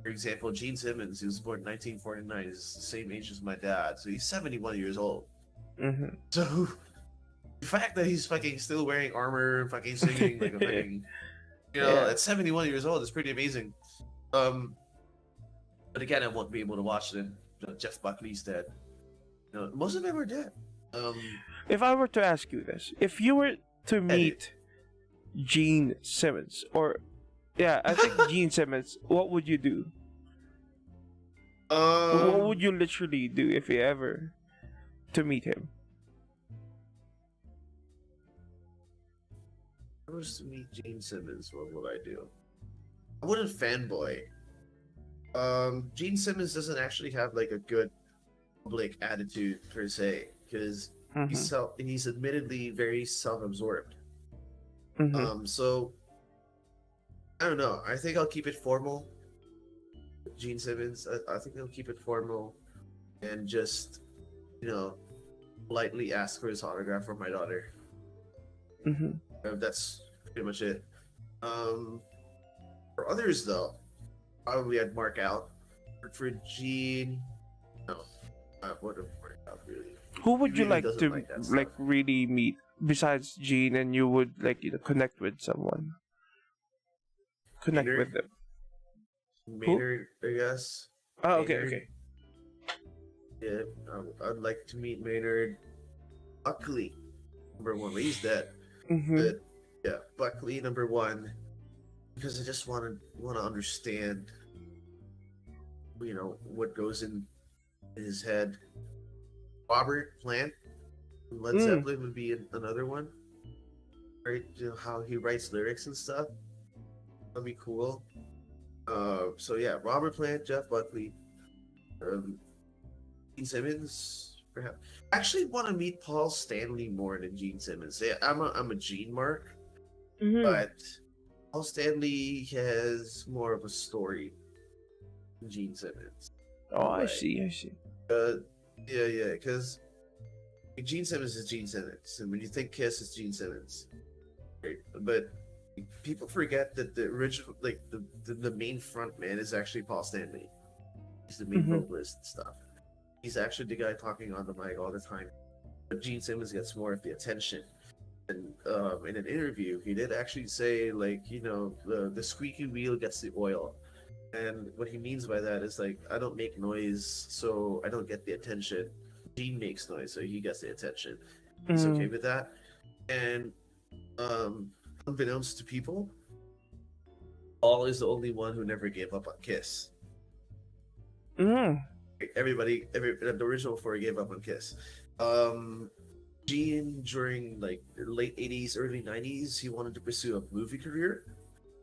[SPEAKER 1] example, Gene Simmons, who was born in 1949, is the same age as my dad, so he's 71 years old.
[SPEAKER 2] Mm-hmm.
[SPEAKER 1] So the fact that he's fucking still wearing armor and fucking singing like a fucking, at 71 years old is pretty amazing. But again, I won't be able to watch them. Jeff Buckley's dead. Most of them are dead.
[SPEAKER 2] If I were to ask you this, if you were to meet Gene Simmons, I think Gene Simmons, what would you do? What would you literally do if you ever to meet him?
[SPEAKER 1] If I was to meet Gene Simmons, what would I do? I wouldn't fanboy. Gene Simmons doesn't actually have like a good public attitude per se, because he's admittedly very self-absorbed. So I don't know. I think I'll keep it formal. Gene Simmons, I think I'll keep it formal, and just politely ask for his autograph for my daughter. That's pretty much it. For others though, probably I'd mark out. For Gene, no, I wouldn't mark out really.
[SPEAKER 2] Who would
[SPEAKER 1] He
[SPEAKER 2] you
[SPEAKER 1] really
[SPEAKER 2] like
[SPEAKER 1] doesn't
[SPEAKER 2] to
[SPEAKER 1] like that stuff.
[SPEAKER 2] really meet besides Gene, and you would connect with someone? Connect
[SPEAKER 1] Maynard?
[SPEAKER 2] with them.
[SPEAKER 1] Maynard, I guess.
[SPEAKER 2] Oh, okay,
[SPEAKER 1] Maynard.
[SPEAKER 2] okay.
[SPEAKER 1] Yeah, I'd like to meet Maynard. Buckley, number one. But he's dead. But yeah, Buckley number one, because I just want to understand, what goes in his head. Robert Plant, from Led Zeppelin would be another one. Right, how he writes lyrics and stuff. That'd be cool. So yeah, Robert Plant, Jeff Buckley, Gene Simmons, perhaps. I actually want to meet Paul Stanley more than Gene Simmons. Yeah, I'm a Gene mark, but Paul Stanley has more of a story than Gene Simmons.
[SPEAKER 2] Oh, I see.
[SPEAKER 1] Yeah, because Gene Simmons is Gene Simmons, and when you think Kiss, it's Gene Simmons. Right? But people forget that the original, like the main front man is actually Paul Stanley. He's the main vocalist and stuff. He's actually the guy talking on the mic all the time. But Gene Simmons gets more of the attention. And in an interview, he did actually say, the squeaky wheel gets the oil. And what he means by that is, I don't make noise, so I don't get the attention. Gene makes noise, so he gets the attention. He's okay with that. And unbeknownst to people, Paul is the only one who never gave up on Kiss. The original four gave up on Kiss. Gene, during the late 80s, early 90s, he wanted to pursue a movie career.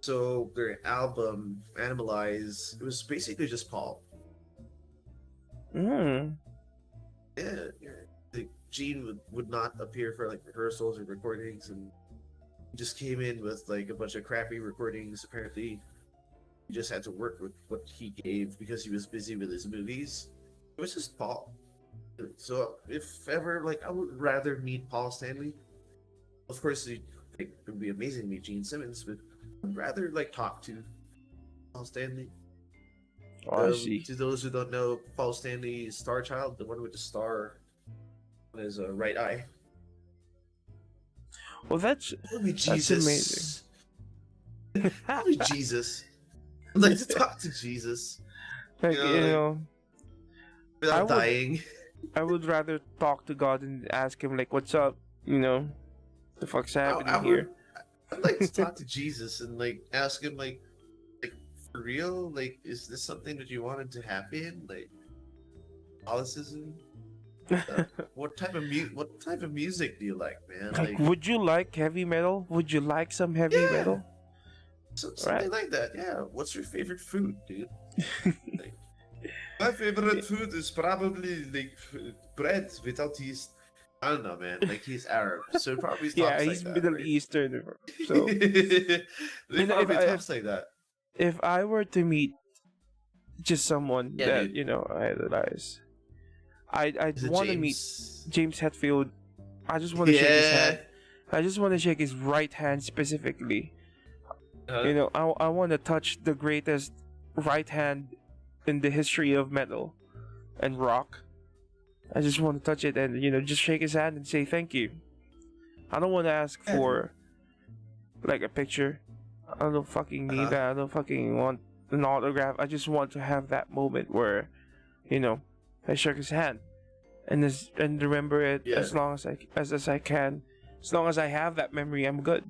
[SPEAKER 1] So their album, Animalize, it was basically just Paul. Yeah. Gene would not appear for rehearsals or recordings, and he just came in with a bunch of crappy recordings. Apparently, he just had to work with what he gave because he was busy with his movies. It was just Paul. So if ever, I would rather meet Paul Stanley. Of course, it would be amazing to meet Gene Simmons, but I'd rather talk to Paul Stanley.
[SPEAKER 2] Oh, I see.
[SPEAKER 1] To those who don't know, Paul Stanley is Star Child, the one with the star on his right eye.
[SPEAKER 2] Well, that's
[SPEAKER 1] Jesus. Holy Jesus. I'd like to talk to Jesus.
[SPEAKER 2] without
[SPEAKER 1] without dying.
[SPEAKER 2] I would rather talk to God and ask him like, "What's up?" You know, the fuck's happening here?
[SPEAKER 1] I'd like to talk to Jesus and like ask him like for real, like is this something that you wanted to happen? Like Catholicism? What type of music do you like, man?
[SPEAKER 2] Like, would you like heavy metal? Would you like some heavy
[SPEAKER 1] Yeah.
[SPEAKER 2] metal?
[SPEAKER 1] Something like that. Yeah. What's your favorite food, dude? Like, my favorite food is probably like bread without yeast. I don't know, man. Like he's Arab, so probably talks
[SPEAKER 2] Yeah,
[SPEAKER 1] like
[SPEAKER 2] he's
[SPEAKER 1] that,
[SPEAKER 2] Middle
[SPEAKER 1] right?
[SPEAKER 2] Eastern. So
[SPEAKER 1] They
[SPEAKER 2] You know,
[SPEAKER 1] probably talks like that.
[SPEAKER 2] if I were to meet just someone
[SPEAKER 1] Yeah,
[SPEAKER 2] that
[SPEAKER 1] dude.
[SPEAKER 2] I idolize, I'd
[SPEAKER 1] Is it
[SPEAKER 2] want to meet
[SPEAKER 1] James?
[SPEAKER 2] James Hetfield. I just want to shake his
[SPEAKER 1] Yeah.
[SPEAKER 2] hand. I just want to shake his right hand specifically.
[SPEAKER 1] Uh,
[SPEAKER 2] I want to touch the greatest right hand in the history of metal and rock. I just want to touch it and just shake his hand and say thank you. I don't want to ask
[SPEAKER 1] Yeah,
[SPEAKER 2] for like a picture. I don't fucking need that. I don't fucking want an autograph. I just want to have that moment where, I shook his hand, and remember it
[SPEAKER 1] Yeah.
[SPEAKER 2] as long as I can. As long as I have that memory, I'm good.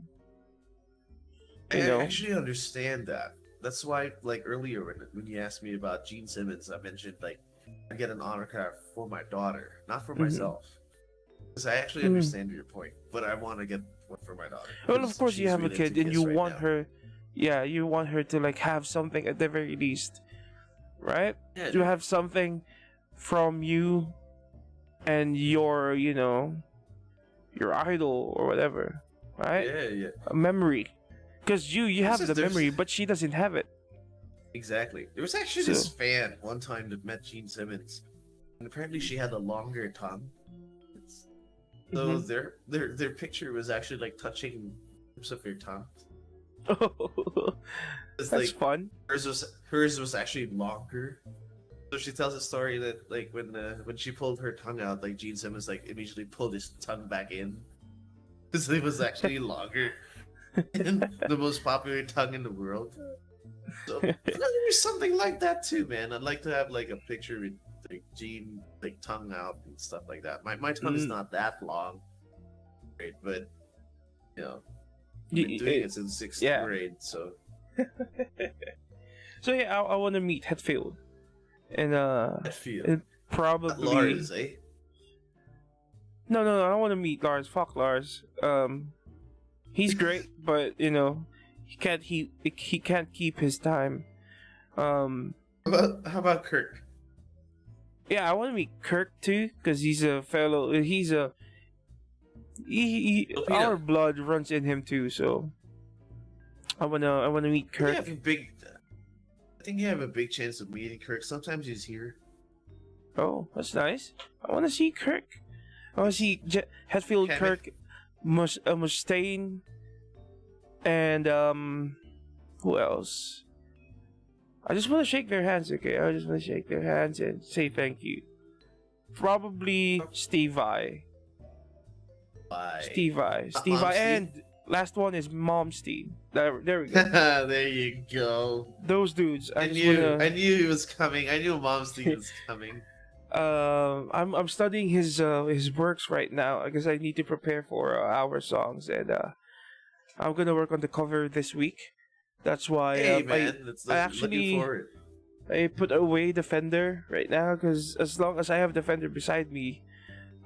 [SPEAKER 1] I actually understand that. That's why, like earlier when you asked me about Gene Simmons, I mentioned like I get an autograph for my daughter, not for
[SPEAKER 2] Mhm.
[SPEAKER 1] myself. Because I actually understand your point, but I want to get one for my daughter.
[SPEAKER 2] Well, of
[SPEAKER 1] because
[SPEAKER 2] course you
[SPEAKER 1] she's
[SPEAKER 2] have a
[SPEAKER 1] really
[SPEAKER 2] kid
[SPEAKER 1] into
[SPEAKER 2] and
[SPEAKER 1] Kiss
[SPEAKER 2] you
[SPEAKER 1] right
[SPEAKER 2] want
[SPEAKER 1] now.
[SPEAKER 2] her, you want her to like have something at the very least, right?
[SPEAKER 1] Yeah,
[SPEAKER 2] To have something from you and your idol or whatever, right?
[SPEAKER 1] yeah.
[SPEAKER 2] A memory, because you have
[SPEAKER 1] There's-
[SPEAKER 2] the
[SPEAKER 1] there's-
[SPEAKER 2] memory, but she doesn't have it.
[SPEAKER 1] Exactly. There was actually
[SPEAKER 2] So-
[SPEAKER 1] this fan one time that met Gene Simmons, and apparently she had a longer tongue. So
[SPEAKER 2] Mhm.
[SPEAKER 1] their picture was actually like touching tips of your tongue. It's
[SPEAKER 2] That's
[SPEAKER 1] like
[SPEAKER 2] fun.
[SPEAKER 1] hers was actually longer. So she tells a story that like when she pulled her tongue out, like Gene Simmons like immediately pulled his tongue back in. So it was actually longer. And the most popular tongue in the world. So there's something like that too, man. I'd like to have like a picture with like Gene like tongue out and stuff like that. My tongue is not that long, right? But I've been doing it since sixth
[SPEAKER 2] yeah.
[SPEAKER 1] grade, so
[SPEAKER 2] So yeah, I want to meet Hetfield, and
[SPEAKER 1] I feel
[SPEAKER 2] it probably
[SPEAKER 1] Lars, eh?
[SPEAKER 2] No, I don't want to meet Lars. Fuck Lars. He's great, but he can't keep his time.
[SPEAKER 1] How about Kirk?
[SPEAKER 2] Yeah, I want to meet Kirk too, because he's a fellow. He
[SPEAKER 1] Filipino.
[SPEAKER 2] our blood runs in him too. So I wanna meet
[SPEAKER 1] I
[SPEAKER 2] Kirk.
[SPEAKER 1] think you have a big chance of meeting Kirk. Sometimes he's here.
[SPEAKER 2] Oh, that's nice. I want to see Kirk. I want to see Hetfield,
[SPEAKER 1] Kevin.
[SPEAKER 2] Kirk, Mustaine, and who else? I just want to shake their hands, okay? I just want to shake their hands and say thank you. Probably Steve Vai.
[SPEAKER 1] Bye.
[SPEAKER 2] Steve Vai, and last one is Mom Steve. There we go.
[SPEAKER 1] There you go.
[SPEAKER 2] Those dudes.
[SPEAKER 1] I knew he was coming. I knew Mom Steve was coming.
[SPEAKER 2] I'm studying his works right now because I need to prepare for our songs, and I'm gonna work on the cover this week. That's why
[SPEAKER 1] Hey man,
[SPEAKER 2] I actually
[SPEAKER 1] looking forward.
[SPEAKER 2] I put away the Fender right now because as long as I have the Fender beside me,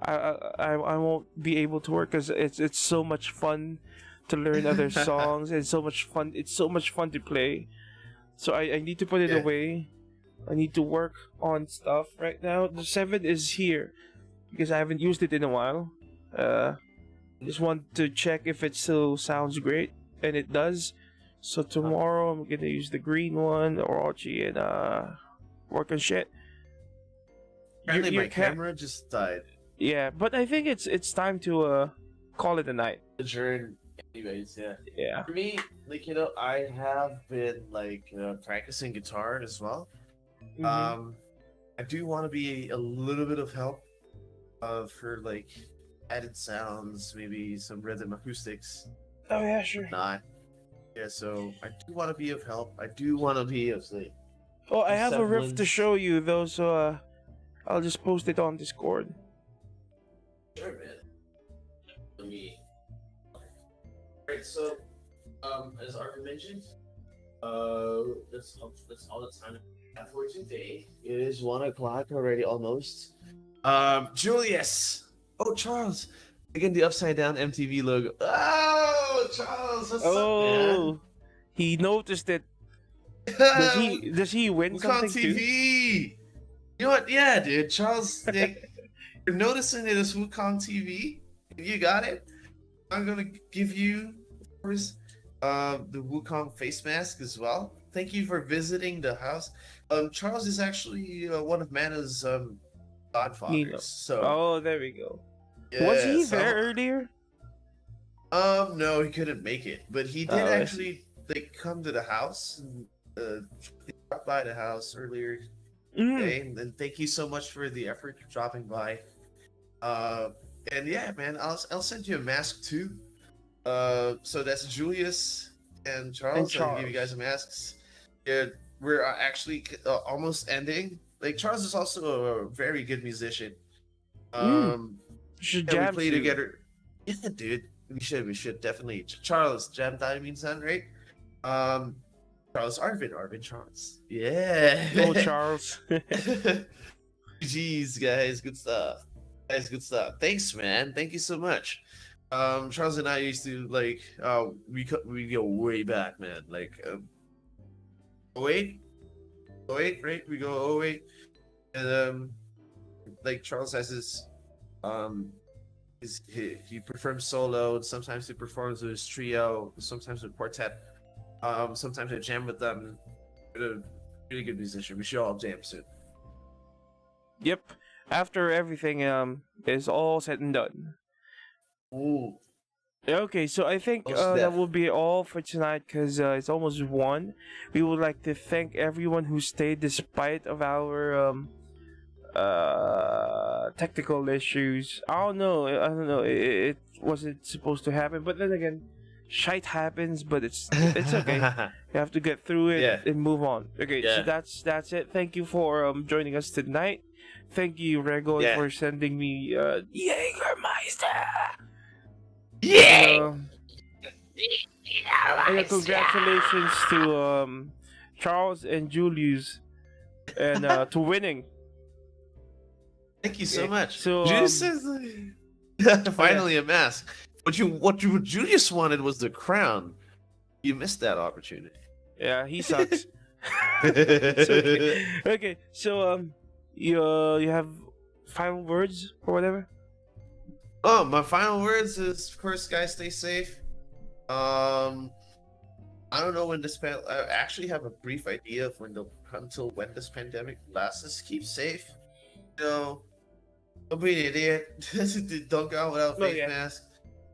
[SPEAKER 2] I won't be able to work because it's so much fun to learn other songs and so much fun. It's so much fun to play. So I need to put it away. I need to work on stuff right now. The 7 is here because I haven't used it in a while. Just want to check if it still sounds great, and it does. So tomorrow I'm gonna use the green one, Audiology, and work on shit.
[SPEAKER 1] Apparently
[SPEAKER 2] Your
[SPEAKER 1] my camera just died.
[SPEAKER 2] Yeah, but I think it's time to call it a night.
[SPEAKER 3] Adjourn. Anyways, yeah.
[SPEAKER 2] Yeah.
[SPEAKER 1] For me, like I have been like practicing guitar as well.
[SPEAKER 2] Mhm.
[SPEAKER 1] I do want to be a little bit of help for like added sounds, maybe some rhythm acoustics.
[SPEAKER 2] Oh yeah, sure.
[SPEAKER 1] Not. Yeah, so I do want to be of help. I do want to be of like.
[SPEAKER 2] Oh, I have a riff to
[SPEAKER 3] Semblance.
[SPEAKER 2] show you though. So I'll just post it on Discord.
[SPEAKER 1] Sure, man. Let me. Alright, so, as Arvin mentioned, that's all the time we have for today. It is 1 o'clock already, almost. Julius! Oh, Charles! Again, the upside down MTV logo. Oh, Charles, what's up, man?
[SPEAKER 2] He noticed it. Does he win
[SPEAKER 1] Wukong
[SPEAKER 2] something
[SPEAKER 1] TV!
[SPEAKER 2] too?
[SPEAKER 1] You know what? Yeah, dude. Charles, you're noticing it as Wukong TV. You got it. I'm gonna give you, of course, the Wukong face mask as well. Thank you for visiting the house. Charles is actually one of Mana's godfathers.
[SPEAKER 2] Nino.
[SPEAKER 1] So,
[SPEAKER 2] Oh, there we go.
[SPEAKER 1] yeah,
[SPEAKER 2] Was he
[SPEAKER 1] so-
[SPEAKER 2] there earlier?
[SPEAKER 1] No, he couldn't make it, but he did
[SPEAKER 2] I
[SPEAKER 1] actually come to the house. And, he dropped by the house earlier
[SPEAKER 2] Mm.
[SPEAKER 1] today, and thank you so much for the effort of dropping by. And yeah, man, I'll send you a mask too. So that's Julius and Charles. I'll give you guys masks. Yeah, we're actually almost ending. Like Charles is also a very good musician.
[SPEAKER 2] Should
[SPEAKER 1] Yeah,
[SPEAKER 2] jam
[SPEAKER 1] we play
[SPEAKER 2] soon.
[SPEAKER 1] together. Yeah, dude, we should definitely. Charles, jam time means son, right? Charles, Arvin, Charles. Yeah.
[SPEAKER 2] Go Charles.
[SPEAKER 1] Jeez, guys, good stuff. Guys, good stuff. Thanks, man. Thank you so much. Charles and I used to like we go way back, man. Like 08? 08, right? We go 08. And like Charles has this he performs solo, and sometimes he performs with his trio, sometimes with quartet. Sometimes I jam with them. They're a really good musician. We should all jam soon.
[SPEAKER 2] Yep. After everything is all said and done.
[SPEAKER 1] Ooh.
[SPEAKER 2] Okay, so I think
[SPEAKER 1] Most
[SPEAKER 2] that
[SPEAKER 1] def.
[SPEAKER 2] will be all for tonight because it's almost 1. We would like to thank everyone who stayed despite of our technical issues. I don't know. It wasn't supposed to happen, but then again, shite happens. But it's okay. You have to get through it
[SPEAKER 1] Yeah.
[SPEAKER 2] and move on. Okay, so
[SPEAKER 1] Yeah.
[SPEAKER 2] that's it. Thank you for joining us tonight. Thank you, Rego,
[SPEAKER 1] Yeah.
[SPEAKER 2] for sending me Jägermeister.
[SPEAKER 1] Yeah.
[SPEAKER 2] And congratulations to Charles and Julius and to winning.
[SPEAKER 1] Thank you so
[SPEAKER 2] Okay,
[SPEAKER 1] much.
[SPEAKER 2] so,
[SPEAKER 1] Julius says finally a mask. What Julius wanted was the crown. You missed that opportunity.
[SPEAKER 2] Yeah, he sucks. It's okay. Okay, so you have final words or whatever?
[SPEAKER 1] Oh, my final words is, of course, guys, stay safe. I don't know when this I actually have a brief idea of until when this pandemic lasts. Just keep safe. You know, don't be an idiot. Don't go out without a face mask.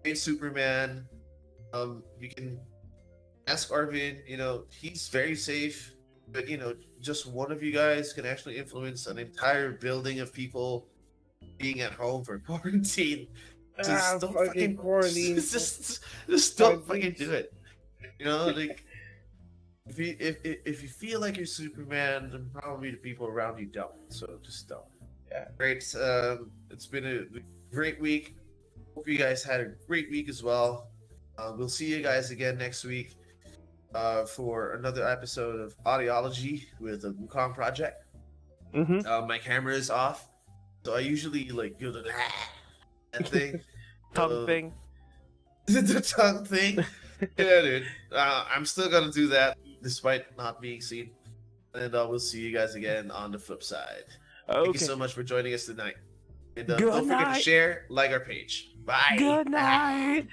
[SPEAKER 1] Ain't Superman. You can ask Arvin. You know, he's very safe. But you know, just one of you guys can actually influence an entire building of people being at home for quarantine. Just don't fucking
[SPEAKER 2] quarantine.
[SPEAKER 1] just don't fucking do it. You know, like if you feel like you're Superman, then probably the people around you don't. So just don't.
[SPEAKER 2] Yeah.
[SPEAKER 1] Great. It's been a great week. Hope you guys had a great week as well. We'll see you guys again next week for another episode of Audiology with the Wukong Project.
[SPEAKER 2] Mm-hmm.
[SPEAKER 1] My camera is off, so I usually like do the that thing.
[SPEAKER 2] Tongue thing.
[SPEAKER 1] The tongue thing. Yeah, dude. I'm still gonna do that despite not being seen. And we'll see you guys again on the flip side. Thank you so much for joining us tonight. And
[SPEAKER 2] Good
[SPEAKER 1] don't forget
[SPEAKER 2] night.
[SPEAKER 1] to share, like our page. Bye.
[SPEAKER 2] Good night.